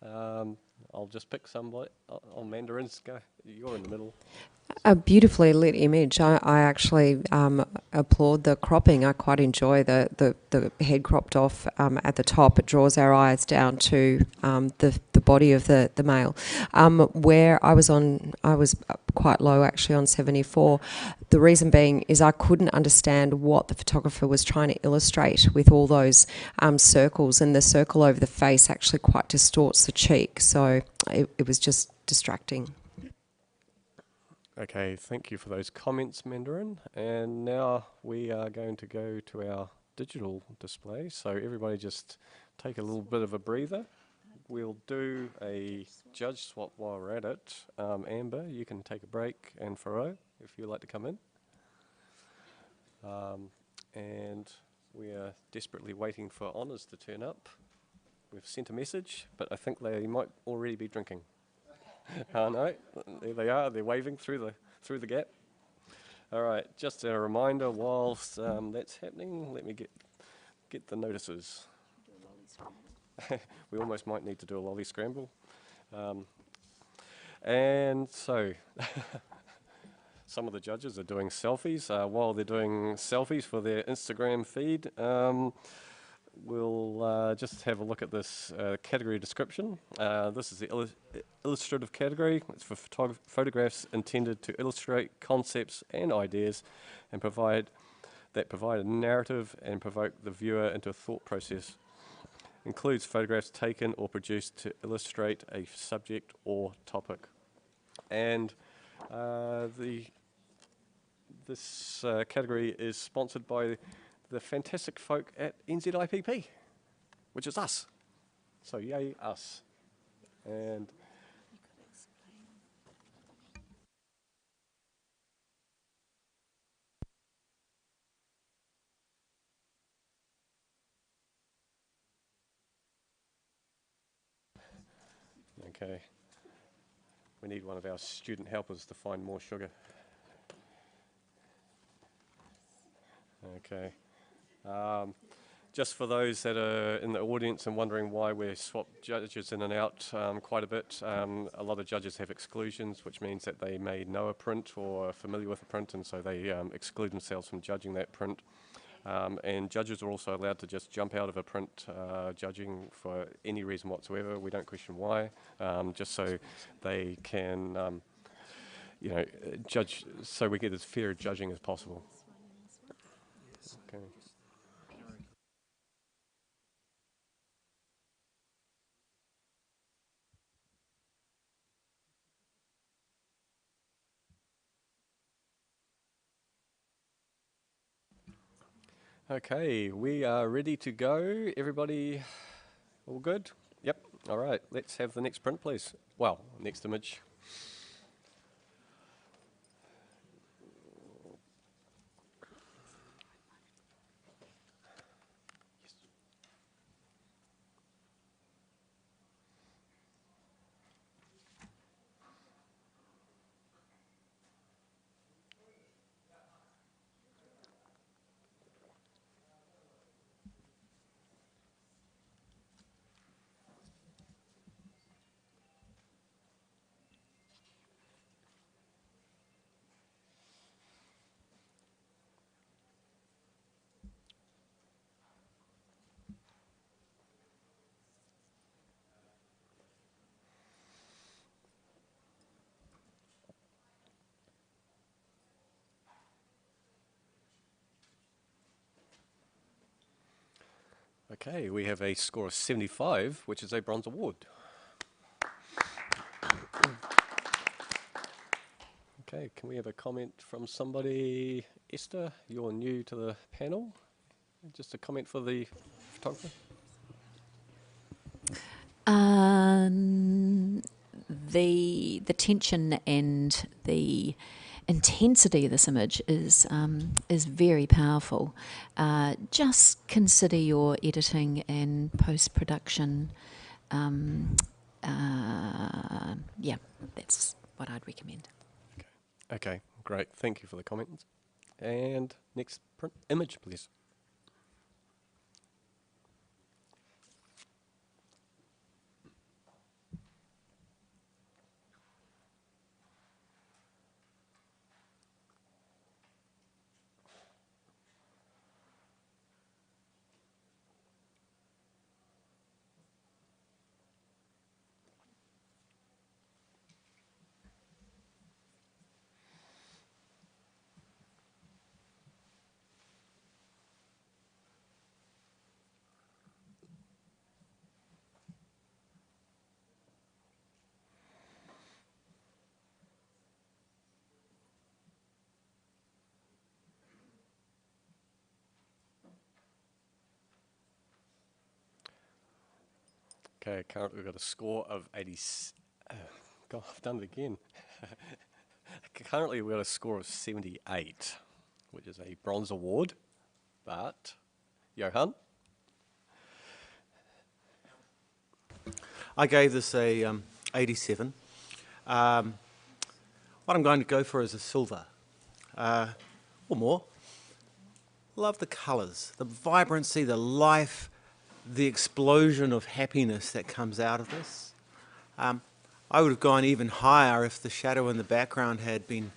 S1: I'll just pick somebody. Oh, Mandarin's go. You're in the middle.
S7: A beautifully lit image. I actually applaud the cropping. I quite enjoy the head cropped off at the top. It draws our eyes down to the body of the male. Where I was quite low actually on 74. The reason being is I couldn't understand what the photographer was trying to illustrate with all those circles, and the circle over the face actually quite distorts the cheek. So it was just distracting.
S1: Okay, thank you for those comments, Mandarin. And now we are going to go to our digital display. So everybody just take a little bit of a breather. We'll do a judge swap while we're at it. Amber, you can take a break, and Faro, if you'd like to come in. And we are desperately waiting for honours to turn up. We've sent a message, but I think they might already be drinking. No, there they are. They're waving through the gap. All right, just a reminder whilst that's happening, let me get the notices. We almost might need to do a lolly scramble. And so, some of the judges are doing selfies. While they're doing selfies for their Instagram feed, we'll just have a look at this category description. This is the illustrative category. It's for photographs intended to illustrate concepts and ideas and provide a narrative and provoke the viewer into a thought process. Includes photographs taken or produced to illustrate a subject or topic. And this category is sponsored by the fantastic folk at NZIPP, which is us. So yay us. And okay, we need one of our student helpers to find more sugar. Okay. Just for those that are in the audience and wondering why we swap judges in and out quite a bit, a lot of judges have exclusions, which means that they may know a print or are familiar with a print, and so they exclude themselves from judging that print. And judges are also allowed to just jump out of a print judging for any reason whatsoever. We don't question why, just so they can, judge, so we get as fair judging as possible. Okay. Okay, we are ready to go. Everybody all good? Yep. All right, let's have the next print, please. Well, next image. Okay, we have a score of 75, which is a bronze award. Okay, can we have a comment from somebody? Esther, you're new to the panel. Just a comment for the photographer.
S8: The tension and the intensity of this image is very powerful. Just consider your editing and post-production yeah, that's what I'd recommend.
S1: Okay, great. Thank you for the comments. And next image, please. Okay, currently we've got a score of 80. God, I've done it again. Currently we've got a score of 78, which is a bronze award. But, Johan?
S3: I gave this a 87. What I'm going to go for is a silver, or more. Love the colours, the vibrancy, the life, the explosion of happiness that comes out of this. I would have gone even higher if the shadow in the background had been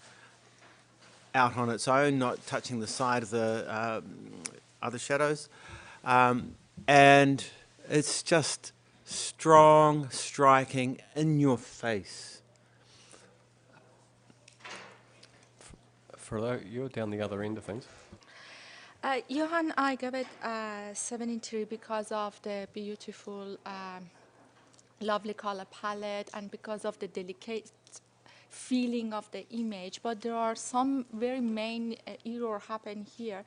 S3: out on its own, not touching the side of the other shadows. And it's just strong, striking, in your face.
S1: Frodo, you're down the other end of things.
S5: Johan, I gave it 73 because of the beautiful, lovely color palette and because of the delicate feeling of the image. But there are some very main error happen here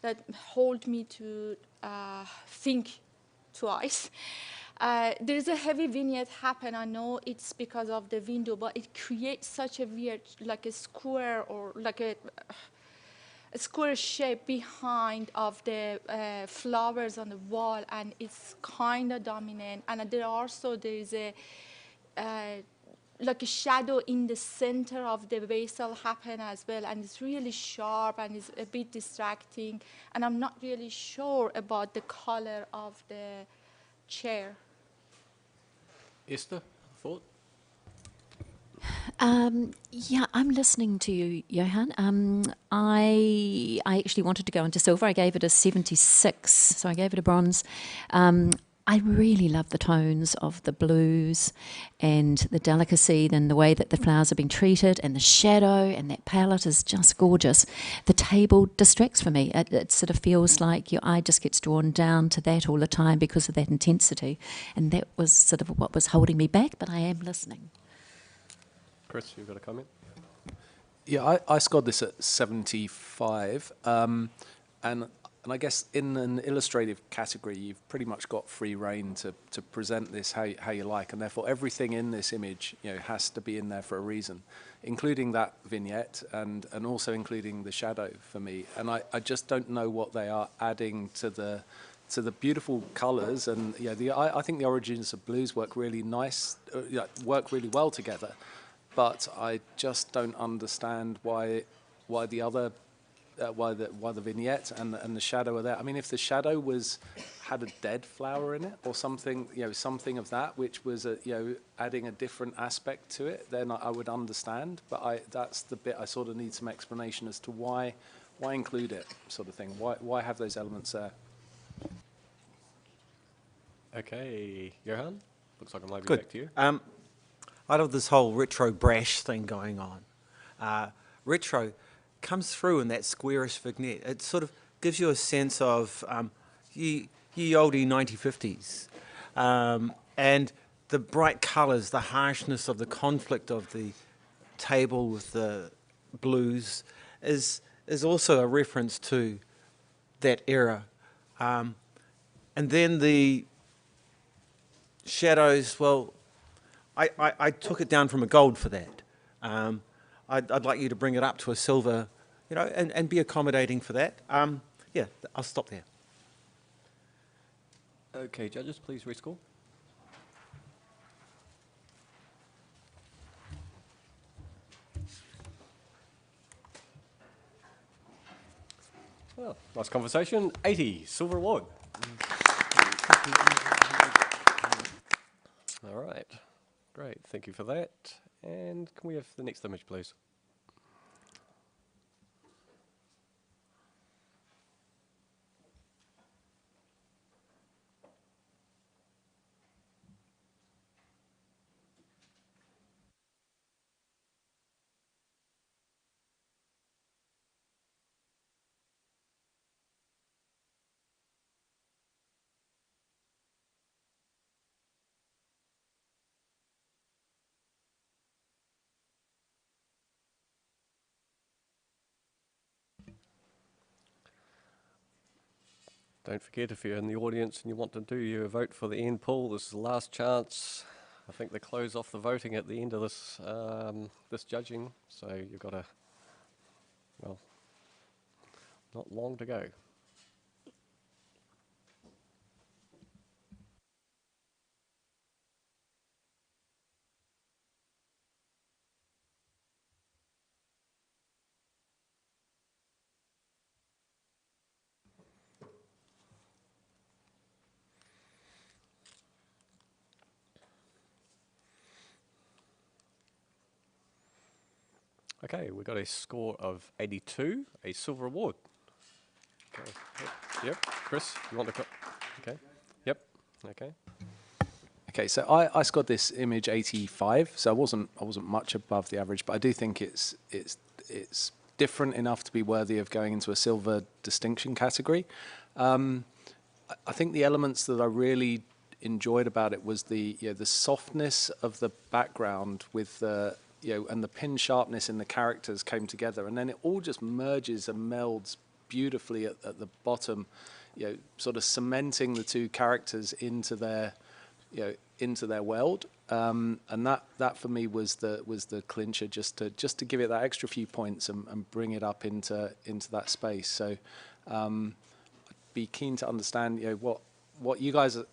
S5: that hold me to think twice. There's a heavy vignette happen. I know it's because of the window, but it creates such a weird, like a square or like a square shape behind of the flowers on the wall, and it's kind of dominant. And there is a like a shadow in the center of the vessel happen as well, and it's really sharp and it's a bit distracting. And I'm not really sure about the color of the chair.
S1: Esther, thought?
S8: Yeah, I'm listening to you, Johan. I actually wanted to go into silver. I gave it a 76, so I gave it a bronze. I really love the tones of the blues and the delicacy and the way that the flowers have been treated, and the shadow and that palette is just gorgeous. The table distracts for me. It sort of feels like your eye just gets drawn down to that all the time because of that intensity, and that was sort of what was holding me back, but I am listening.
S1: Chris, you've got a comment?
S9: Yeah, I scored this at 75, and I guess in an illustrative category, you've pretty much got free reign to present this how you like, and therefore everything in this image, has to be in there for a reason, including that vignette and also including the shadow for me. And I just don't know what they are adding to the beautiful colours, and I think the origins of blues work really nice, work really well together. But I just don't understand why the other why the vignette and the shadow are there. I mean, if the shadow had a dead flower in it or something, something of that, which was adding a different aspect to it, then I would understand. But that's the bit I sort of need some explanation as to why include it, sort of thing. Why have those elements there?
S1: Okay, Johan, looks like I might be
S3: Good.
S1: back to you.
S3: I love this whole retro brash thing going on. Retro comes through in that squarish vignette. It sort of gives you a sense of ye oldie 1950s. And the bright colours, the harshness of the conflict of the table with the blues is also a reference to that era. And then the shadows, well, I took it down from a gold for that. I'd like you to bring it up to a silver, and be accommodating for that. Yeah, I'll stop there.
S1: Okay, judges, please rescore. Well, nice conversation. 80, silver award. All right, great, thank you for that. And can we have the next image, please? Don't forget, if you're in the audience and you want to do your vote for the end poll, this is the last chance. I think they close off the voting at the end of this this judging, so you've got well, not long to go. Okay, we got a score of 82, a silver award. Okay. Yep. Chris, you want to? Okay. Yep. Okay.
S9: Okay, so I scored this image 85, so I wasn't much above the average, but I do think it's different enough to be worthy of going into a silver distinction category. I think the elements that I really enjoyed about it was the softness of the background with the and the pin sharpness in the characters came together, and then it all just merges and melds beautifully at the bottom, sort of cementing the two characters into their world, and that for me was the clincher, just to give it that extra few points and bring it up into that space. So I'd be keen to understand what you guys are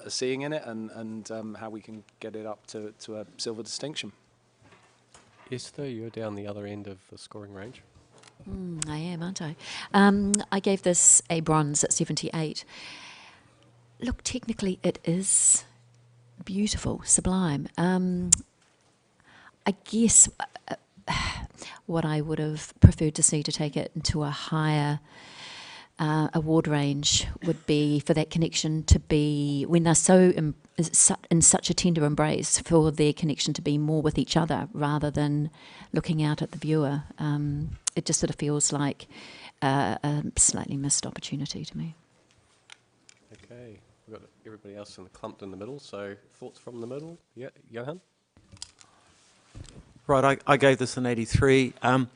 S9: seeing in it, and how we can get it up to a silver distinction.
S1: Esther, you're down the other end of the scoring range.
S8: I am, aren't I? I gave this a bronze at 78. Look, technically it is beautiful, sublime. I guess what I would have preferred to see to take it into a higher award range would be for that connection to be, when they're so in such a tender embrace, for their connection to be more with each other rather than looking out at the viewer. It just sort of feels like a slightly missed opportunity to me.
S1: Okay, we've got everybody else clumped in the middle, so thoughts from the middle? Yeah, Johan?
S3: Right, I gave this an 83, and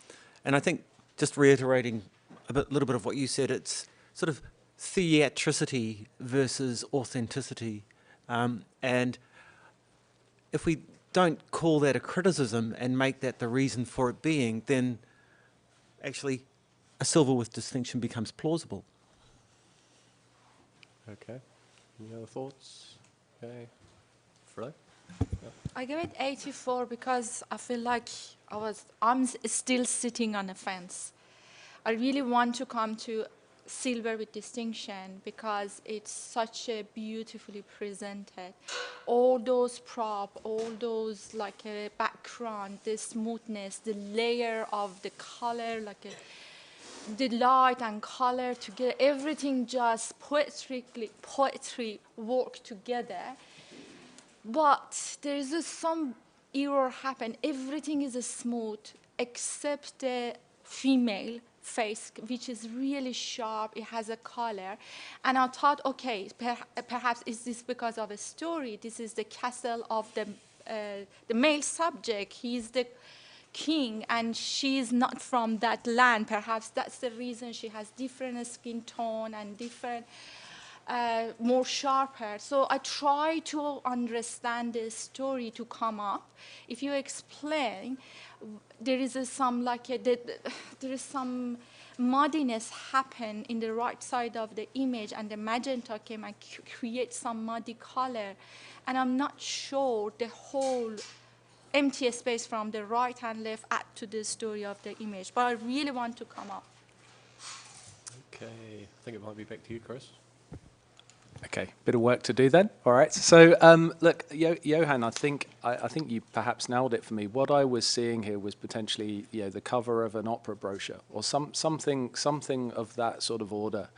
S3: I think, just reiterating little bit of what you said, it's sort of theatricity versus authenticity, and if we don't call that a criticism and make that the reason for it being, then actually a silver with distinction becomes plausible.
S1: Okay, any other thoughts? Okay, Flo?
S5: I give it 84 because I feel like I'm still sitting on the fence. I really want to come to silver with distinction because it's such a beautifully presented. All those props, all those background, the smoothness, the layer of the color, the light and color together, everything just poetry work together. But there is some error happen. Everything is smooth except the female face, which is really sharp. It has a color. And I thought, okay, perhaps is this because of a story? This is the castle of the male subject. He's the king, and she's not from that land. Perhaps that's the reason she has different skin tone and different more sharper. So I try to understand the story to come up. If you explain, there is there is some muddiness happen in the right side of the image, and the magenta came and create some muddy color, and I'm not sure the whole empty space from the right and left add to the story of the image, but I really want to come up.
S1: Okay, I think it might be back to you, Chris.
S9: Okay, bit of work to do then. All right. So, look, Johan, I think you perhaps nailed it for me. What I was seeing here was potentially, the cover of an opera brochure or something of that sort of order,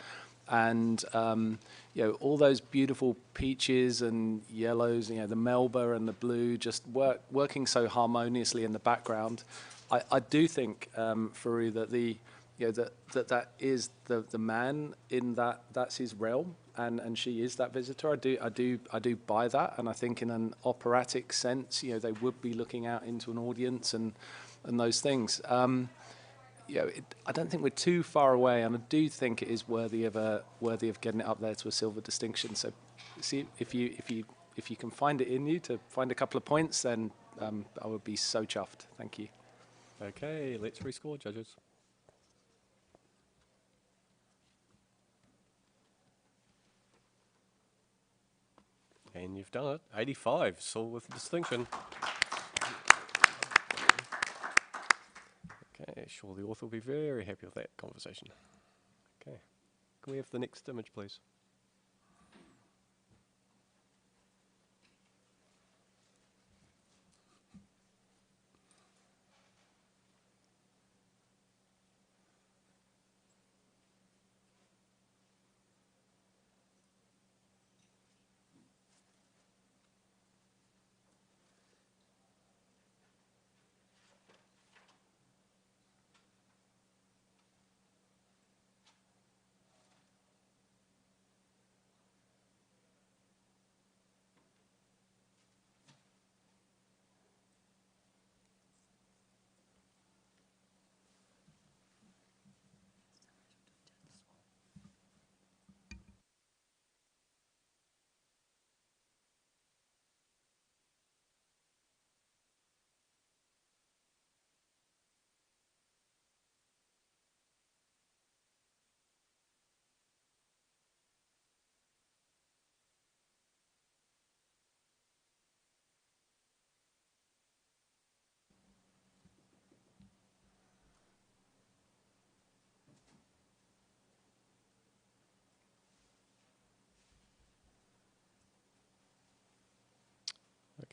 S9: and all those beautiful peaches and yellows, the Melba and the blue, just working so harmoniously in the background. I do think, Faru, that that is the man in that's his realm, and she is that visitor. I do buy that, and I think in an operatic sense, they would be looking out into an audience and those things. I don't think we're too far away, and I do think it is worthy of getting it up there to a silver distinction. So, see if you can find it in you to find a couple of points, then I would be so chuffed. Thank you.
S1: Okay, let's rescore, judges. And you've done it. 85, so with distinction. Okay, sure, the author will be very happy with that conversation. Okay, can we have the next image, please?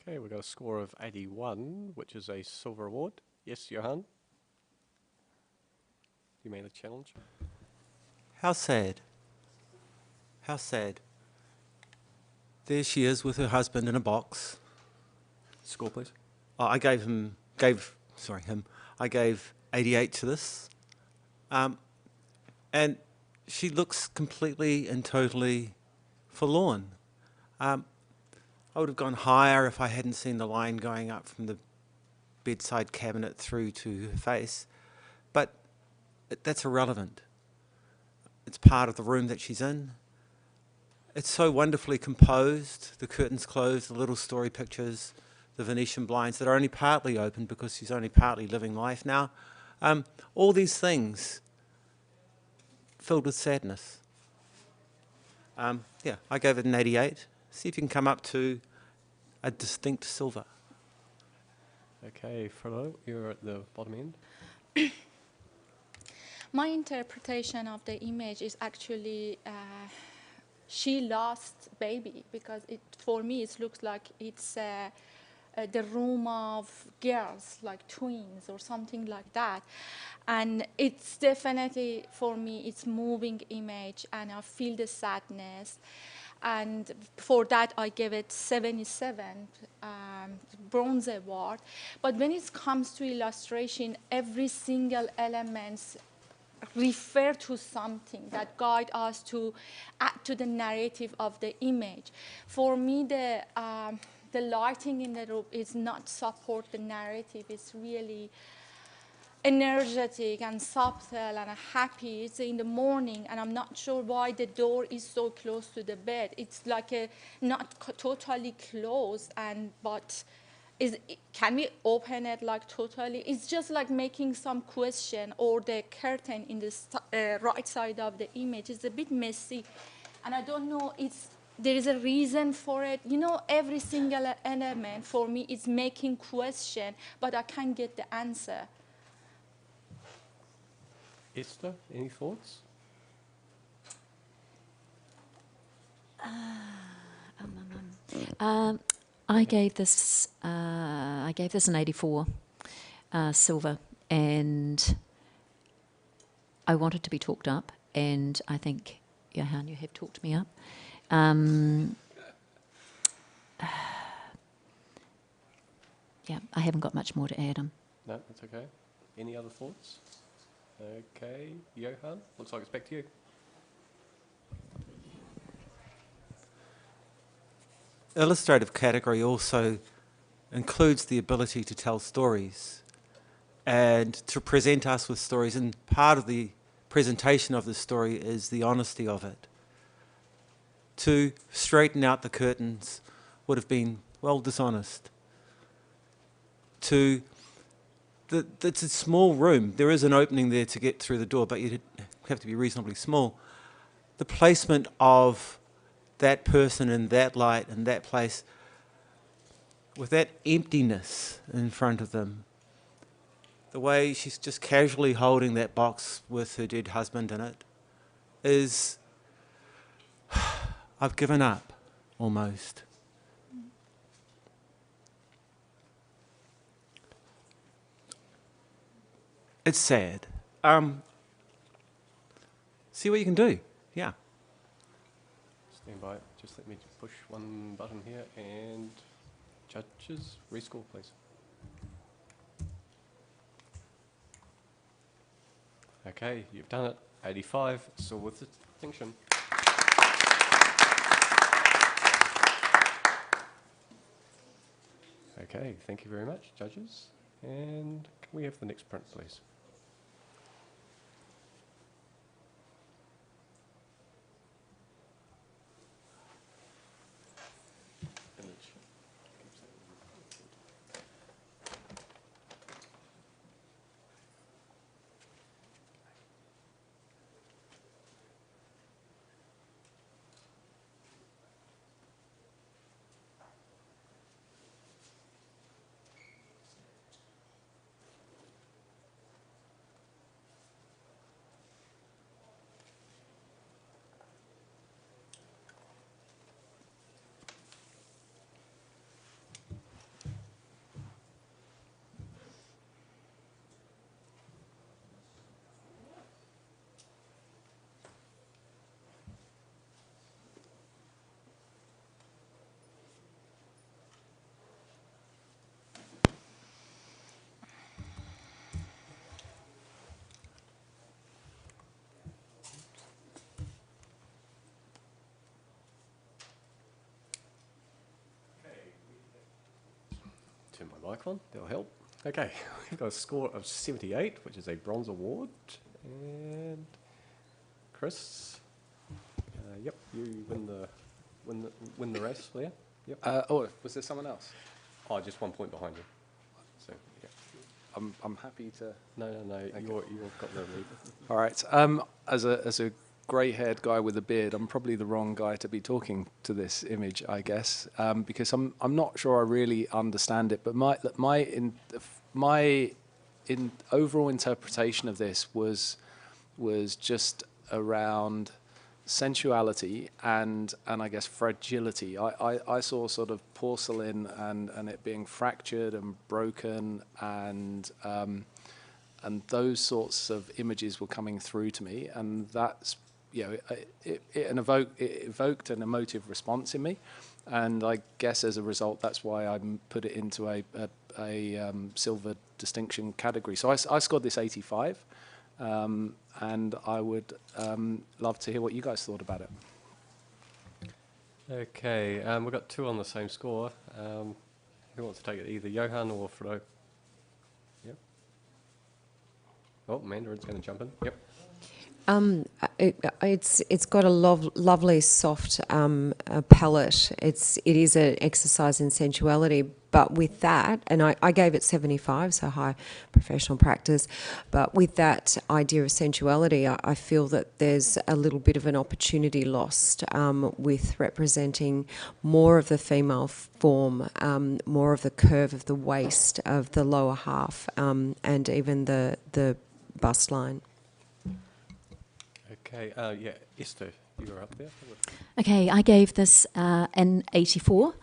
S1: Okay, we got a score of 81, which is a silver award. Yes, Johan? You made a challenge?
S3: How sad. How sad. There she is with her husband in a box.
S1: Score, please.
S3: Oh, I gave him 88 to this. And she looks completely and totally forlorn. I would have gone higher if I hadn't seen the line going up from the bedside cabinet through to her face. But that's irrelevant. It's part of the room that she's in. It's so wonderfully composed, the curtains closed, the little story pictures, the Venetian blinds that are only partly open because she's only partly living life now. All these things filled with sadness. Yeah, I gave it an 88. See if you can come up to a distinct silver.
S1: Okay, Frodo, you're at the bottom end.
S5: My interpretation of the image is actually she lost baby, because for me it looks like it's the room of girls, like twins or something like that. And it's definitely, for me, it's moving image, and I feel the sadness. And for that, I give it 77 bronze award. But when it comes to illustration, every single element refer to something that guide us to add to the narrative of the image. For me, the lighting in the room is not support the narrative. It's really energetic and subtle and happy. It's in the morning, and I'm not sure why the door is so close to the bed. It's like not totally closed, but can we open it like totally? It's just like making some question, or the curtain in the right side of the image is a bit messy, and I don't know. There is a reason for it. Every single element for me is making question, but I can't get the answer.
S1: Esther, any thoughts?
S8: I gave this an 84 silver, and I wanted to be talked up, and I think, Johan, you have talked me up. Yeah, I haven't got much more to add.
S1: No, that's okay. Any other thoughts? Okay, Johan, looks like it's back to you.
S3: Illustrative category also includes the ability to tell stories and to present us with stories, and part of the presentation of the story is the honesty of it. To straighten out the curtains would have been, well, dishonest. It's a small room. There is an opening there to get through the door, but you'd have to be reasonably small. The placement of that person in that light in that place with that emptiness in front of them, the way she's just casually holding that box with her dead husband in it is, I've given up, almost. It's sad. See what you can do. Yeah.
S1: Stand by. Just let me push one button here, and judges, rescore, please. Okay, you've done it. 85, still with distinction. Okay, thank you very much, judges. And can we have the next print, please? Turn my mic on, that'll help. Okay, we've got a score of 78, which is a bronze award. And Chris, yep, you win the race there. Yep.
S9: Was there someone else?
S1: Oh, just 1 point behind you. So yeah.
S9: I'm happy to.
S1: No. Okay. You've got the lead.
S9: All right. As a grey-haired guy with a beard, I'm probably the wrong guy to be talking to this image, I guess, because I'm not sure I really understand it. But my overall interpretation of this was just around sensuality and I guess fragility. I saw sort of porcelain and it being fractured and broken, and those sorts of images were coming through to me, and that's, it evoked an emotive response in me, and I guess as a result that's why I put it into a silver distinction category. So I scored this 85. And I would love to hear what you guys thought about it.
S1: Okay, we've got two on the same score. Who wants to take it, either Johan or Frodo? Yep. Oh, Mandarin's going to jump in. Yep.
S7: It's got a lovely soft palette. It is an exercise in sensuality, but with that, and I gave it 75, so high professional practice. But with that idea of sensuality, I feel that there's a little bit of an opportunity lost with representing more of the female form, more of the curve of the waist, of the lower half, and even the bust line.
S1: Okay, yeah, Esther, you were up there.
S8: Okay, I gave this an 84,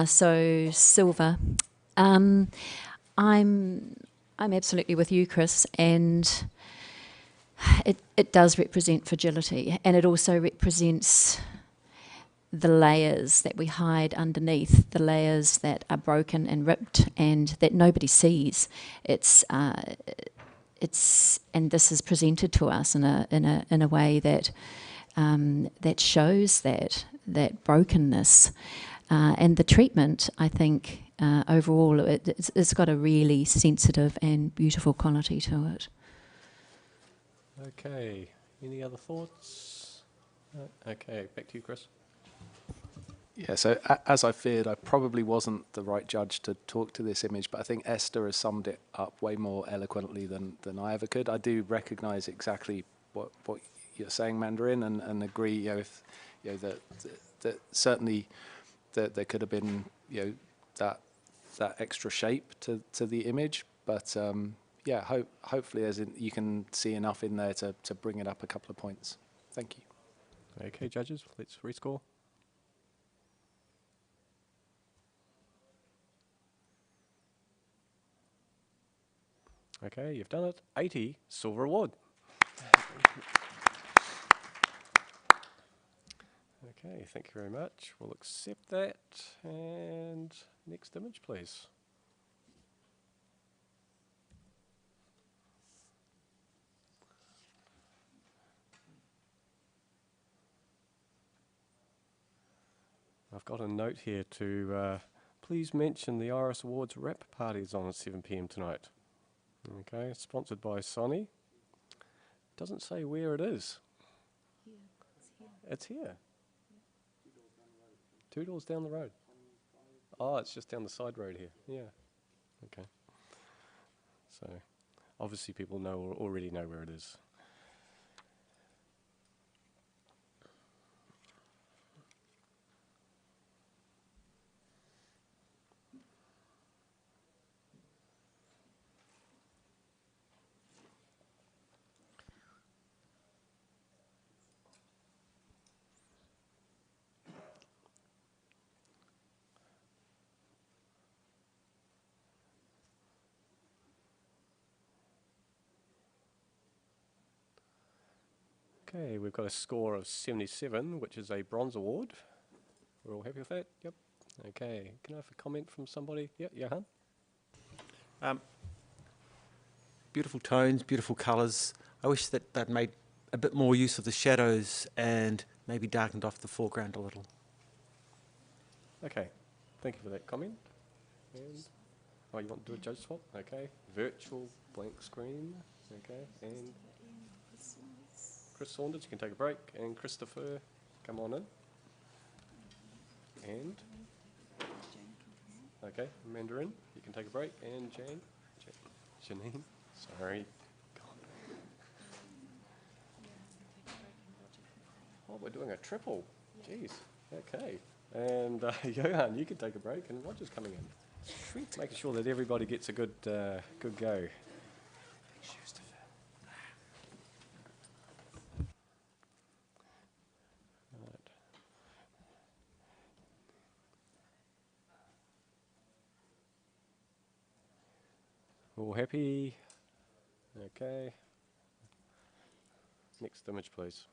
S8: so silver. I'm absolutely with you, Chris, and it does represent fragility, and it also represents the layers that we hide underneath, the layers that are broken and ripped and that nobody sees. And this is presented to us in a way that that shows that brokenness, and the treatment. I think overall it's got a really sensitive and beautiful quality to it.
S1: Okay, any other thoughts? Okay, back to you, Chris.
S9: Yeah, so as I feared, I probably wasn't the right judge to talk to this image, but I think Esther has summed it up way more eloquently than I ever could. I do recognise exactly what you're saying, Mandarin, and agree. If that certainly that there could have been that extra shape to the image, but yeah, hopefully you can see enough in there to bring it up a couple of points. Thank you.
S1: Okay, judges, let's rescore. Okay, you've done it. 80 silver award. Okay, thank you very much. We'll accept that. And next image, please. I've got a note here to please mention the Iris Awards wrap parties on at 7 p.m. tonight. Okay, sponsored by Sony. Doesn't say where it is. It's here. 2 doors down the road. Oh, it's just down the side road here. Yeah. Okay. So, obviously people already know where it is. Okay, we've got a score of 77, which is a bronze award. We're all happy with that? Yep. Okay, can I have a comment from somebody? Yeah, Johan?
S3: Beautiful tones, beautiful colours. I wish that they'd made a bit more use of the shadows and maybe darkened off the foreground a little.
S1: Okay, thank you for that comment. And, oh, you want to do a judge swap? Okay, virtual blank screen. Okay, and Chris Saunders, you can take a break. And Christopher, come on in. And, okay, Mandarin, you can take a break. And Janine, sorry. Oh, we're doing a triple. Jeez. Okay. And Johan, you can take a break, and Roger's coming in. Sweet. Making sure that everybody gets a good go. Right. All happy? Okay. Next image, please.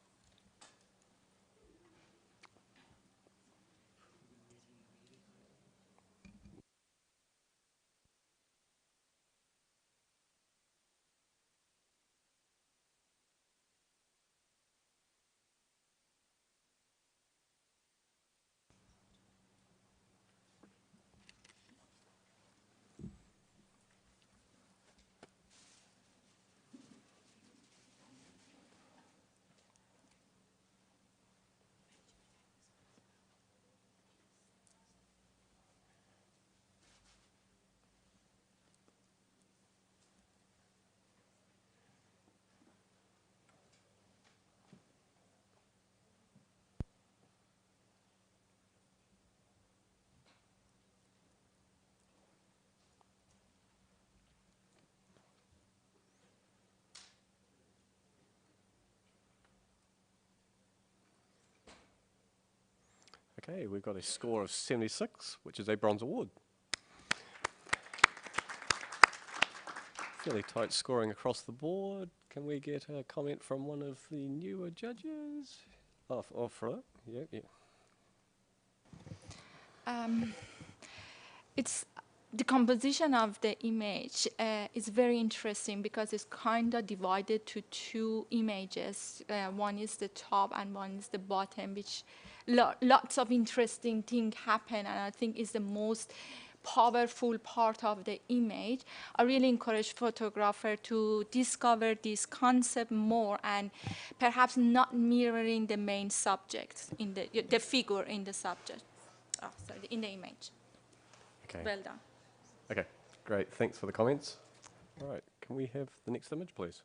S1: Okay, we've got a score of 76, which is a bronze award. Fairly tight scoring across the board. Can we get a comment from one of the newer judges? Oh, for it? Yeah.
S5: It's the composition of the image is very interesting because it's kind of divided to two images. One is the top and one is the bottom, which lots of interesting things happen, and I think is the most powerful part of the image. I really encourage photographer to discover this concept more and perhaps not mirroring the main subject in the figure in the subject. In the image.
S1: Okay.
S5: Well done.
S1: Okay, great. Thanks for the comments. All right, can we have the next image, please?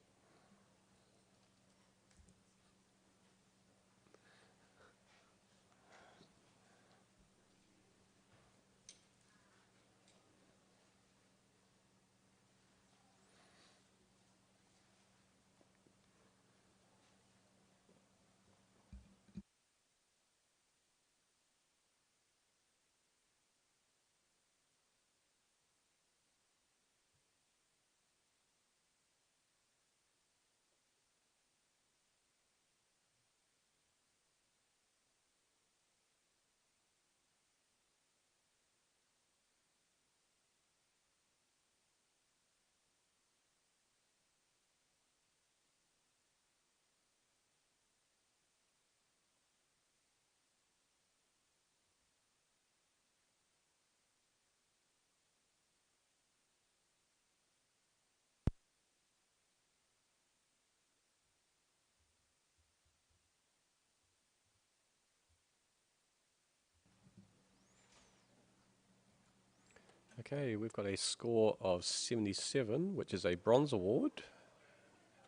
S1: Okay, we've got a score of 77, which is a bronze award.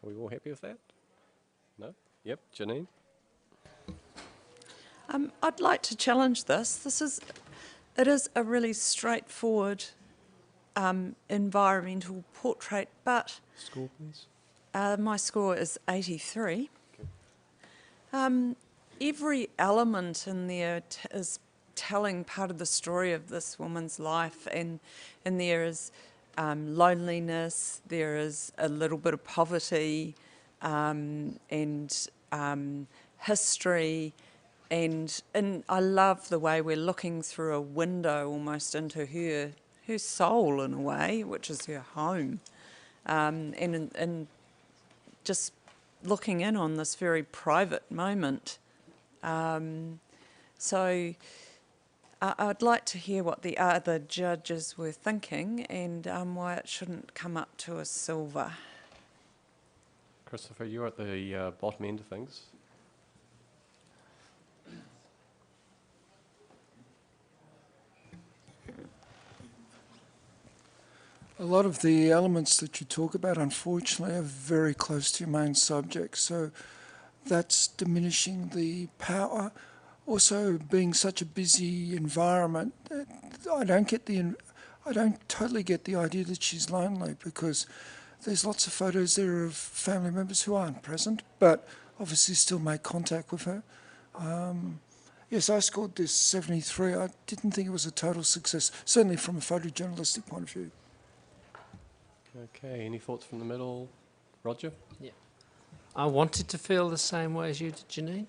S1: Are we all happy with that? No? Yep, Janine?
S6: I'd like to challenge this. It is a really straightforward environmental portrait, but
S1: Score, please.
S6: my score is 83. Every element in there is telling part of the story of this woman's life, and there is loneliness, there is a little bit of poverty, and history, and I love the way we're looking through a window almost into her soul in a way, which is her home, and just looking in on this very private moment. So I'd like to hear what the other judges were thinking and why it shouldn't come up to a silver.
S1: Christopher, you're at the bottom end of things.
S11: A lot of the elements that you talk about, unfortunately, are very close to your main subject. So that's diminishing the power. Also, being such a busy environment, I don't totally get the idea that she's lonely, because there's lots of photos there of family members who aren't present, but obviously still make contact with her. Yes, I scored this 73. I didn't think it was a total success, certainly from a photojournalistic point of view.
S1: Okay, any thoughts from the middle? Roger?
S10: Yeah. I wanted to feel the same way as you did, Janine.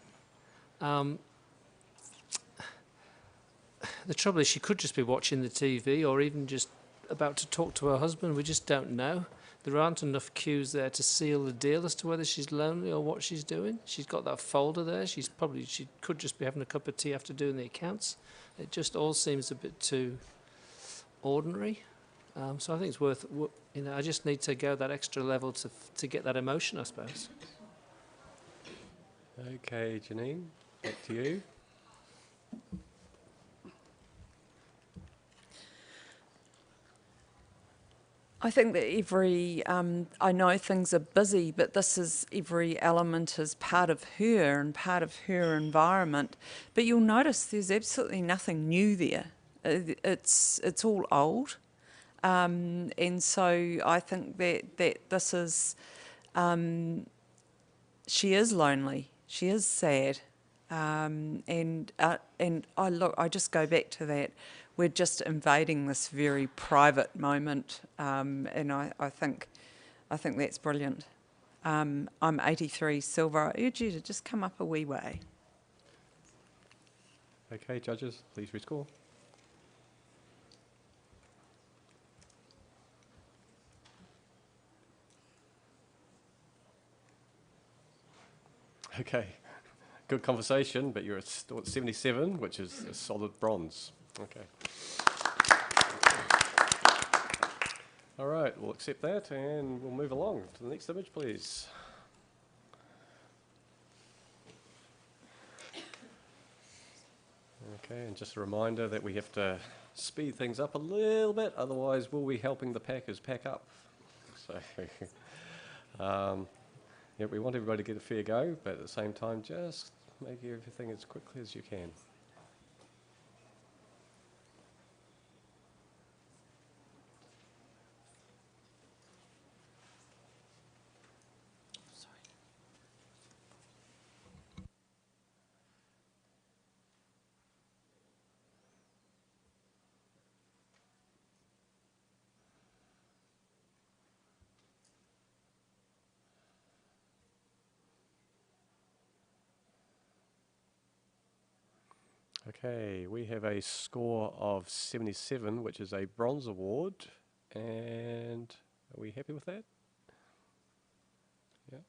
S10: The trouble is she could just be watching the TV or even just about to talk to her husband. We just don't know. There aren't enough cues there to seal the deal as to whether she's lonely or what she's doing. She's got that folder there. She could just be having a cup of tea after doing the accounts. It just all seems a bit too ordinary. So I think it's worth, I just need to go that extra level to get that emotion, I suppose.
S1: Okay, Janine, back to you.
S6: I think that I know things are busy, but every element is part of her and part of her environment. But you'll notice there's absolutely nothing new there. It's all old. And so I think that this is, she is lonely, she is sad, And I just go back to that. We're just invading this very private moment, and I think that's brilliant. I'm 83 Silver. I urge you to just come up a wee way.
S1: Okay, judges, please rescore. Okay, good conversation, but you're still at 77, which is a solid bronze. Okay. All right, we'll accept that and we'll move along to the next image, please. Okay, and just a reminder that we have to speed things up a little bit, otherwise we'll be helping the packers pack up. So, yeah, we want everybody to get a fair go, but at the same time, just make everything as quickly as you can. Okay, we have a score of 77, which is a bronze award, and are we happy with that? Yeah.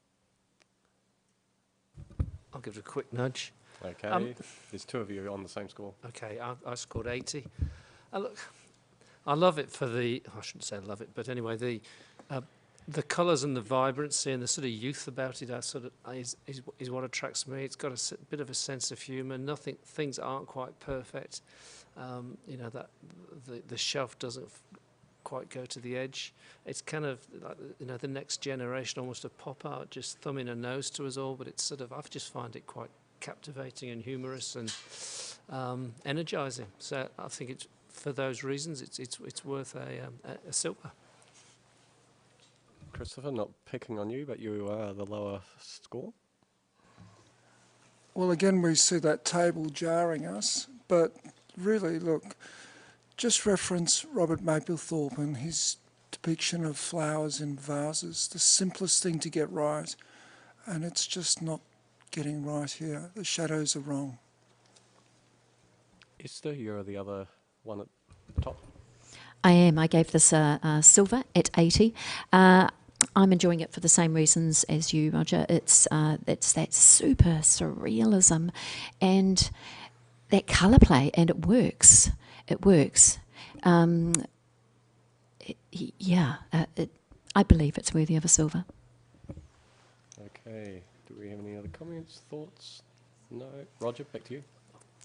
S10: I'll give it a quick nudge.
S1: Okay, there's two of you on the same score.
S10: Okay, I scored 80. Look, I love it for I shouldn't say love it, but anyway, the colours and the vibrancy and the sort of youth about it is what attracts me. It's got a bit of a sense of humour. Things aren't quite perfect. You know, that the shelf doesn't quite go to the edge. It's kind of like, you know, the next generation, almost a pop art, just thumbing a nose to us all. But it's sort of, I just find it quite captivating and humorous and energising. So I think it's, for those reasons, it's worth a silver.
S1: Christopher, not picking on you, but you are the lower score.
S11: Well, again, we see that table jarring us, but really, look, just reference Robert Mapplethorpe and his depiction of flowers in vases, the simplest thing to get right, and it's just not getting right here. The shadows are wrong.
S1: Esther, you're the other one at the top.
S8: I am. I gave this a silver at 80. I'm enjoying it for the same reasons as you, Roger. It's that super surrealism and that colour play, and it works. It works. I believe it's worthy of a silver.
S1: Okay. Do we have any other comments, thoughts? No. Roger, back to you.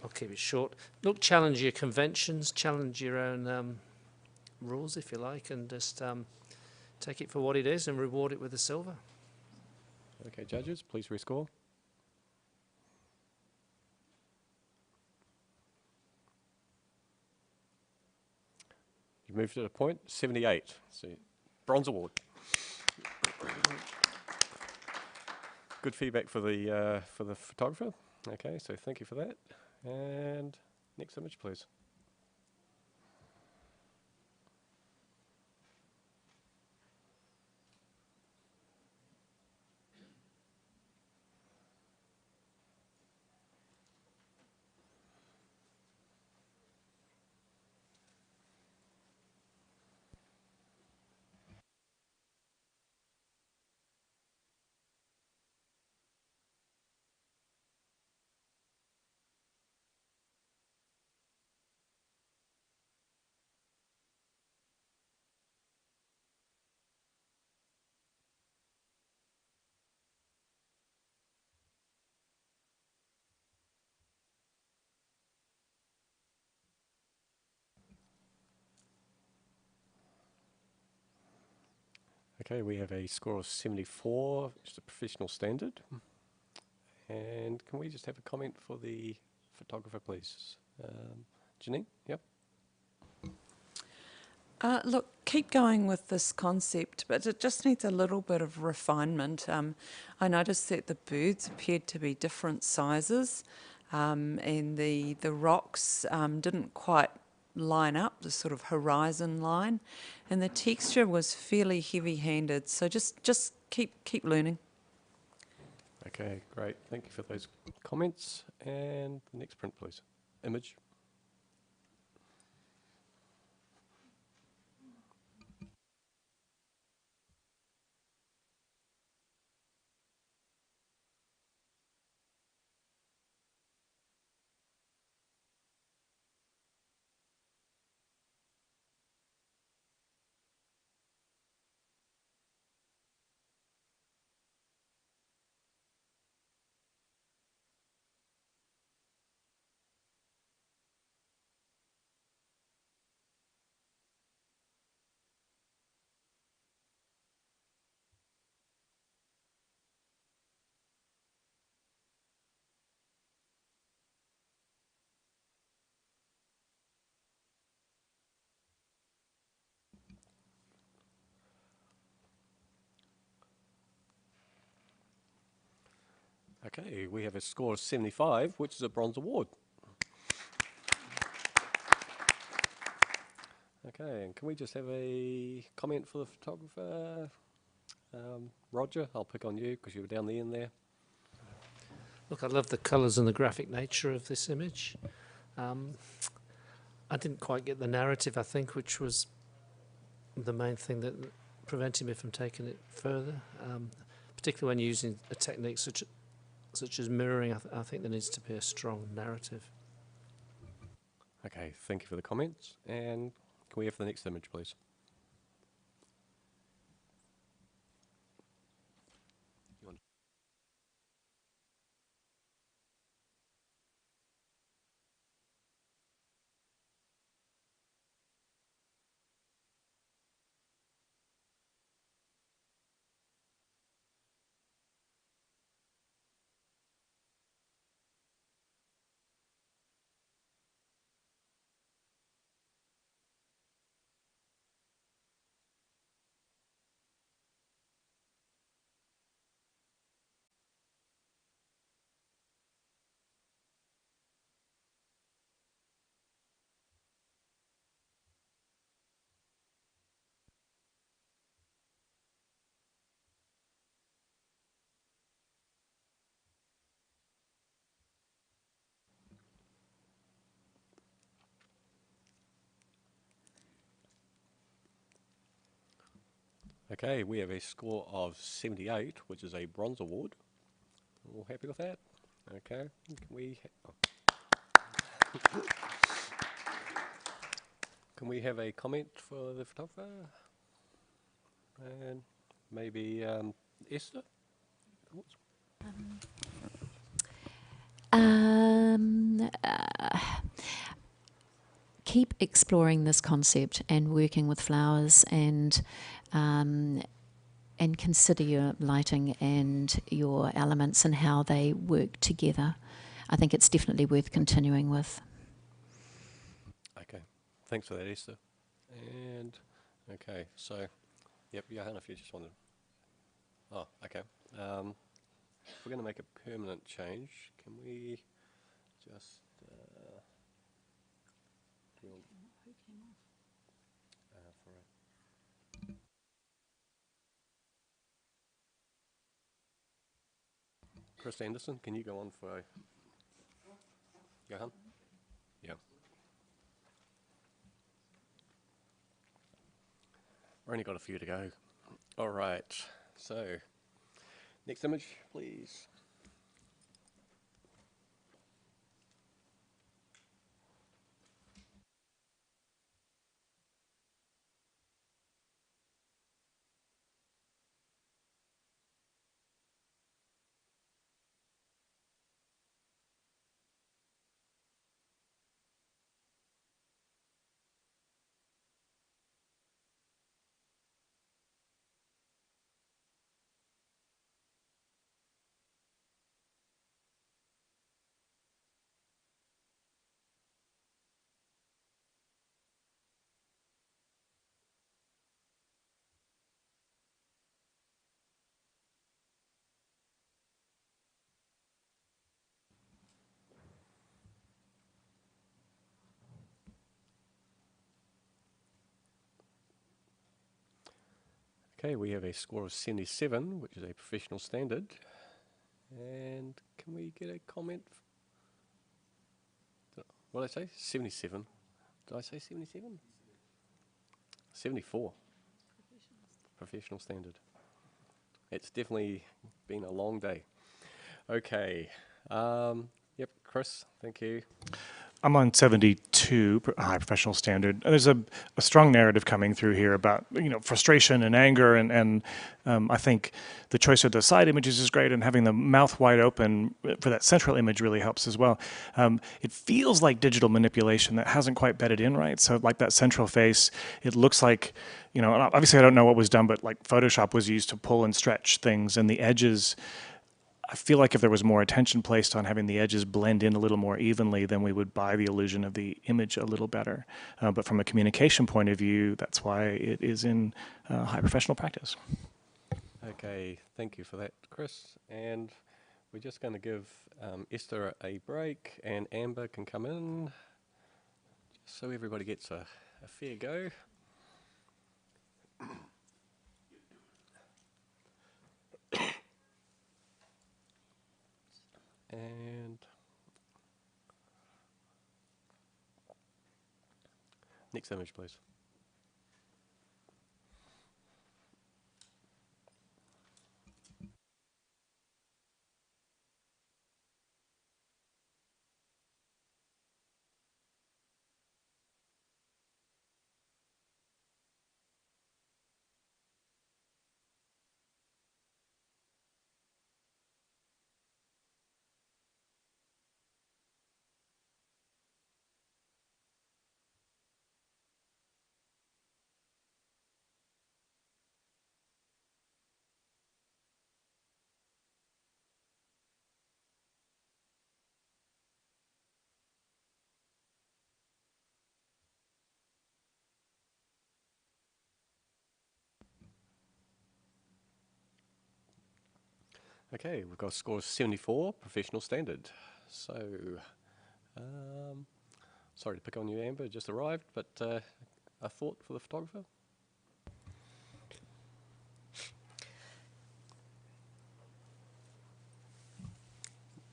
S10: I'll keep it short. Look, challenge your conventions, challenge your own rules, if you like, and just take it for what it is and reward it with a silver.
S1: Okay, judges, please rescore. You've moved to a point, 78. So, bronze award. Good feedback for the photographer. Okay, so thank you for that. And next image, please. Okay, we have a score of 74, which is a professional standard. And can we just have a comment for the photographer, please? Janine, yep.
S6: Look, keep going with this concept, but it just needs a little bit of refinement. I noticed that the birds appeared to be different sizes, and the rocks didn't quite line up, the sort of horizon line, and the texture was fairly heavy-handed. So just keep learning.
S1: Okay, great. Thank you for those comments. And the next print, please. Image. Okay, we have a score of 75, which is a bronze award. Okay, and can we just have a comment for the photographer? Roger, I'll pick on you because you were down the end there.
S10: Look, I love the colours and the graphic nature of this image. I didn't quite get the narrative, I think, which was the main thing that prevented me from taking it further, particularly when using a technique such as mirroring. I think there needs to be a strong narrative.
S1: Okay, thank you for the comments. And can we have the next image, please? Okay, we have a score of 78, which is a bronze award. All happy with that? Okay, can we... Can we have a comment for the photographer? And maybe Esther? Thoughts?
S8: Keep exploring this concept and working with flowers, and consider your lighting and your elements and how they work together. I think it's definitely worth continuing with.
S1: Okay, thanks for that, Esther. And, okay, so, yep, Johan, if you just wanted... Oh, okay. If we're going to make a permanent change, can we just... for Chris Anderson, can you go on for Johan? Yeah. We've only got a few to go. All right, so next image, please. Okay, we have a score of 77, which is a professional standard. And can we get a comment? What did I say? 77. Did I say 77? 74. Professional standard. It's definitely been a long day. Okay. Yep, Chris, thank you.
S2: I'm on 72, high professional standard. There's a strong narrative coming through here about, frustration and anger, and I think the choice of the side images is great, and having the mouth wide open for that central image really helps as well. It feels like digital manipulation that hasn't quite bedded in right. So like that central face, it looks like, obviously I don't know what was done, but like Photoshop was used to pull and stretch things, and the edges, I feel like if there was more attention placed on having the edges blend in a little more evenly, then we would buy the illusion of the image a little better. But from a communication point of view, that's why it is in high professional practice.
S1: Okay, thank you for that, Chris. And we're just going to give Esther a break, and Amber can come in, just so everybody gets a fair go. And next image, please. Okay, we've got a score of 74, professional standard. So, sorry to pick on you, Amber, just arrived, but a thought for the photographer?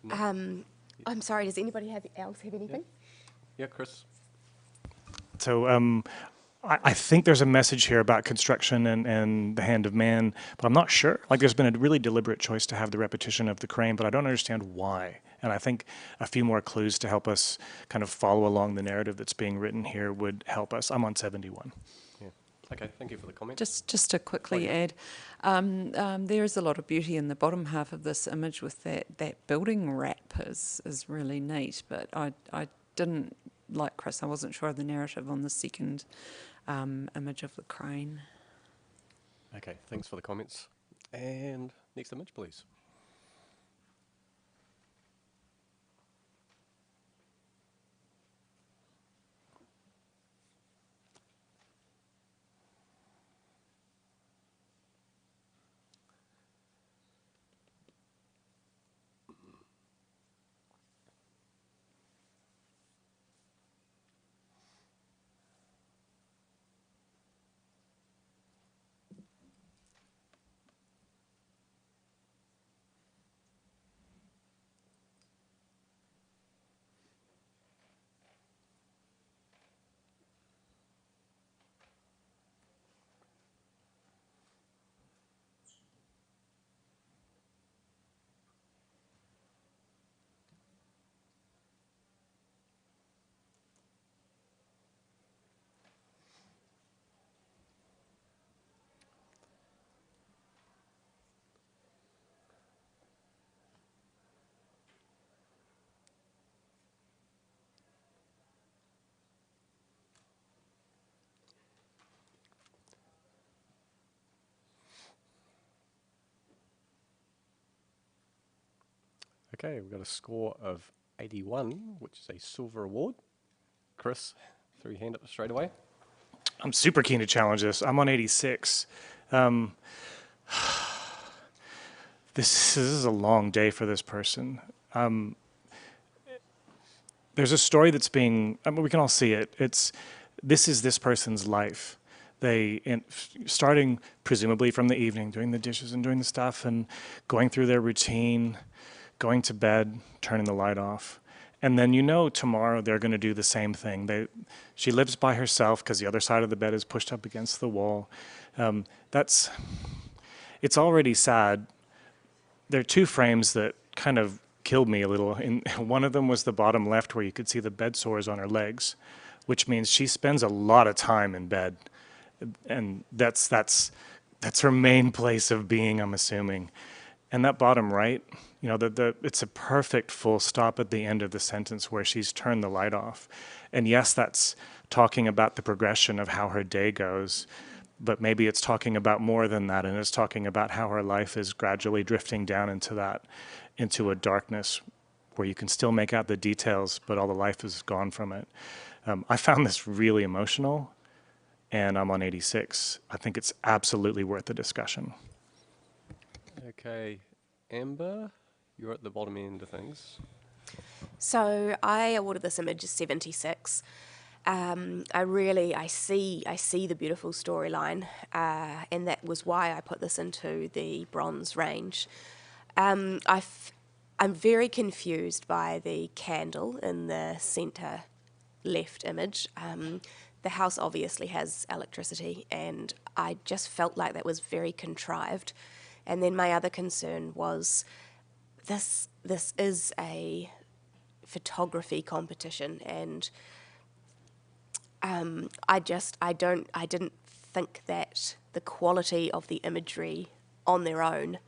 S1: No?
S4: I'm sorry, does anybody else have anything?
S1: Yeah, Chris?
S2: So I think there's a message here about construction and the hand of man, but I'm not sure. Like there's been a really deliberate choice to have the repetition of the crane, but I don't understand why. And I think a few more clues to help us kind of follow along the narrative that's being written here would help us. I'm on 71.
S1: Yeah. Okay, thank you for the comment.
S6: Just to quickly add, there is a lot of beauty in the bottom half of this image with that building wrap is really neat, but I didn't, like Chris, I wasn't sure of the narrative on the second image of the crane.
S1: Okay, thanks for the comments. And next image, please. Okay, we've got a score of 81, which is a silver award. Chris, threw your hand up straight away.
S2: I'm super keen to challenge this. I'm on 86. This is a long day for this person. There's a story that's being, we can all see it. This is this person's life. Starting presumably from the evening, doing the dishes and doing the stuff and going through their routine, going to bed, turning the light off. And then tomorrow they're going to do the same thing. She lives by herself because the other side of the bed is pushed up against the wall. It's already sad. There are two frames that kind of killed me a little. One of them was the bottom left where you could see the bed sores on her legs, which means she spends a lot of time in bed. And that's her main place of being, I'm assuming. And that bottom right, it's a perfect full stop at the end of the sentence where she's turned the light off. And yes, that's talking about the progression of how her day goes, but maybe it's talking about more than that, and it's talking about how her life is gradually drifting down into a darkness where you can still make out the details, but all the life is gone from it. I found this really emotional, and I'm on 86. I think it's absolutely worth the discussion.
S1: Okay, Amber, you're at the bottom end of things.
S4: So I awarded this image a 76. I see the beautiful storyline, and that was why I put this into the bronze range. I'm very confused by the candle in the centre left image. The house obviously has electricity, and I just felt like that was very contrived. And then my other concern was this is a photography competition, and I didn't think that the quality of the imagery on their own,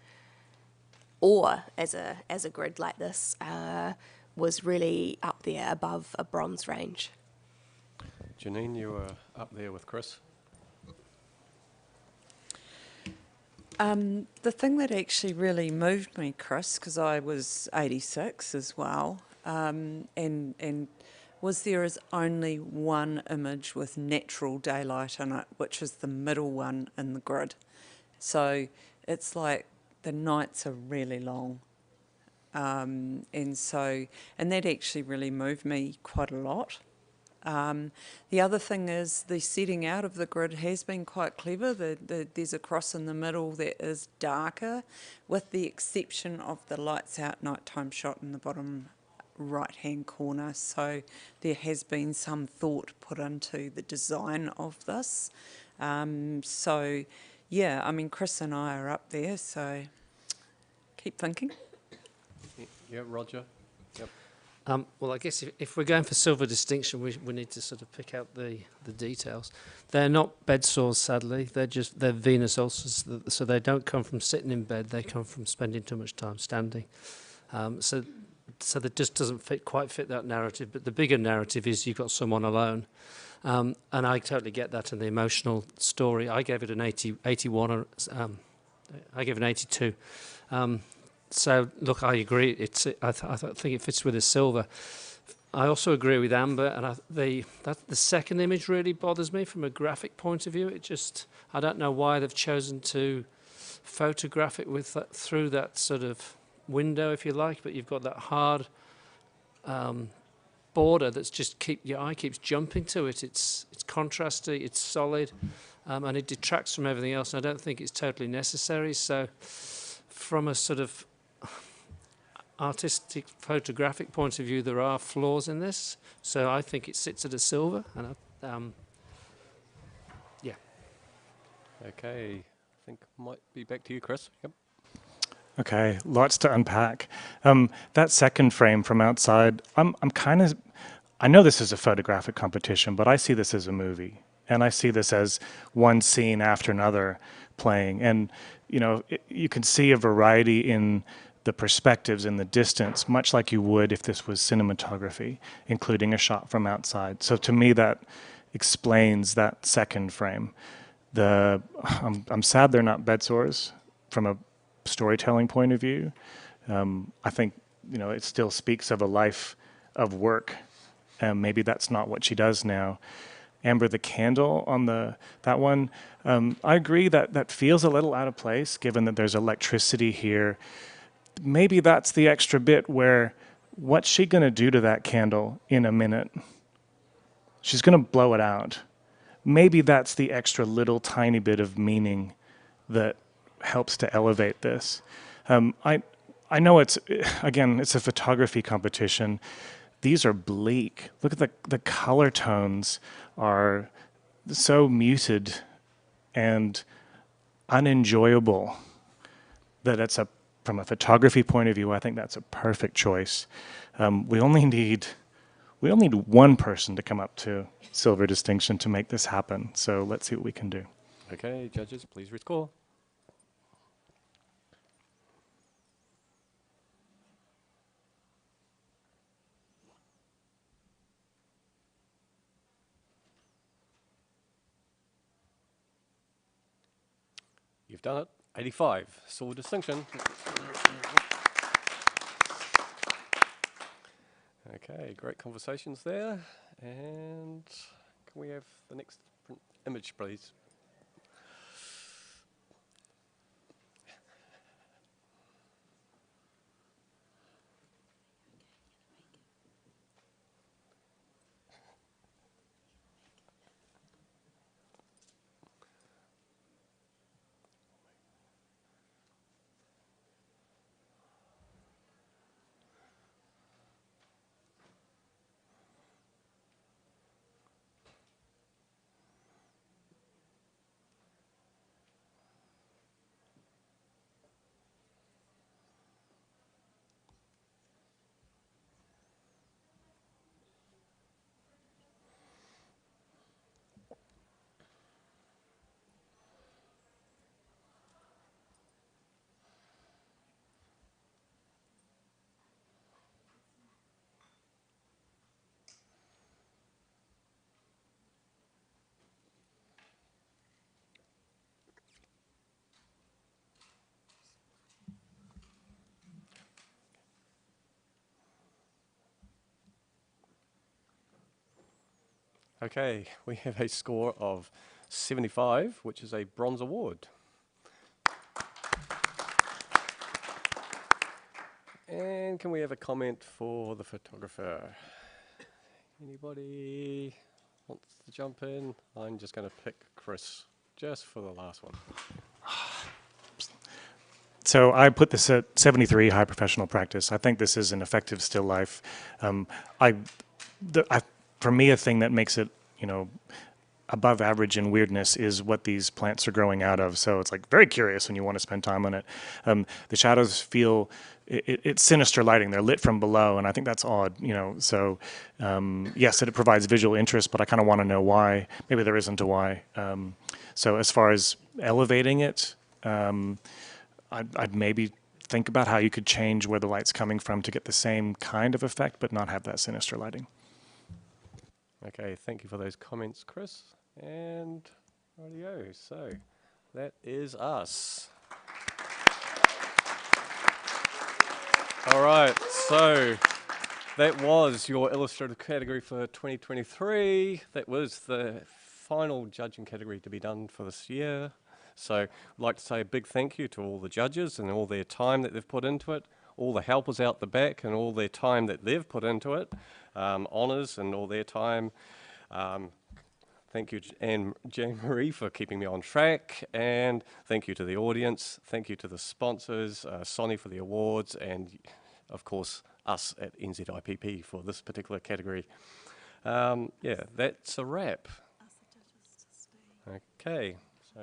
S4: or as a grid like this, was really up there above a bronze range.
S1: Janine, you were up there with Chris.
S6: The thing that actually really moved me, Chris, because I was 86 as well, and was there is only one image with natural daylight in it, which is the middle one in the grid. So it's like the nights are really long. And that actually really moved me quite a lot. The other thing is the setting out of the grid has been quite clever. There's a cross in the middle that is darker, with the exception of the lights out nighttime shot in the bottom right-hand corner. So there has been some thought put into the design of this. So yeah, I mean, Chris and I are up there, so keep thinking.
S1: Yeah, Roger. Yep.
S10: Well, I guess if we're going for silver distinction, we need to sort of pick out the details. They're not bed sores, sadly. They're venous ulcers, so they don't come from sitting in bed. They come from spending too much time standing. So that just doesn't quite fit that narrative. But the bigger narrative is you've got someone alone, and I totally get that in the emotional story. I gave it an 81. I gave it an 82. So look, I agree. I think it fits with a silver. I also agree with Amber, and the second image really bothers me from a graphic point of view. I don't know why they've chosen to photograph it with through that sort of window, if you like, but you've got that hard border that's your eye keeps jumping to it. It's contrasty, it's solid, and it detracts from everything else. And I don't think it's totally necessary. So, from a sort of artistic photographic point of view, there are flaws in this. So I think it sits at a silver, and yeah.
S1: Okay, I think might be back to you, Chris. Yep.
S2: Okay, lots to unpack. That second frame from outside, I know this is a photographic competition, but I see this as a movie. And I see this as one scene after another playing. And, you can see a variety in the perspectives in the distance, much like you would if this was cinematography, including a shot from outside. So to me, that explains that second frame. I'm sad they're not bed sores from a storytelling point of view. I think it still speaks of a life of work, and maybe that's not what she does now. Amber, the candle on that one, I agree that feels a little out of place given that there's electricity here. Maybe that's the extra bit where what's she going to do to that candle in a minute? She's going to blow it out. maybe that's the extra little tiny bit of meaning that helps to elevate this. I know it's, again, it's a photography competition. These are bleak. Look at the color tones are so muted and unenjoyable that it's from a photography point of view, I think that's a perfect choice. We only need one person to come up to silver distinction to make this happen. So let's see what we can do.
S1: Okay, judges, please rescore. You've done it. 85, silver distinction. Okay, great conversations there. And can we have the next image, please? Okay, we have a score of 75, which is a bronze award. And can we have a comment for the photographer? Anybody wants to jump in? I'm just going to pick Chris just for the last one.
S2: So I put this at 73, high professional practice. I think this is an effective still life. For me, a thing that makes it, above average in weirdness is what these plants are growing out of. So it's like very curious when you want to spend time on it. The shadows feel, it's sinister lighting. They're lit from below, and I think that's odd, So yes, it provides visual interest, but I kind of want to know why. Maybe there isn't a why. So as far as elevating it, I'd maybe think about how you could change where the light's coming from to get the same kind of effect, but not have that sinister lighting.
S1: Okay, thank you for those comments, Chris. And rightio, so that is us. All right, so that was your illustrative category for 2023. That was the final judging category to be done for this year. So I'd like to say a big thank you to all the judges and all their time that they've put into it, all the helpers out the back and all their time that they've put into it, honours and all their time. Thank you, Jane-Marie, for keeping me on track, and thank you to the audience, thank you to the sponsors, Sonny for the awards, and of course us at NZIPP for this particular category. Yeah, that's a wrap. Okay, so